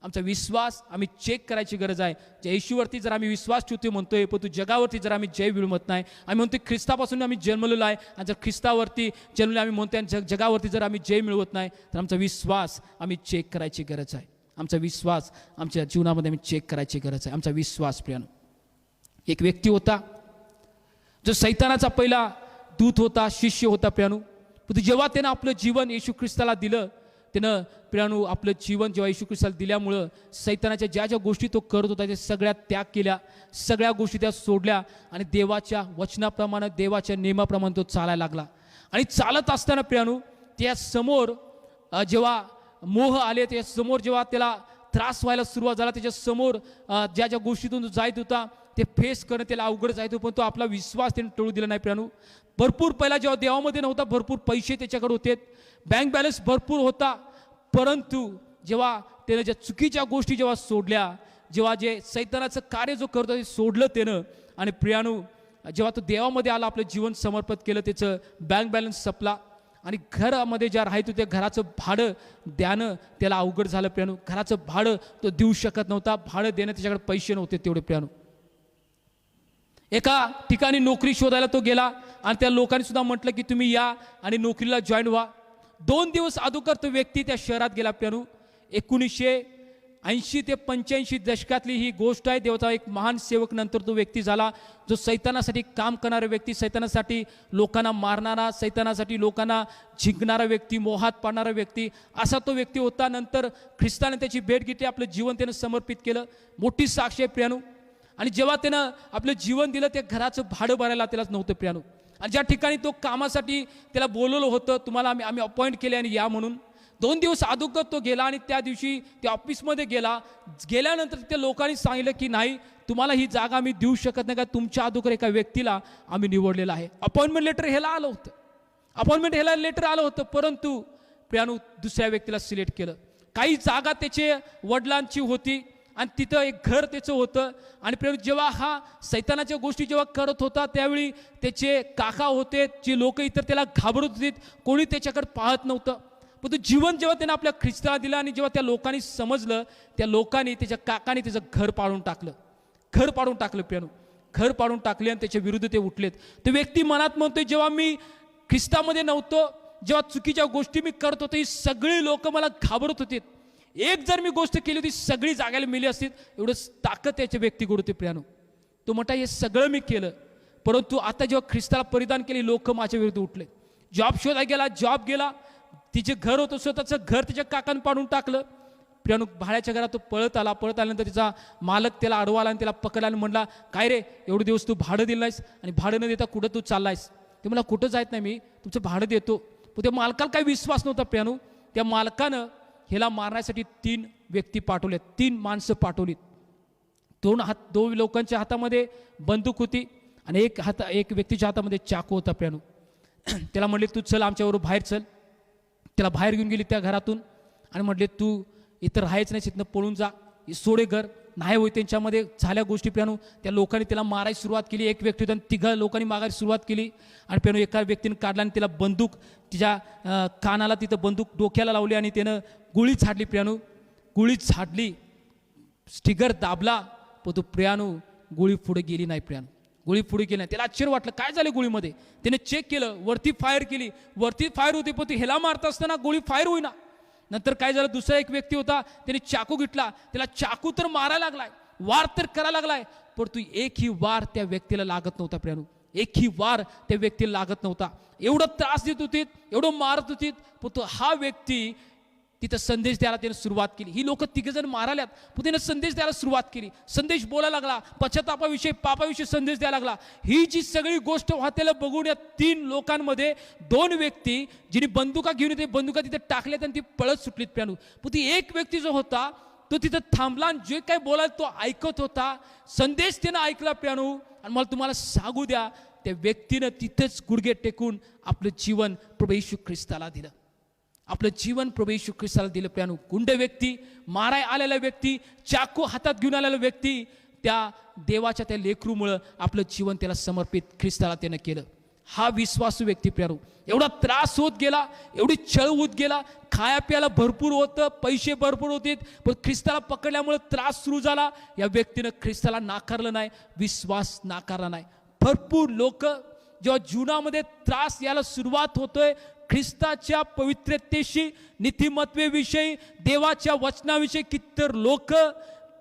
आमचा विश्वास आम्ही चेक करायची गरज आहे. ज्या येशूवरती जर आम्ही विश्वास ठेवतोय म्हणतोय, पण तू जगावरती जर आम्ही जय मिळवत नाही, आम्ही म्हणतोय ख्रिस्तापासून आम्ही जन्मलेलो आहे, आणि जर ख्रिस्तावरती जन्मले आम्ही म्हणतोय जगावरती जर आम्ही जय मिळवत नाही तर आमचा विश्वास आम्ही चेक करायची गरज आहे. आमचा विश्वास आमच्या जीवनामध्ये आम्ही चेक करायची गरज आहे. आमचा विश्वास प्रियानो. एक व्यक्ती होता जो सैतानाचा पहिला दूत होता, शिष्य होता प्रियानो. पण जेव्हा त्यानं आपलं जीवन येशू ख्रिस्ताला दिलं, त्यानं प्रियानो आपलं जीवन जेव्हा येशू ख्रिस्ताला दिल्यामुळं सैतानाच्या ज्या ज्या गोष्टी तो करत होता त्या सगळ्या त्याग केल्या, सगळ्या गोष्टी त्या सोडल्या आणि देवाच्या वचनाप्रमाणे देवाच्या नियमाप्रमाणे तो चालायला लागला. आणि चालत असताना प्रियानो त्या समोर जेव्हा मोह आले, त्या समोर जेव्हा त्याला त्रास व्हायला सुरुवात झाला, त्याच्या समोर ज्या ज्या गोष्टीतून तो जात होता ते फेस करणं त्याला अवघड जायचं, पण तो आपला विश्वास त्याने टळू दिला नाही प्रियानो. भरपूर पहिला जेव्हा देवामध्ये नव्हता, भरपूर पैसे त्याच्याकडे होते, बँक बॅलन्स भरपूर होता, परंतु जेव्हा त्यानं ज्या चुकीच्या गोष्टी जेव्हा सोडल्या, जेव्हा जे सैतानाचं कार्य जो करतो ते सोडलं त्यानं, आणि प्रियानो जेव्हा तो देवामध्ये आला, आपलं जीवन समर्पित केलं, त्याचं बँक बॅलन्स संपला आणि घरामध्ये ज्या राहत होते घराचं भाडं द्यानं त्याला अवघड झालं प्रियानो. घराचं भाडं तो देऊ शकत नव्हता, भाडं देणं त्याच्याकडे पैसे नव्हते तेवढे प्रियानो. एका ठिकाणी नोकरी शोधायला तो गेला आणि त्या लोकांनी सुद्धा म्हटलं की तुम्ही या आणि नोकरीला जॉईन व्हा. 2 दिवस अगोदर तो व्यक्ती त्या शहरात गेला प्रियानो. 1980 ते 85 दशकातली ही गोष्ट आहे. देवाचा एक महान सेवक नंतर तो व्यक्ती झाला, जो सैतानासाठी काम करणारा व्यक्ती, सैतानासाठी लोकांना मारणारा, सैतानासाठी लोकांना जिंकणारा व्यक्ती, मोहात पाडणारा व्यक्ती, असा तो व्यक्ती होता. नंतर ख्रिस्ताने त्याची भेट घेतली, आपलं जीवन त्यानं समर्पित केलं. मोठी साक्ष आहे प्रियानो. आणि जेव्हा त्यानं आपलं जीवन दिलं, ते घराचं भाडं भरायला त्यालाच नव्हतं प्रियानो. आणि ज्या ठिकाणी तो कामासाठी त्याला बोलवलं होतं, तुम्हाला आम्ही अपॉइंट केले आणि या म्हणून, 2 दिवस अगोदर तो गेला आणि त्या दिवशी त्या ऑफिसमध्ये गेल्यानंतर त्या लोकांनी सांगितलं की नाही, तुम्हाला ही जागा आम्ही देऊ शकत नाही, का तुमच्या अगोदर एका व्यक्तीला आम्ही निवडलेलं आहे. अपॉइंटमेंट लेटर ह्याला आलं होतं, अपॉइंटमेंट ह्याला लेटर आलं होतं, परंतु प्रियानो दुसऱ्या व्यक्तीला सिलेक्ट केलं. काही जागा त्याचे वडिलांची होती आणि तिथं एक घर त्याचं होतं. आणि प्रियानो जेव्हा हा सैतानाच्या गोष्टी जेव्हा करत होता, त्यावेळी त्याचे काका होते, जे लोक इतर त्याला घाबरत होते, कोणी त्याच्याकडे पाहत नव्हतं. पण तो जीवन जेव्हा त्यानं आपल्या ख्रिस्ताला दिला आणि जेव्हा त्या लोकांनी समजलं, त्या लोकांनी त्याच्या काकाने त्याचं घर पाडून टाकलं, घर पाडून टाकलं प्रियानो, घर पाडून टाकले आणि त्याच्या विरुद्ध ते उठलेत. तो व्यक्ती मनात म्हणतोय, जेव्हा मी ख्रिस्तामध्ये नव्हतो, जेव्हा चुकीच्या गोष्टी मी करत होतो, ही सगळी लोक मला घाबरत होते, एक जर मी गोष्ट केली होती सगळी जागायला मिली असतील, एवढं ताकद त्याच्या व्यक्तीकडे होते प्रियानो. तो म्हणता हे सगळं मी केलं, परंतु आता जेव्हा ख्रिस्ताला परिधान केली, लोक माझ्या विरुद्ध उठले. जॉब शोधायला गेला, जॉब गेला, तिचे घर होतं स्वतःचं घर त्याच्या काकानं पाडून टाकलं प्रियानो. भाड्याच्या घरात तो पळत आल्यानंतर तिचा मालक त्याला अडवाला आणि त्याला पकडला आणि म्हणला, काय रे एवढे दिवस तू भाडं दिलं नाहीस आणि भाडं न देता कुठं तू चाललायस? ते मला कुठं जायत नाही, मी तुमचं भाडं देतो. पण त्या मालकाला काही विश्वास नव्हता प्रियानो. त्या मालकानं ह्याला मारण्यासाठी 3 व्यक्ती पाठवले, 3 माणसं पाठवलीत. 2 लोकांच्या हातामध्ये बंदूक होती आणि एक व्यक्तीच्या हातामध्ये चाकू होता प्रियानो. त्याला म्हणले तू चल आमच्याबरोबर बाहेर चल. त्याला बाहेर घेऊन गेली त्या घरातून आणि म्हटले तू इथं राहायचं नाही, इथनं पळून जा, सोडे घर. नाही होय त्यांच्यामध्ये झाल्या गोष्टी प्रियानो. त्या लोकांनी त्याला मारायला सुरुवात केली. एक व्यक्ती होता, 3 लोकांनी मागायला सुरुवात केली आणि प्रियानो एका व्यक्तीने काढला आणि त्याला बंदूक तिच्या कानाला, तिथं बंदूक डोक्याला लावली आणि त्यानं गोळी झाडली प्रियानो. गोळी झाडली, स्टिगर दाबला, पण तो प्रियानो गोळी पुढे गेली नाही प्रियानो, गोळी पुढे गेली नाही. त्याला आश्चर्य वाटलं काय झालं गोळीमध्ये. त्याने चेक केलं, वरती फायर केली, वरती फायर होती, पण ती ह्याला मारत असताना गोळी फायर होईना. नंतर काय झालं, दुसरा एक व्यक्ती होता, त्याने चाकू घेतला, त्याला चाकू तर मारायला लागलाय, वार तर करायला लागलाय, परंतु एकही वार त्या व्यक्तीला लागत नव्हता प्रियानो, एकही वार त्या व्यक्तीला लागत नव्हता. एवढं त्रास देत होते, एवढं मारत होते, पण तो हा व्यक्ती तिथं संदेश द्यायला त्याने सुरुवात केली. ही लोक 3 जण माराल्यात, पण त्याने संदेश द्यायला सुरुवात केली, संदेश बोलायला लागला, पश्चातापाविषयी पापाविषयी संदेश द्यायला लागला. ही जी सगळी गोष्ट वाहतेला बघून या 3 लोकांमध्ये 2 व्यक्ती जिने बंदुका घेऊन येते, बंदुका तिथे टाकल्यात आणि ती पळत सुटलीत प्रियानो. पण ती एक व्यक्ती जो होता तो तिथं थांबला आणि जे काय बोलायला तो ऐकत होता, संदेश त्यानं ऐकला प्रियानो. आणि मला तुम्हाला सांगू द्या, त्या व्यक्तीनं तिथेच गुडघे टेकून आपलं जीवन प्रभू येशू ख्रिस्ताला दिलं, आपलं जीवन प्रभू येशू ख्रिस्ताला दिलं प्रियानो. गुंड व्यक्ती, माराय आलेला व्यक्ती, चाकू हातात घेऊन आलेला व्यक्ती, त्या देवाच्या त्या लेकरूमुळं आपलं जीवन त्याला समर्पित ख्रिस्ताला त्यानं केलं. हा विश्वासू व्यक्ती प्रियानो. एवढा त्रास होत गेला, एवढी छळ होत गेला, खाया प्यायला भरपूर होतं, पैसे भरपूर होते, पण ख्रिस्ताला पकडल्यामुळे त्रास सुरू झाला. या व्यक्तीनं ख्रिस्ताला नाकारलं नाही, विश्वास नाकारला नाही. भरपूर लोक जेव्हा जीवनामध्ये त्रास यायला सुरुवात होतोय, ख्रिस्ताच्या पवित्रतेशी, नीतिमत्वेविषयी, देवाच्या वचनाविषयी कितीतर लोक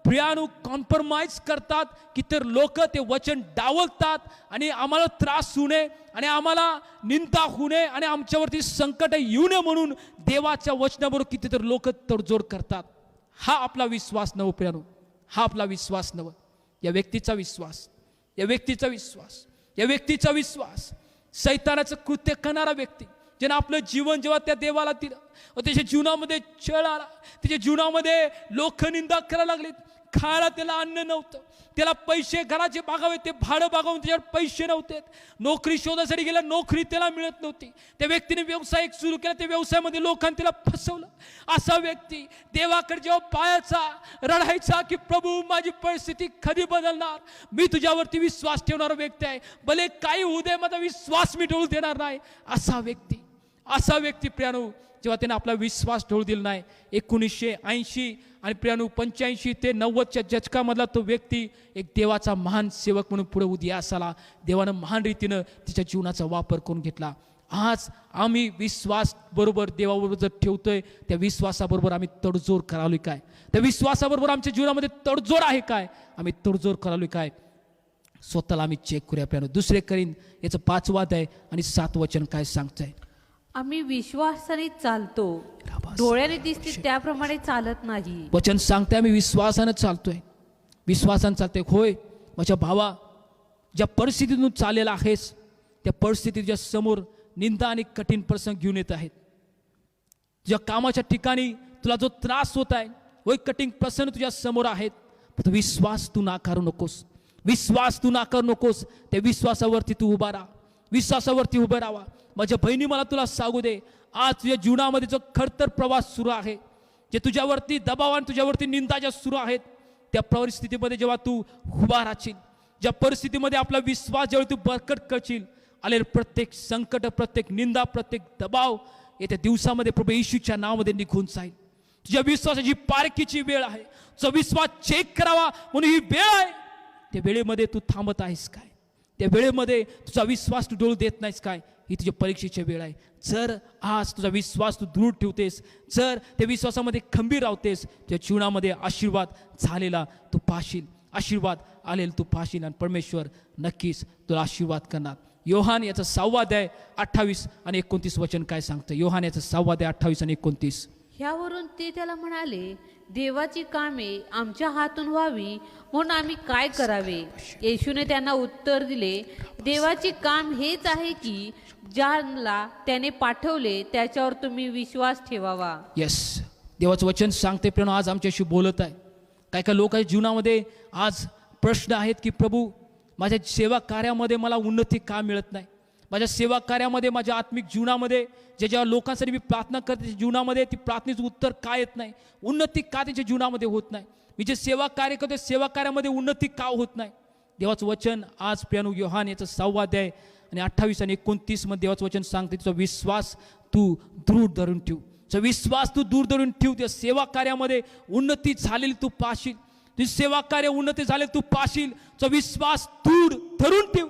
प्रियानो कॉम्प्रोमाइज करतात की तर लोक ते वचन डावलतात आणि आम्हाला त्रास होऊ नये आणि आम्हाला निंदा होऊ नये आणि आमच्यावरती संकट येऊ नये म्हणून देवाच्या वचनाबरोबर कितीतर लोक तडजोड करतात. हा आपला विश्वास नव प्रियानो, हा आपला विश्वास नव. या व्यक्तीचा विश्वास, या व्यक्तीचा विश्वास, या व्यक्तीचा विश्वास सैतानाचं कृत्य करणारा व्यक्ती, ज्यानं आपलं जीवन जेव्हा त्या देवाला दिलं व त्याच्या जीवनामध्ये छळ आला, त्याच्या जीवनामध्ये लोक निंदा करायला लागलीत, खायला त्याला अन्न नव्हतं, त्याला पैसे घराचे भागावे ते भाडं भागावून त्याच्यावर पैसे नव्हते, नोकरी शोधासाठी गेला नोकरी त्याला मिळत नव्हती, त्या व्यक्तीने व्यवसाय सुरू केला, त्या व्यवसायामध्ये लोकांनी त्याला फसवलं. असा व्यक्ती देवाकडे जेव्हा पायाचा रडायचा की प्रभू माझी परिस्थिती कधी बदलणार, मी तुझ्यावरती विश्वास ठेवणारा व्यक्ती आहे, भले काही होऊ दे माझा विश्वास मी ठेवू देणार नाही. असा व्यक्ती प्रियानो जेव्हा त्याने आपला विश्वास ठेवू दिला नाही, 1980 आणि प्रियानो 85 ते 90च्या दशकामधला तो व्यक्ती एक देवाचा महान सेवक म्हणून पुढे उदयास आला. देवानं महान रीतीनं तिच्या जीवनाचा वापर करून घेतला. आज आम्ही विश्वास बरोबर देवाबरोबर जर ठेवतोय, त्या विश्वासाबरोबर आम्ही तडजोड करालोय काय, त्या विश्वासाबरोबर आमच्या जीवनामध्ये तडजोड आहे काय, आम्ही तडजोड करालोय काय, स्वतःला आम्ही चेक करूया. प्रियानो 2 कोरिंथ याचं 5 अध्याय आणि 7 वचन काय सांगतंय. आम्ही विश्वासाने चालतो, डोळ्याने दिसते त्याप्रमाणे चालत नाही. वचन सांगते आम्ही विश्वासानं चालतोय, विश्वासानं चालतोय. होय माझ्या भावा, ज्या परिस्थितीतून चाललेला आहेस त्या परिस्थितीच्या समोर निंदा आणि कठीण प्रसंग घेऊन येत आहेत. तुझ्या कामाच्या ठिकाणी तुला जो त्रास होत आहे, होय कठीण प्रसंग तुझ्या समोर आहेत, पण विश्वास तू नाकारू नकोस, विश्वास तू नाकारू नकोस. त्या विश्वासावरती तू उभा राहा, विश्वासावरती उभं राहा. माझ्या बहिणी मला तुला सांगू दे, आज तुझ्या जीवनामध्ये जो खडतर प्रवास सुरू आहे, जे तुझ्यावरती दबाव आणि तुझ्यावरती निंदा ज्या सुरू आहेत, त्या परिस्थितीमध्ये जेव्हा तू उभा राहशील, ज्या परिस्थितीमध्ये आपला विश्वास जेव्हा तू बळकट करशील, आलेलं प्रत्येक संकट, प्रत्येक निंदा, प्रत्येक दबाव येत्या दिवसामध्ये प्रभू येशूच्या नावामध्ये निघून जाईल. तुझ्या विश्वासाची पारखीची वेळ आहे, तुझा विश्वास चेक करावा म्हणून ही वेळ आहे. त्या वेळेमध्ये तू थांबत आहेस काय, त्या वेळेमध्ये तुझा विश्वास तू डोळू देत नाहीस काय, ही तुझ्या परीक्षेची वेळ आहे. जर आज तुझा विश्वास तू दृढ ठेवतेस, जर त्या विश्वासामध्ये खंबीर राहतेस, त्या जीवनामध्ये आशीर्वाद झालेला तू पाहशील, आशीर्वाद आलेला तू पाहशील आणि परमेश्वर नक्कीच तुला आशीर्वाद करणार. योहान याचा 6 अध्याय 28 आणि 29 वचन काय सांगतं. योहान याचा 6 अध्याय 28 आणि 29. ह्यावरून ते त्याला म्हणाले, देवाची कामे आमच्या हातून व्हावी म्हणून आम्ही काय करावे. येशूने त्यांना उत्तर दिले, देवाचे काम हेच आहे की ज्याला त्याने पाठवले त्याच्यावर तुम्ही विश्वास ठेवावा. येस, देवाचं वचन सांगते पण आज आमच्याशी बोलत आहे. काय लोकांच्या जीवनामध्ये आज प्रश्न आहेत की प्रभू माझ्या सेवा कार्यामध्ये मला उन्नती का मिळत नाही, माझ्या सेवा कार्यामध्ये, माझ्या आत्मिक जीवनामध्ये ज्या लोकांसाठी मी प्रार्थना करते त्या जीवनामध्ये ती प्रार्थनेचं उत्तर का येत नाही, उन्नती का त्यांच्या जीवनामध्ये होत नाही, मी जे सेवा कार्य करतो सेवा कार्यामध्ये उन्नती का होत नाही. देवाचं वचन आज प्रियानो योहान याचं 6 अध्याय आणि 28 आणि 29 मध्ये देवाचं वचन सांगते, तुझा विश्वास तू दृढ धरून ठेव, तुझा विश्वास तू दूर धरून ठेव. त्या सेवा कार्यामध्ये उन्नती झालेली तू पाहशील, तुझी सेवा कार्य उन्नती झालेली तू पाहशील. तुझा विश्वास दूर धरून ठेव,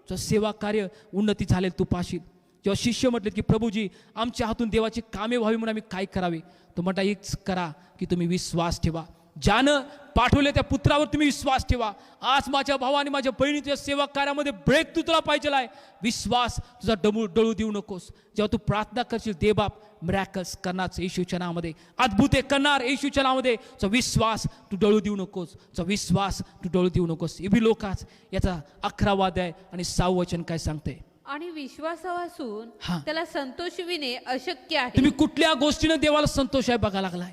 तुझं सेवा कार्य उन्नती झालेली तू पाहशील. जेव्हा शिष्य म्हटले की प्रभूजी आमच्या हातून देवाची कामे व्हावी म्हणून आम्ही काय करावे, तो म्हटला एकच करा की तुम्ही विश्वास ठेवा, ज्यानं पाठवले त्या पुत्रावर तुम्ही विश्वास ठेवा. आज माझ्या भावा आणि माझ्या बहिणी तुझ्या सेवा कार्यामध्ये ब्रेक तू तुला पाहिजे आहे, विश्वास तुझा डळू देऊ नकोस. जेव्हा तू प्रार्थना करशील देवबाप मिरॅकल्स करणार येशूच्या नावामध्ये, अद्भुते करणार येशूच्या नावामध्ये, तुझा विश्वास तू डळू देऊ नकोस, तुझा विश्वास तू डळू देऊ नकोस. इबी लोकाच याचा 11 अध्याय आणि 6 वचन काय सांगते. आणि विश्वासापासून हा. त्याला संतोषविणे अशक्य आहे. तुम्ही कुठल्या गोष्टीनं देवाला संतोष आहे बघा लागलाय,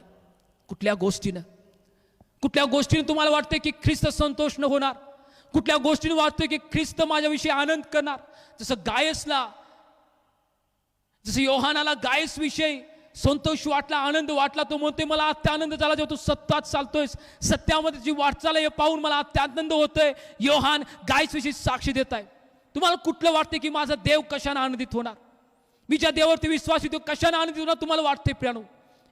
कुठल्या गोष्टीनं तुम्हाला वाटते की ख्रिस्त संतोष न होणार, कुठल्या गोष्टीने वाटतंय की ख्रिस्त माझ्याविषयी आनंद करणार. जसं योहानाला गायस विषयी संतोष वाटला, आनंद वाटला, तो म्हणतोय मला अत्य आनंद झाला जेव्हा तू सत्यात चालतोयस, सत्यामध्ये जी वाटचाल हे पाहून मला अत्य आनंद होतोय. योहान गायस विषयी साक्षी देत आहे. तुम्हाला कुठलं वाटते की माझा देव कशाने आनंदित होणार, मी ज्या देवावरती विश्वास येतो कशाने आनंदित होणार, तुम्हाला वाटते प्रियानो.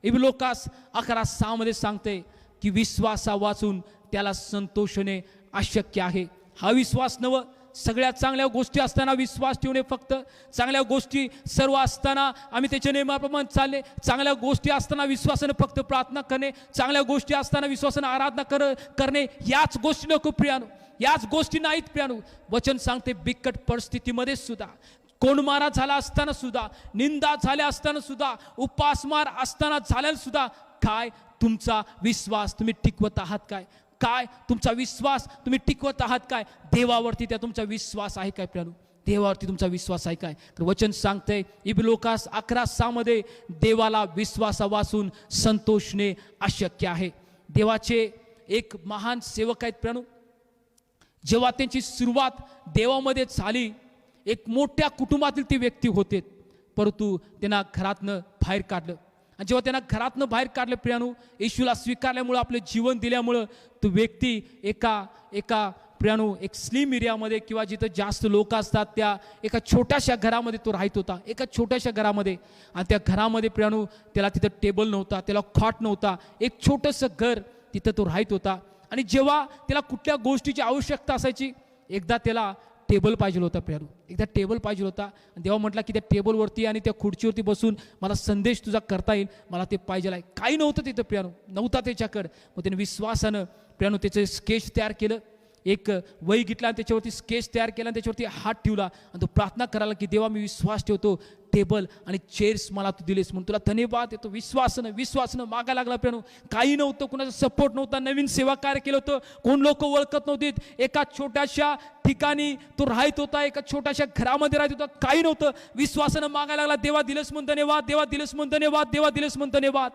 इबी लोकास 11:6 मध्ये सांगते की विश्वासा वाचून त्याला संतोषणे अशक्य आहे. हा विश्वास नव, सगळ्या चांगल्या गोष्टी असताना विश्वास ठेवणे, फक्त चांगल्या गोष्टी सर्व असताना आम्ही त्याच्या नियमाप्रमाणे चालले, चांगल्या गोष्टी असताना विश्वासाने फक्त प्रार्थना करणे, चांगल्या गोष्टी असताना विश्वासाने आराधना करणे, याच गोष्टी नको प्रियानो, याच गोष्टी नाहीत प्रियानो. वचन सांगते बिकट परिस्थितीमध्ये सुद्धा, कोंडमारा झाला असताना सुद्धा, निंदा झाल्या असताना सुद्धा, उपासमार असताना झाल्या सुद्धा, काय तुमचा विश्वास तुम्ही टिकवत आहात काय? काय तुमचा विश्वास तुम्ही टिकवत आहात काय? देवावरती त्या तुमचा विश्वास आहे काय प्रियानो? देवावरती तुमचा विश्वास आहे काय? तर वचन सांगतंय इब्रिलुकास 11:6 मध्ये, देवाला विश्वासावाचून संतोषणे अशक्य आहे. देवाचे एक महान सेवक आहेत प्रियानो. जेव्हा त्यांची सुरुवात देवामध्ये झाली, एक मोठ्या कुटुंबातील ती व्यक्ती होते, परंतु त्यांना घरातनं बाहेर काढलं. आणि जेव्हा त्यांना घरातनं बाहेर काढलं प्रियानो, येशूला स्वीकारल्यामुळं, आपलं जीवन दिल्यामुळं, तो व्यक्ती एका प्रियानो एक स्लिम एरियामध्ये किंवा जिथं जास्त लोक असतात त्या एका छोट्याशा घरामध्ये तो राहत होता, एका छोट्याशा घरामध्ये. आणि त्या घरामध्ये प्रियानो त्याला तिथं टेबल नव्हता, त्याला खॉट नव्हता, एक छोटंसं घर तिथं तो राहत होता. आणि जेव्हा त्याला कुठल्या गोष्टीची आवश्यकता असायची, एकदा त्याला टेबल पाहिजे होता प्रियानो, एकदा टेबल पाहिजे होता. आणि देवा म्हटला की त्या टेबलवरती आणि त्या खुर्चीवरती बसून मला संदेश तुझा करता येईल, मला ते पाहिजे आहे. काही नव्हतं तिथं प्रियानो, नव्हता त्याच्याकडं. मग त्याने विश्वासानं प्रियानो त्याचं स्केच तयार केलं, एक वही घेतला आणि त्याच्यावरती स्केच तयार केला आणि त्याच्यावरती हात ठेवला आणि तो प्रार्थना करायला की देवा मी विश्वास ठेवतो, टेबल आणि चेअर्स मला तू दिलेस म्हणून तुला धन्यवाद देतो. विश्वासानं मागा लागला प्रियानो. काही नव्हतं, कुणाचा सपोर्ट नव्हता, नवीन सेवा कार्य केलं होतं, कोण लोक ओळखत नव्हते. एका छोट्याशा ठिकाणी तो राहत होता, एका छोट्याशा घरामध्ये राहत होता, काही नव्हतं. विश्वासानं मागा लागला, देवा दिलंस म्हणून धन्यवाद, देवा दिलंस म्हणून धन्यवाद, देवा दिलंस म्हणून धन्यवाद.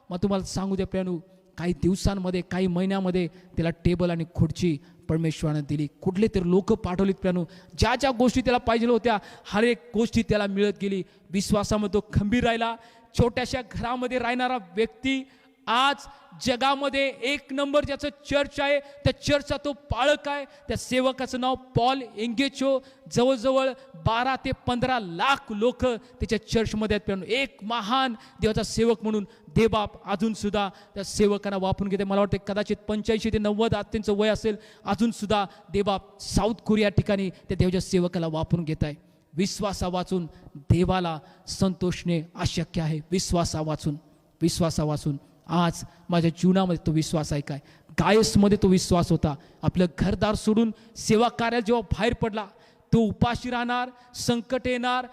मग तुम्हाला सांगू द्या प्रियानो, काही दिवसांमध्ये, काही महिन्यामध्ये त्याला टेबल आणि खुर्ची परमेश्वरानं दिली. कुठले तरी लोक पाठवलीत प्रियानो, ज्या ज्या गोष्टी त्याला पाहिजे होत्या हर एक गोष्टी त्याला मिळत गेली. विश्वासामध्ये तो खंबीर राहिला. छोट्याशा घरामध्ये राहणारा व्यक्ती आज जगामध्ये एक नंबर ज्याचं चर्च आहे, त्या चर्चचा तो पाळक आहे. त्या सेवकाचं नाव पॉल एंगेचो. जवळजवळ 12 ते 15 लाख लोक त्याच्या चर्चमध्ये आहेत. एक महान देवाचा सेवक म्हणून देवबाप अजून सुद्धा त्या सेवकांना वापरून घेते. मला वाटतं कदाचित 85 ते 90 आज त्यांचं वय असेल. अजून सुद्धा देवबाप साऊथ कोरिया ठिकाणी त्या देवाच्या सेवकाला वापरून घेत आहे. विश्वासा वाचून देवाला संतोषणे अशक्य आहे. विश्वासा वाचून आज माझ्या जीवनामध्ये तो विश्वास आहे काय? गायसमध्ये तो विश्वास होता. आपलं घरदार सोडून सेवा कार्याला जेव्हा बाहेर पडला, तो उपाशी राहणार, संकट येणार,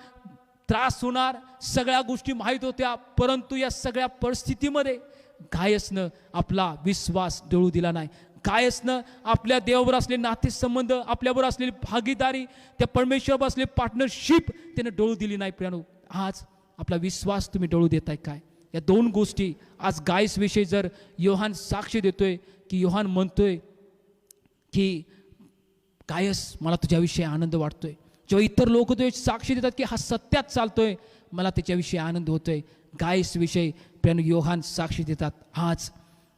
त्रास होणार, सगळ्या गोष्टी माहीत होत्या. परंतु या सगळ्या परिस्थितीमध्ये गायसनं आपला विश्वास डळू दिला नाही. गायसनं आपल्या देवावर असलेले नातेसंबंध, आपल्यावर असलेली भागीदारी, त्या परमेश्वरावर असलेली पार्टनरशिप त्यानं डळू दिली नाही. प्रियानो, आज आपला विश्वास तुम्ही डळू देताय काय? या दोन गोष्टी आज गायसविषयी जर योहान साक्ष देतोय, की योहान म्हणतोय की गायस मला तुझ्याविषयी आनंद वाटतोय. जेव्हा इतर लोक तो साक्षी देतात की हा सत्यात चालतोय, मला त्याच्याविषयी आनंद होतोय. गायसविषयी प्रियानो योहान साक्षी देतात. आज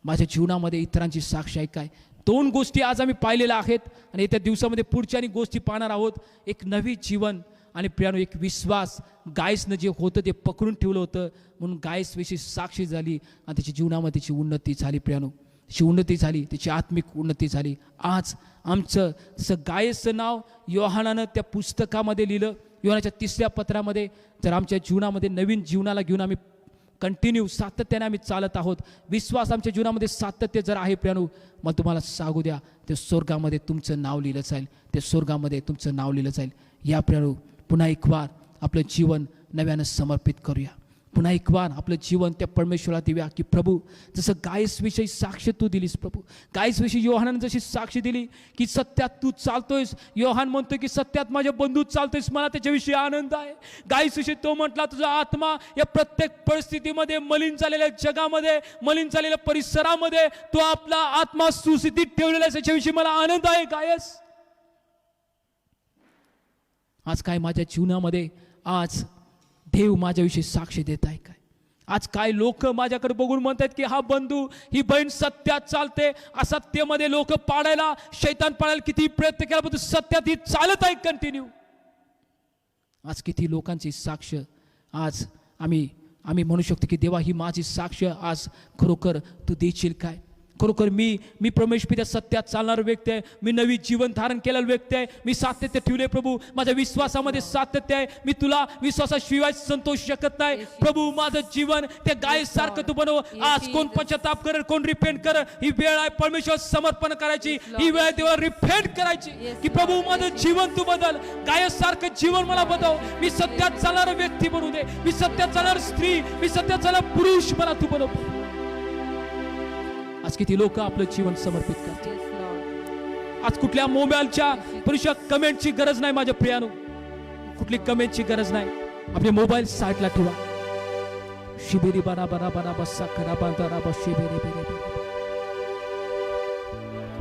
माझ्या जीवनामध्ये इतरांची साक्ष आहे काय? दोन गोष्टी आज आम्ही पाहिलेल्या आहेत आणि येत्या दिवसामध्ये पुढच्या गोष्टी पाहणार आहोत. एक नवी जीवन आणि प्रियानो एक विश्वास. गायसनं जे होतं ते पकडून ठेवलं होतं म्हणून गायसविषयी साक्षी झाली आणि त्याच्या जीवनामध्ये त्याची उन्नती झाली. प्रियानो, त्याची उन्नती झाली, त्याची आत्मिक उन्नती झाली. आज आमचं जसं गायसचं नाव योहानानं त्या पुस्तकामध्ये लिहिलं, योहानाच्या 3ऱ्या पत्रामध्ये, जर आमच्या जीवनामध्ये नवीन जीवनाला घेऊन आम्ही कंटिन्यू सातत्याने आम्ही चालत आहोत, विश्वास आमच्या जीवनामध्ये सातत्य जर आहे प्रियानो, मग तुम्हाला सांगू द्या ते स्वर्गामध्ये तुमचं नाव लिहिलं जाईल, ते स्वर्गामध्ये तुमचं नाव लिहिलं जाईल. या प्रियानो, पुन्हा एक वार आपलं जीवन नव्यानं समर्पित करूया. पुन्हा एक वार आपलं जीवन त्या परमेश्वराला देऊया की प्रभू, जसं गायसविषयी साक्ष तू दिलीस प्रभू, गायसविषयी योहानानं जशी साक्ष दिली की सत्यात तू चालतोयस. योहान म्हणतोय की सत्यात माझ्या बंधूत चालतोयस, मला त्याच्याविषयी आनंद आहे. गायसविषयी तो म्हटला तुझा आत्मा या प्रत्येक परिस्थितीमध्ये, मलिन झालेल्या जगामध्ये, मलिन झालेल्या परिसरामध्ये तो आपला आत्मा सुस्थितीत ठेवलेला आहे, त्याच्याविषयी मला आनंद आहे. गायस, आज काय माझ्या जीवनामध्ये आज देव माझ्याविषयी साक्ष देत आहे काय? आज काय लोक माझ्याकडे बघून म्हणतात की हा बंधू, ही बहीण सत्यात चालते. असत्यमध्ये लोक पाडायला, शैतान पाडायला किती प्रयत्न केला, पण सत्यात ही चालत आहे कंटिन्यू. आज किती लोकांची साक्ष आज आम्ही म्हणू शकतो की देवा ही माझी साक्ष आज खरोखर तू देशील काय? खरोखर मी प्रमेश पित्या सत्यात चालणारा व्यक्ती आहे. मी नवी जीवन धारण केलेला व्यक्ती आहे. मी सातत्य ठेवले प्रभू. माझ्या विश्वासामध्ये सातत्य आहे. मी तुला विश्वासाशिवाय संतोष शकत नाही प्रभू. माझं जीवन त्या गायसारखं तू बनव. आज कोण पश्चाताप करेल, कोण रिपेंट कर, ही वेळ आहे परमेश्वर समर्पण करायची. ही वेळ आहे देवा रिपेंट करायची की प्रभू माझं जीवन तू बदल. गायसारखं जीवन मला बदल. मी सत्यात चालणारा व्यक्ती बनू दे. मी सत्यात चालणारी स्त्री, मी सत्यात चालणारा पुरुष मला तू बनव. आज किती लोक आपलं जीवन समर्पित करतात. Yes, Lord. आज कुठल्या मोबाईलच्या पुरुषा कमेंटची गरज नाही माझ्या प्रियानो. कुठली कमेंटची गरज नाही. आपले मोबाईल साईडला ठेवा. शिबिरी बारा बारा बारा बस्सा खरा बांधा बस शिबिरी बिरी बिरी.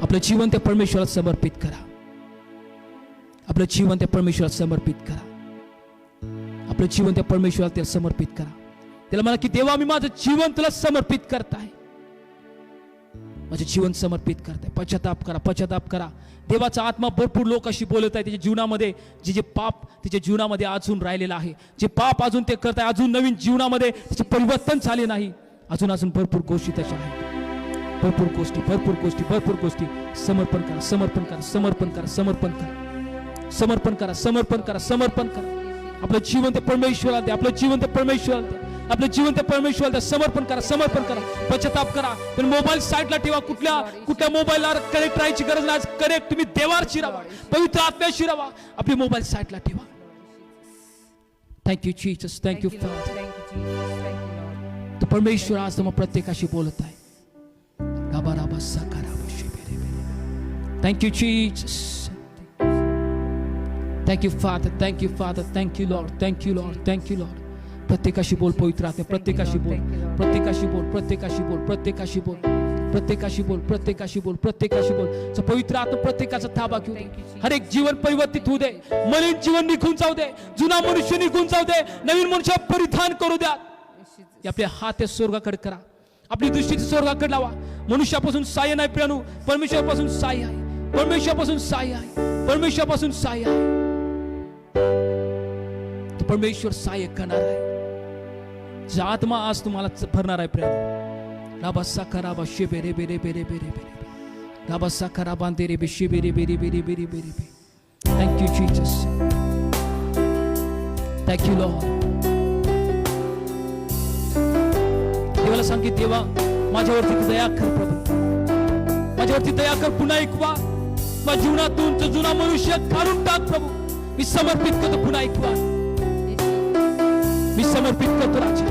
आपलं जीवन त्या परमेश्वराला समर्पित करा. आपलं जीवन त्या परमेश्वराला समर्पित करा. आपलं जीवन त्या परमेश्वराला त्याला समर्पित करा. त्याला म्हणा की देवा मी माझं जीवन तुला समर्पित करत आहे. माझे जीवन समर्पित करताय. पश्चाताप करा, पश्चाताप करा. देवाचा आत्मा भरपूर लोकांशी बोलत आहे. त्याच्या जीवनामध्ये जे पाप त्याच्या जीवनामध्ये अजून राहिलेलं आहे, जे पाप अजून ते करत आहे, अजून नवीन जीवनामध्ये त्याचे परिवर्तन झाले नाही. अजून भरपूर गोष्टी तशा आहेत. भरपूर गोष्टी. समर्पण करा, समर्पण करा, समर्पण करा, समर्पण करा, समर्पण करा, समर्पण करा, समर्पण करा. आपलं जीवन ते परमेश्वराला द्या. आपलं जीवन ते परमेश्वराला द्या. आपलं जीवन त्या परमेश्वराला समर्पण करा, समर्पण करा. पश्चाताप करा. पण मोबाईल साईडला ठेवा. कुठल्या मोबाईलला कनेक्ट राहायची गरज नाही. कनेक्ट तुम्ही देवाशी राहा, पवित्र आत्म्याशी राहा. आपली मोबाईल साईडला ठेवा. Thank you Jesus, thank you father. तो परमेश्वर आज मग प्रत्येकाशी बोलत आहे. Thank you Jesus, thank you father, thank you father, thank you Lord, thank you Lord, thank you Lord. प्रत्येकाशी बोल पवित्र आत्मा. प्रत्येकाशी बोल, प्रत्येकाशी बोल, प्रत्येकाशी बोल, प्रत्येकाशी बोल, प्रत्येकाशी बोल, प्रत्येकाशी बोल, प्रत्येकाशी बोल. पवित्र आत्मा प्रत्येकाचा ताबा घेऊ दे. हर एक जीवन परिवर्तित होऊ दे. मलिन जीवन निघून जाऊ दे. जुना मनुष्य निघून जाऊ दे. नवीन मनुष्य परिधान करू द्या. आपले हात स्वर्गाकडे करा. आपली दृष्टी स्वर्गाकडे लावा. मनुष्यापासून सहाय्य नाही प्रियानो, परमेश्वरापासून सहाय्य आहे. परमेश्वरापासून सहाय्य आहे. परमेश्वरापासून सहाय्य आहे. परमेश्वर सहाय्य करणार आहे. आत्मा आज तुम्हाला भरणार आहे प्रेम. राबा खराबा शिबेरे बेरे बेरे बेरे बेरे. राबा खराबा तेरे बे शिबेरे बेरे बेरे बेरे बेरे बे. Thank you Jesus, thank you Lord. देवाला सांग की देवा माझ्यावरती दया कर प्रभू. माझ्यावरती दया कर. पुन्हा एकवा माझ्या जीवनातून तो जुना मनुष्य काढून टाक प्रभू. मी समर्पित करतो. पुन्हा एकवा मी समर्पित करतो राजा.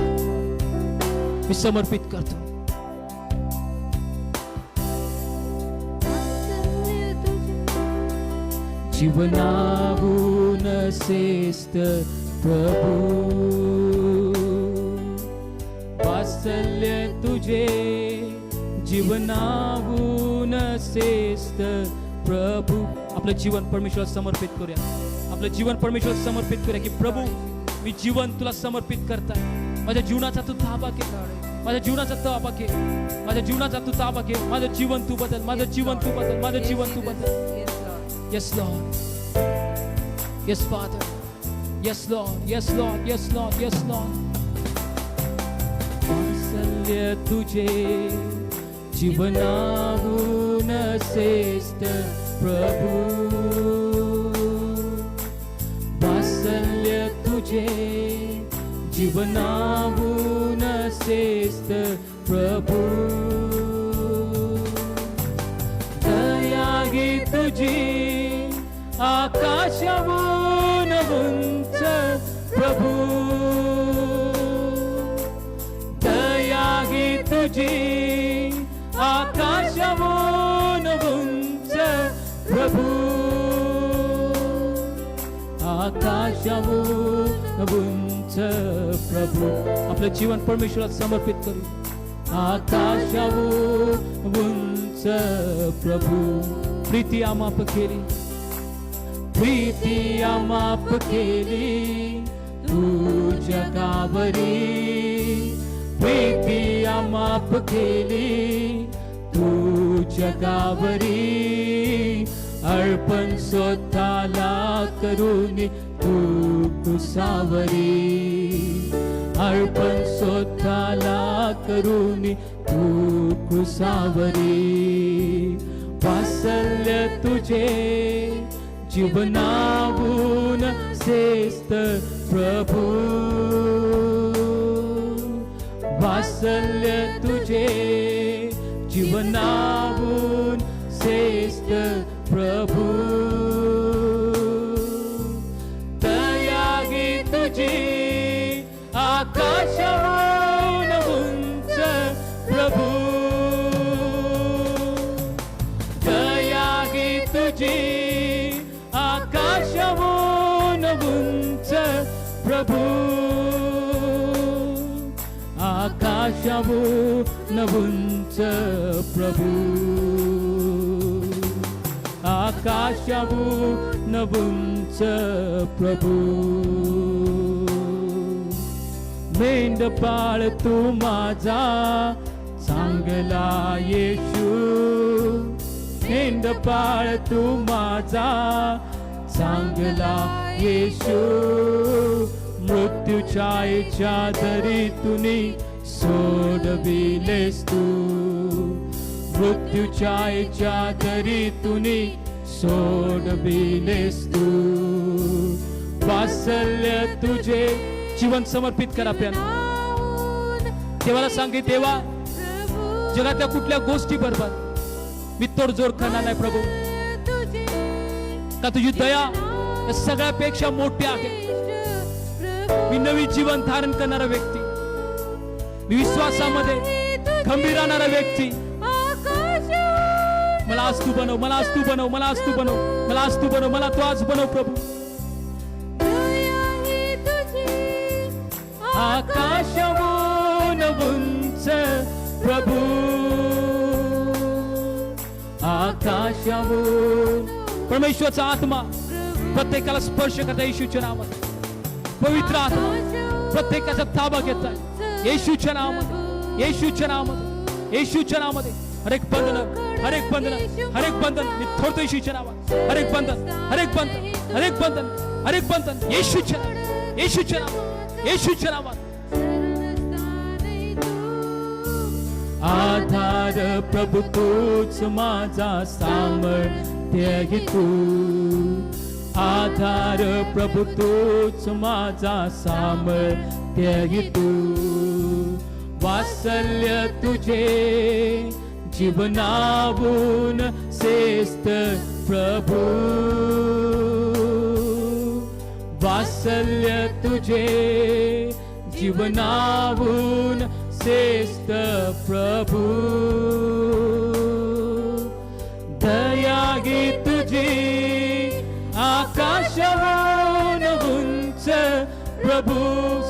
मी समर्पित करतो. जीवनाहून श्रेष्ठ प्रभू, वात्सल्य तुझे जीवनाहून श्रेष्ठ प्रभू. आपलं जीवन परमेश्वराला समर्पित करूया. आपलं जीवन परमेश्वराला समर्पित करूया की प्रभू मी जीवन तुला समर्पित करताय. माझ्या जीवनाचा तू ताबा घे. माझ्या जीवनाचा ताबा घे. माझ्या जीवनाचा तू ताबा घे. माझं जीवन तू बदल. माझं जीवन तू बदल. माझं जीवन तू बदल. Yes Lord, yes Father, yes Lord, yes Lord, yes Lord, yes Lord. वात्सल्य तुझे जीवनाहून श्रेष्ठ प्रभू, वात्सल्य तुझे जीवनाहून श्रेष्ठ प्रभू. दया घे तुझी आकाशाहून उंच प्रभू. दया घे तुझी आकाशाहून उंच प्रभू. आकाशाहून उंच प्रभू. आपलं जीवन परमेश्वराला समर्पित करू. आकाशाहून उंच प्रभू. प्रीती आमाप केली, प्रीती आमाप केली तू जगावरी. प्रीती आमाप केली तू जगावरी. अर्पण स्वतःला करून तू कुसावरी. अर्पण स्वतःला करून तू कृसावरी वात्सल्य तुझे जीवनाहून श्रेष्ठ प्रभू वात्सल्य तुझे जीवनाहून श्रेष्ठ प्रभू दयागी तुझी आकाशाहून उंच प्रभू दयागी तुझी आकाशाहून उंच प्रभू आकाशाहून उंच प्रभू आकाशाहून उंच प्रभू मेंढपाळ तू माझा चांगला येशू मेंढपाळ तू माझा चांगला येशू मृत्यूच्या इच्छा दरी तुनी सोडविलेस तू मृत्यूच्या इच्छा दरी तुनी सोडविलेस तू वात्सल्य तुझे जीवन समर्पित करा प्यानो देवाला सांगे देवा जगातल्या कुठल्या गोष्टी बरोबर मी तोडजोड करणार नाही प्रभू का तुझी दया या सगळ्यापेक्षा मोठी आहे मी नवी जीवन धारण करणारा व्यक्ती मी विश्वासामध्ये खंबीर राहणारा व्यक्ती मला आज तू बनव मला आज तू बनव मला आज तू बनव मला आज तू बनव मला तू आज बनव प्रभू आकाशाहून उंच प्रभू आकाशाहून परमेश्वराचा आत्मा प्रत्येकाला स्पर्श करता येशूच्या नावात पवित्र आत्मा प्रत्येकाचा ताबा घेता येशूच्या नावामध्ये येशूच्या नावामध्ये येशूच्या नावामध्ये हरेक बंधन हरेक बंधन हरेक बंधन मी थोडतो येशूच्या नावात हरेक बंधन हरेक बंधन हरेक बंधन हरेक बंधन येशूच्या नावात येशूच्या नावात येशूच्या नावात आधार प्रभू तूच माझा सामर्थ्य तू आधार प्रभू तूच माझा सामर्थ्य तू वात्सल्य तुझे जीवनाहून श्रेष्ठ प्रभू वात्सल्य तुझे जीवनाहून श्रेष्ठ प्रभू दयागी तुझी आकाशाहून उंच प्रभू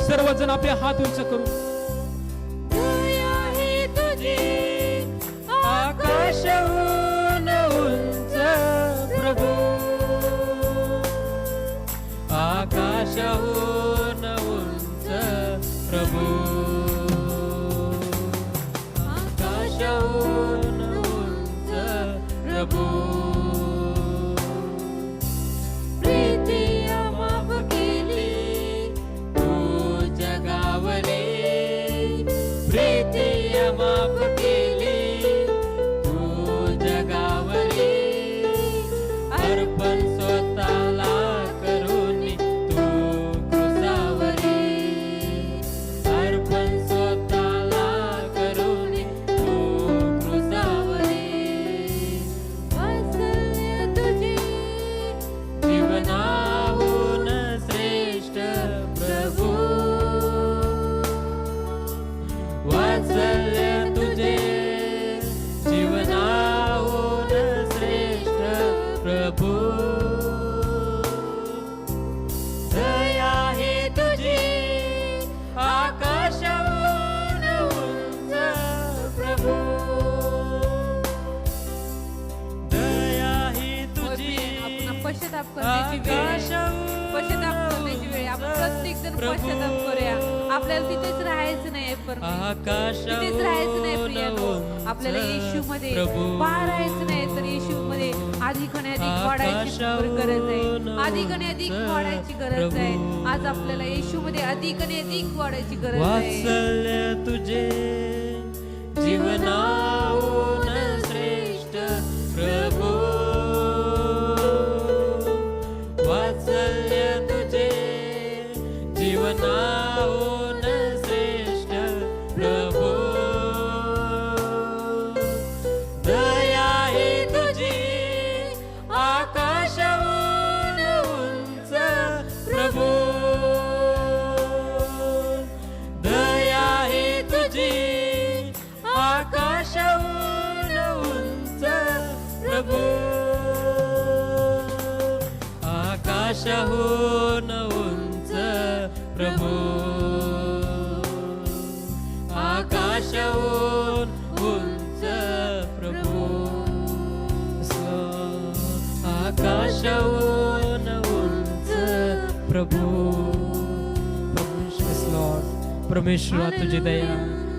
सर्वजण आपले हात उंच करू आकाशाहून उंच प्रभू आकाशाहून उंच प्रभू आकाशाहून उंच प्रभू प्रीती अमाप केली तू जगावरी प्रीती अमाप केली तू जगावरी अर्पण स्वतःला करून तू कृसावरी अर्पण स्वतःला करून तू कृसावरी वात्सल्य तुझे जीवनाहून श्रेष्ठ प्रभू वात्सल्य तुझे जीवनाहून श्रेष्ठ प्रभू दया ही तुझी आकाशाहून उंच प्रभू दया ही तुझी आपण पश्चाताप करण्याची वेळ आहे. पश्चाताप करण्याची वेळ आहे. आपण प्रत्येक जण पश्चाताप करूया आपल्याला तिथेच राहायचं नाही तिथेच राहायचं नाही प्रियानो आपल्याला येशूमध्ये राहायचं नाही तर येशूमध्ये अधिक आणि अधिक वाढायची गरज आहे अधिक आणि अधिक वाढायची गरज आहे आज आपल्याला येशूमध्ये अधिक आणि अधिक वाढायची गरज आहे वात्सल्य तुझे जीवनाहून श्रेष्ठ प्रभू वात्सल्य तुझे जीवनाहून श्रेष्ठ प्रभू दया ही तुझी आकाशाहून उंच प्रभू दया ही तुझी आकाशाहून उंच प्रभू आकाशाहून उंच प्रभू आकाशाहून उंच प्रभू आकाशाहून उंच प्रभू परमेश्वरा तुझी दया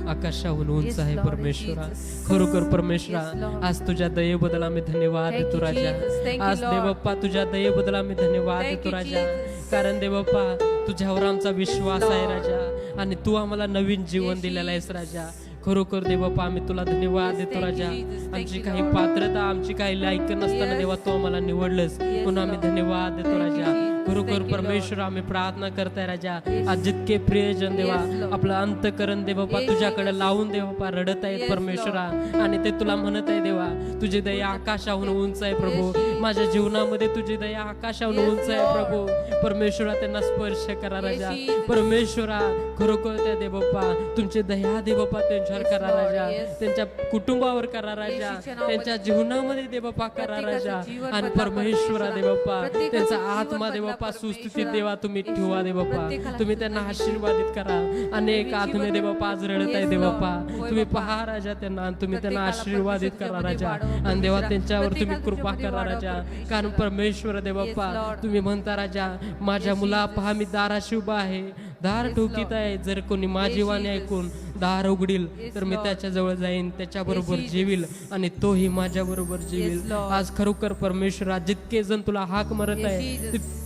आकाशाहून उंच आहे परमेश्वरा खरोखर परमेश्वरा आज तुझ्या दयेबद्दल आम्ही धन्यवाद देतो राजा आज देवप्पा तुझ्या दयेबद्दल आम्ही धन्यवाद देतो राजा कारण देवप्पा तुझ्यावर आमचा विश्वास आहे राजा आणि तू आम्हाला नवीन जीवन दिलेलं आहेस राजा खरोखर देवप्पा आम्ही तुला धन्यवाद देतो राजा आमची काही पात्रता आमची काही लायक नसताना देवा तू आम्हाला निवडलंस म्हणून आम्ही धन्यवाद देतो राजा खरोखर परमेश्वर आम्ही प्रार्थना करताय राजा आज जितके प्रियजन देवा आपलं अंतकरण देवप्पा तुझ्याकडे लावून देवप्पा रडत आहेत परमेश्वरा आणि ते तुला म्हणत आहे देवा तुझी दया आकाशाहून उंच आहे प्रभू माझ्या जीवनामध्ये तुझी दया आकाशाहून उंच आहे प्रभू परमेश्वरा त्यांना स्पर्श करा राजा परमेश्वरा खरोखर त्या देवप्पा तुमची दया देवप्पा त्यांच्यावर करा राजा त्यांच्या कुटुंबावर करा राजा त्यांच्या जीवनामध्ये देवप्पा करा राजा आणि परमेश्वरा देवप्पा त्यांचा आत्मा देवप्पा सुस्थितीत देवा तुम्ही ठेवा देवप्पा तुम्ही त्यांना आशीर्वादित करा अनेक आत्मे देवप्पा आज रडत आहे देवप्पा तुम्ही पहा राजा त्यांना तुम्ही त्यांना आशीर्वादित करा राजा आणि देवा त्यांच्यावर तुम्ही कृपा करा राजा कारण परमेश्वर देवप्पा तुम्ही म्हणता राजा माझ्या मुला पहा मी दाराशी उभा आहे दार ठोकीत आहे जर कोणी माझी वाणी ऐकून दार उघडील तर मी त्याच्या जवळ जाईन त्याच्या बरोबर जेवील आणि तोही माझ्या बरोबर जेवील आज खरोखर परमेश्वरा जितके जण तुला हाक मारत आहे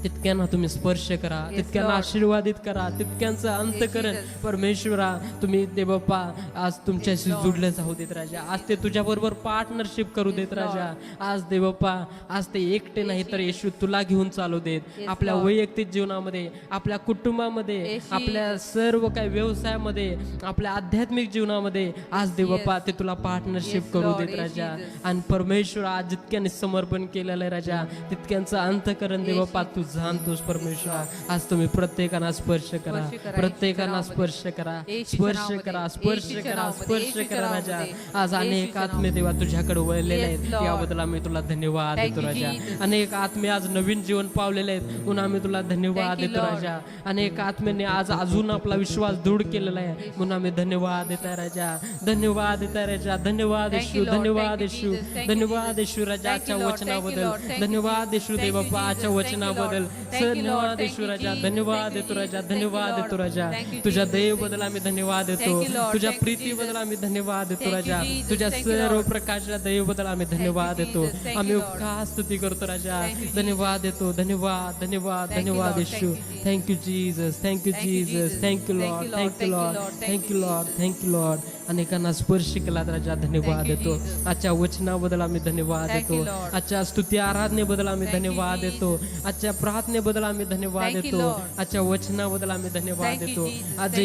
तितक्यांना तुम्ही स्पर्श करा तितक्यांना आशीर्वादित करा तितक्यांचं अंतकरण परमेश्वरा तुम्ही देवप्पा आज तुमच्याशी जुडले जाऊ देत राजा आज ते तुझ्या बरोबर पार्टनरशिप करू देत राजा आज देवप्पा आज ते एकटे नाही तर येशू तुला घेऊन चालू देत आपल्या वैयक्तिक जीवनामध्ये आपल्या कुटुंबामध्ये आपल्या सर्व काही व्यवसायामध्ये आपल्या आध्यात्मिक जीवनामध्ये आज देवप्पा ते तुला पार्टनरशिप करू देत राजा आणि परमेश्वर आज जितक्यांनी समर्पण केलेलं आहे राजा तितक्यांचं अंतकरण देवप्पा तू जाणतोस परमेश्वरा आज तुम्ही प्रत्येकाला स्पर्श करा प्रत्येकाला स्पर्श करा स्पर्श करा स्पर्श करा स्पर्श करा राजा आज अनेक आत्मे देवा तुझ्याकडे वळलेले आहेत याबद्दल आम्ही तुला धन्यवाद देतो राजा अनेक आत्मे आज नवीन जीवन पावलेले आहेत म्हणून आम्ही तुला धन्यवाद देतो राजा अनेक आत्मेने आज अजून आपला विश्वास दृढ केलेला आहे म्हणून आम्ही धन्यवाद देत आहे राजा धन्यवाद देत आहे राजा धन्यवाद येशू धन्यवाद येशू धन्यवाद येशू राजा आजच्या वचनाबद्दल धन्यवाद येशू देवप्पा आजच्या वचनाबद्दल धन्यवाद येशू राजा धन्यवाद देतो राजा धन्यवाद देतो राजा तुझ्या दयेबद्दल आम्ही धन्यवाद देतो तुझ्या प्रीतीबद्दल आम्ही धन्यवाद देतो राजा तुझ्या सर्व प्रकारच्या दयेबद्दल आम्ही धन्यवाद देतो आम्ही उपकार स्तुती करतो राजा धन्यवाद देतो धन्यवाद धन्यवाद धन्यवाद Yeshu thank you Jesus thank you Jesus thank you Lord thank you Lord thank you Lord thank you Lord अनेकांना स्पर्श केला राजा धन्यवाद देतो आजच्या वचनाबद्दल आम्ही धन्यवाद देतो आजच्या स्तुती आराधनेबद्दल आम्ही धन्यवाद देतो आजच्या प्रार्थनेबद्दल आम्ही धन्यवाद देतो आजच्या वचनाबद्दल आम्ही धन्यवाद देतो आज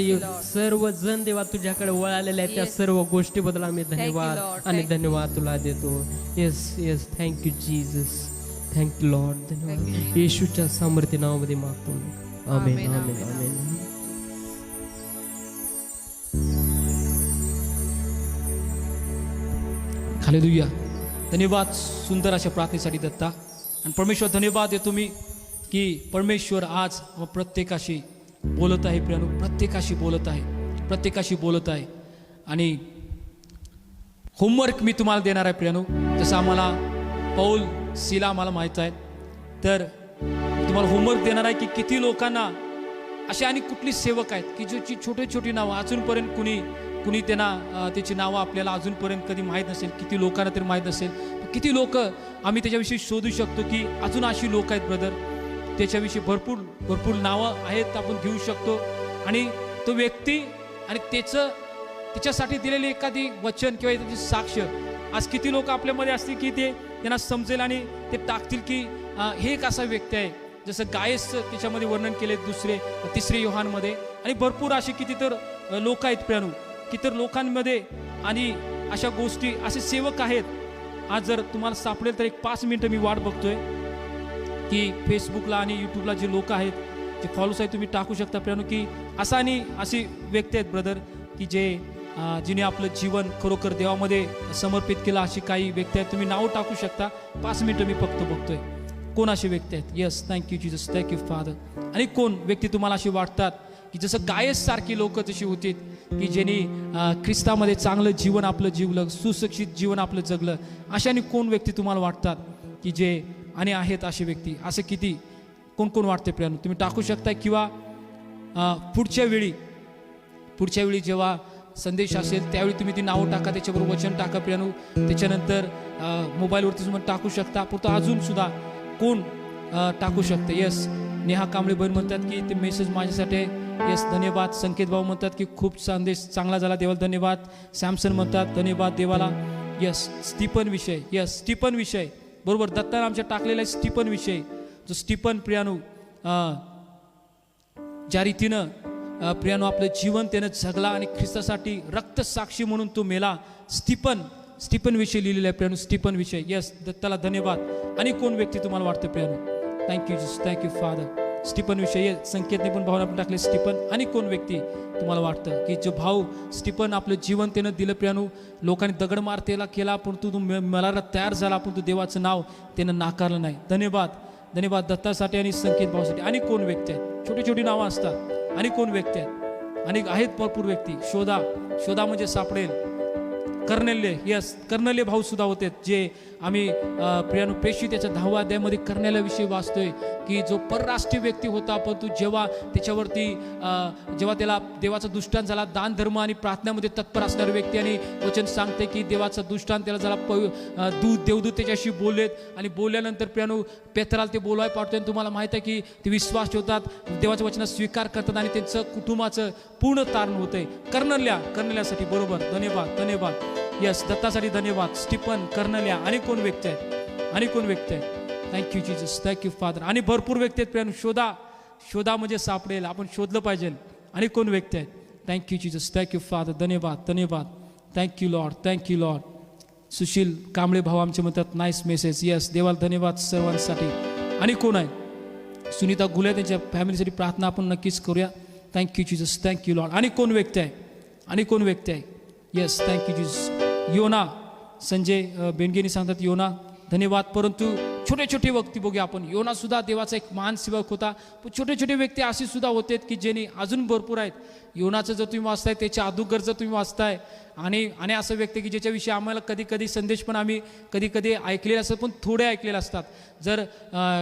सर्व जण देवा तुझ्याकडे वळालेले आहेत त्या सर्व गोष्टीबद्दल आम्ही धन्यवाद आणि धन्यवाद तुला देतो yes yes thank you Jesus thank you Lord धन्यवाद येशूच्या सामर्थ्य नावामध्ये मागतो आमेन आमेन आमेन हालेलुया धन्यवाद सुंदर अशा प्रार्थनेसाठी दत्ता आणि परमेश्वर धन्यवाद देतो मी की परमेश्वर आज प्रत्येकाशी बोलत आहे प्रियानो प्रत्येकाशी बोलत आहे आणि होमवर्क मी तुम्हाला देणार आहे प्रियानो जसं आम्हाला पौल सिला आम्हाला माहीत आहे तर तुम्हाला होमवर्क देणार आहे की किती लोकांना असे आणि कुठली सेवक आहेत की ज्याची छोटी छोटी नावं अजूनपर्यंत कुणी त्यांना त्याची नावं आपल्याला अजूनपर्यंत कधी माहीत नसेल किती लोकांना तरी माहीत असेल किती लोक आम्ही त्याच्याविषयी शोधू शकतो की अजून अशी लोक आहेत ब्रदर त्याच्याविषयी भरपूर नावं आहेत आपण घेऊ शकतो आणि तो व्यक्ती आणि त्याचं तिच्यासाठी दिलेली एखादी वचन किंवा एखादी साक्ष आज किती लोक आपल्यामध्ये असतील की ते त्यांना समजेल आणि ते टाकतील की हे एक असा व्यक्ती आहे, जसं गायसचं त्याच्यामध्ये वर्णन केले तिसरे योहानमध्ये, आणि भरपूर असे किती तर लोक आहेत प्रियानो, किती तर लोकांमध्ये आणि अशा गोष्टी असे सेवक आहेत. आज जर तुम्हाला सापडेल तर एक 5 मिनिटं मी वाट बघतोय की फेसबुकला आणि यूट्यूबला जे लोक आहेत, जे फॉलोअर्स आहेत, तुम्ही टाकू शकता प्रियानो की असा आणि अशी व्यक्ती आहेत ब्रदर की जिने आपलं जीवन खरोखर देवामध्ये समर्पित केलं. अशी काही व्यक्ती आहेत, तुम्ही नाव टाकू शकता. 5 मिनिटं मी फक्त बघतोय कोण अशी व्यक्ती आहेत. Yes, thank you Jesus, thank you father. आणि कोण व्यक्ती तुम्हाला अशी वाटतात की जसं गायस सारखी लोक जशी होती की ज्यांनी ख्रिस्तामध्ये चांगलं जीवन आपलं जीवलं, सुशिक्षित जीवन आपलं जगलं, अशाने कोण व्यक्ती तुम्हाला वाटतात की जे आणि आहेत अशी व्यक्ती, असं किती कोण कोण वाटते प्रियानो, तुम्ही टाकू शकता. किंवा पुढच्या वेळी जेव्हा संदेश असेल त्यावेळी तुम्ही ती नावं टाका, त्याच्याबरोबर वचन टाका प्रियानो. त्याच्यानंतर मोबाईलवरती तुम्ही टाकू शकता. परंतु अजून सुद्धा कोण टाकू शकते. येस, नेहा कांबळे बहीण म्हणतात की ते मेसेज माझ्यासाठी. येस, धन्यवाद. संकेत भाऊ म्हणतात की खूप संदेश चांगला झाला, देवाला धन्यवाद. सॅमसन म्हणतात धन्यवाद देवाला. येस, स्टीफन विषय. येस, स्टीफन विषय बरोबर, दत्ताने आमच्या टाकलेला आहे स्टीफन विषय. जो स्टीफन प्रियानो ज्या रीतीनं प्रियानो आपलं जीवन त्यानं जगला आणि ख्रिस्तासाठी रक्त साक्षी म्हणून तो मेला. स्टीफन विषय लिहिलेला आहे प्रियानो, स्टीफन विषय. येस, दत्ताला धन्यवाद. आणि कोण व्यक्ती तुम्हाला वाटतं प्रियानो, thank you Jesus, thank you father. Stephen विषय संकेतने पण भावना आपण टाकले स्टीफन. आणि कोण व्यक्ती तुम्हाला वाटतं की जो भाऊ स्टीफन आपलं जीवन त्यानं दिलं प्रियानो, लोकांनी दगड मार त्याला केला परंतु तो मरायला तयार झाला, परंतु देवाचं नाव त्यानं नाकारलं नाही. धन्यवाद दत्तासाठी आणि संकेत भाऊसाठी. आणि कोण व्यक्ती आहेत, छोटी छोटी नावं असतात. आणि कोण व्यक्ती आहेत, आणि आहेत भरपूर व्यक्ती. शोधा म्हणजे सापडेल. कर्नेल्य. येस, कर्नेल्य भाऊ सुद्धा होते जे आम्ही प्रियानो प्रेषित त्याच्या 10व्या अध्यायामध्ये कर्नेल्याविषयी वाचतोय की जो परराष्ट्रीय व्यक्ती होता, परंतु जेव्हा त्याच्यावरती जेव्हा त्याला देवाचा दृष्टांत झाला, दान धर्म आणि प्रार्थनेमध्ये तत्पर असणारे व्यक्ती, आणि वचन सांगते की देवाचा दृष्टांत त्याला झाला. देवदूत त्याच्याशी बोललेत आणि बोलल्यानंतर प्रियानो पेत्राला ते बोलवाय पाठवते. आणि तुम्हाला माहिती आहे की ते विश्वास ठेवतात, देवाच्या वचनात स्वीकार करतात आणि त्यांचं कुटुंबाचं पूर्ण तारण होतंय. कर्नेल्यासाठी बरोबर, धन्यवाद. यस, दत्तासाठी धन्यवाद. स्टीफन, कर्नेल्या. आणि कोण व्यक्ती आहेत, थँक्यू जीसस, थँक्यू फादर. आणि भरपूर व्यक्ती आहेत प्रियानो. शोधा म्हणजे सापडेल, आपण शोधलं पाहिजे. आणि कोण व्यक्ती आहेत, थँक्यू जीसस, थँक्यू फादर. धन्यवाद. Thank you Lord. सुशील कांबळे भाऊ आमचे म्हणतात नाईस मेसेज. येस, देवाला धन्यवाद सर्वांसाठी. आणि कोण आहे, सुनीता गुले, त्यांच्या फॅमिलीसाठी प्रार्थना आपण नक्कीच करूया. Thank you Jesus, thank you Lord. आणि कोण व्यक्ती आहे, येस, थँक्यू जीसस. योना, संजय बेंडगेनी सांगतात योना, धन्यवाद. परंतु छोटे व्यक्ती बघूया आपण. योना सुद्धा देवाचा एक महान सेवक होता. पण छोटे व्यक्ती अशी सुद्धा होते की ज्यांनी अजून भरपूर आहेत. योनाचं जर तुम्ही वाचताय, त्याच्या अगोदर जर तुम्ही वाचताय, आणि असं व्यक्ती की ज्याच्याविषयी आम्हाला कधी संदेश पण आम्ही कधी ऐकलेले असतात, पण थोडे ऐकलेले असतात. जर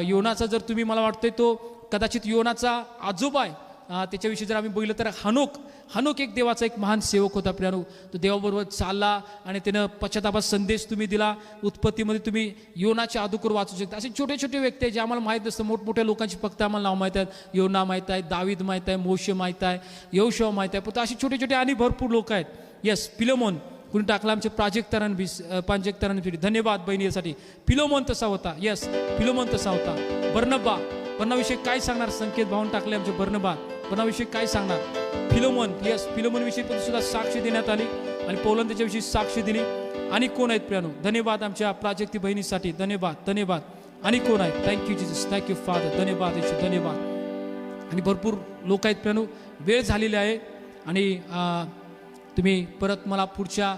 योनाचा जर तुम्ही मला वाटतंय तो कदाचित योनाचा आजोबा आहे, त्याच्याविषयी जर आम्ही बघितलं तर हनोक एक देवाचा एक महान सेवक होता प्रियानो. तो देवाबरोबर चालला आणि त्यानं पश्चातापात संदेश तुम्ही दिला. उत्पत्तीमध्ये तुम्ही योनाच्या अगोदर वाचू शकता. असे छोटे व्यक्ती आहेत जे आम्हाला माहीत नसतं. मोठमोठ्या लोकांची फक्त आम्हाला नाव माहीत आहेत. योना माहीत आहे, दावीद माहीत आहे, मोशे माहीत आहे, यहोशुआ माहीत आहे. पण असे छोटे आणि भरपूर लोक आहेत. येस, फिलोमोन कुणी टाकला, आमचे प्राजक्तारांनी धन्यवाद बहिणीसाठी. फिलोमोन तसा होता. येस, फिलोमोन तसा होता. बर्नबाविषयी काय सांगणार, संकेत भावून टाकले आमचे. बर्नबाविषयी काय सांगणार, फिलोमोन. येस, फिलोमोनविषयी पण सुद्धा साक्ष देण्यात आली आणि पौलन त्याच्याविषयी साक्ष दिली. आणि कोण आहेत प्रियानो, धन्यवाद आमच्या प्राजक्ती बहिणीसाठी. धन्यवाद. आणि कोण आहेत, थँक्यू जीसस, थँक्यू फादर. धन्यवाद. आणि भरपूर लोक आहेत प्रियानो. वेळ झालेली आहे आणि तुम्ही परत मला पुढच्या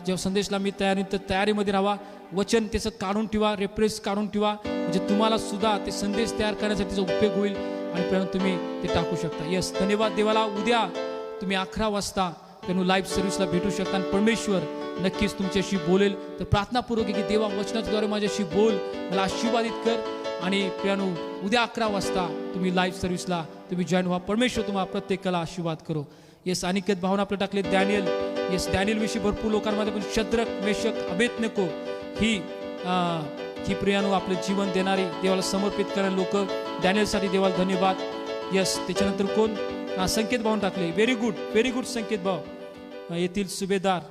जेव्हा संदेशला मी तयारीमध्ये राहा. वचन त्याचं काढून ठेवा, रेफरन्स काढून ठेवा, म्हणजे तुम्हाला सुद्धा ते संदेश तयार करण्यासाठी त्याचा उपयोग होईल. आणि प्रियानो तुम्ही ते टाकू शकता. येस, धन्यवाद देवाला. उद्या तुम्ही 11 वाजता प्रियानो लाईव्ह सर्व्हिसला भेटू शकता आणि परमेश्वर नक्कीच तुमच्याशी बोलेल. तर प्रार्थनापूर्वक की देवा वचनाद्वारे माझ्याशी बोल, मला आशीर्वादित कर. आणि प्रियानो उद्या 11 वाजता तुम्ही लाईव्ह सर्व्हिसला तुम्ही जॉईन व्हा. परमेश्वर तुम्हाला प्रत्येकाला आशीर्वाद करो. येस, अनिकेत भावना आपले टाकले डॅनियल. येस, डॅनियल विषयी भरपूर लोकांमध्ये पण शद्रक, मेशक, अबेदनेगो ही प्रियानो आपलं जीवन देणारी, देवाला समर्पित करणारे लोक. डॅनियलसाठी देवाला धन्यवाद. येस, त्याच्यानंतर कोण, संकेत भावून टाकले. व्हेरी गुड संकेत भाऊ. येथील सुभेदार,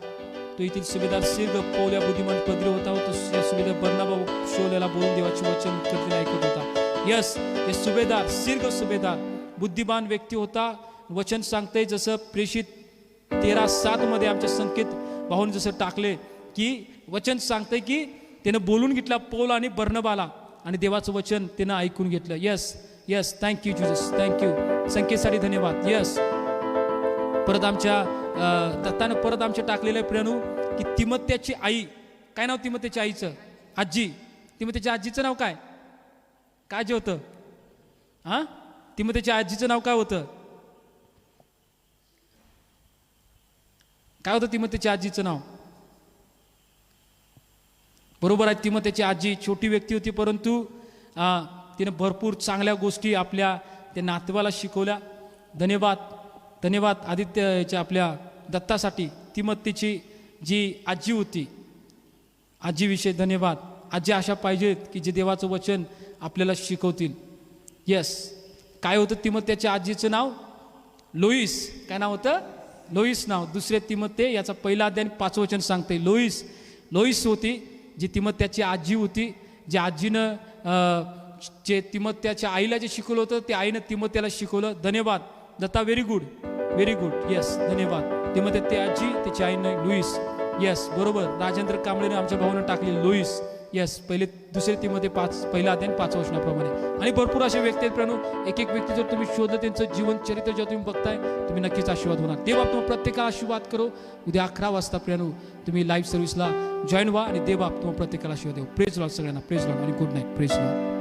तो येथील सुभेदार सिर्ग पौल्या बुद्धिमान पदरी होता व तो या सुभेदार बर्नाबा शोलेला बोलून देवाचे वचन करते ऐकत होता. यस, हे सुभेदार सिर्ग सुभेदार बुद्धिमान व्यक्ती होता. वचन सांगते जसं प्रेषित 13:7 मध्ये आमच्या संकेत भाऊन जसं टाकले की वचन सांगते की त्यानं बोलून घेतला पौल आणि बर्नबाला आणि देवाचं वचन त्यानं ऐकून घेतलं. Yes yes, thank you Jesus, thank you, संकेतसाठी धन्यवाद. यस, परत आमच्या दत्तानं परत आमच्या टाकलेलं आहे प्रियानू की तिमत्याची आई, काय नाव तिमत्याच्या आईचं? आजी. तिमत्याच्या आजीचं नाव काय काय जे होतं? हां, तिमत्याच्या आजीचं नाव काय होतं? काय होतं तिमत्याच्या आजीचं नाव? बरोबर आहे, तिमत्याची आजी छोटी व्यक्ती होती परंतु तिने भरपूर चांगल्या गोष्टी आपल्या त्या नातवाला शिकवल्या. धन्यवाद, धन्यवाद आदित्यच्या आपल्या दत्तासाठी. तिमत्तेची जी आजी होती, आजीविषयी धन्यवाद. आजी अशा पाहिजेत की जे देवाचं वचन आपल्याला शिकवतील. यस, काय होतं तिमत्याच्या आजीचं नाव? लोईस. काय नाव होतं? लोईस नाव. दुसरे तिमत्ते याचा पहिला अध्याय 5 वचन सांगते लोईस. लोईस होती जी तिमत्याची आजी होती, जे आजीनं जे तिमत्याच्या आईला जे शिकवलं होतं ते आईनं तिमत्याला शिकवलं. धन्यवाद Datta, very good, very good. Yes, धन्यवाद. तिमत्याची आजी, त्याची आईनं लुईस. येस, बरोबर, राजेंद्र कांबळेने आमच्या भावानं टाकले लुईस. येस, पहिले दुसरे तिमध्ये 5 पहिला अध्याय 5 वचनाप्रमाणे. आणि भरपूर असे व्यक्ती आहेत प्रणू, एक एक व्यक्ती जर तुम्ही शोधलं त्यांचं जीवन चरित्र जेव्हा तुम्ही बघताय तुम्ही नक्कीच आशीर्वाद होणार. देव तुम्हाला प्रत्येकाला आशीर्वाद करो. उद्या 11 वाजता प्रणू तुम्ही लाईव्ह सर्व्हिसला जॉईन व्हा आणि देव तुम्हाला प्रत्येकाला आशीर्वाद देऊ. प्रेज लॉर्ड सगळ्यांना, प्रेज लॉर्ड आणि गुड नाईट. Praise Lord.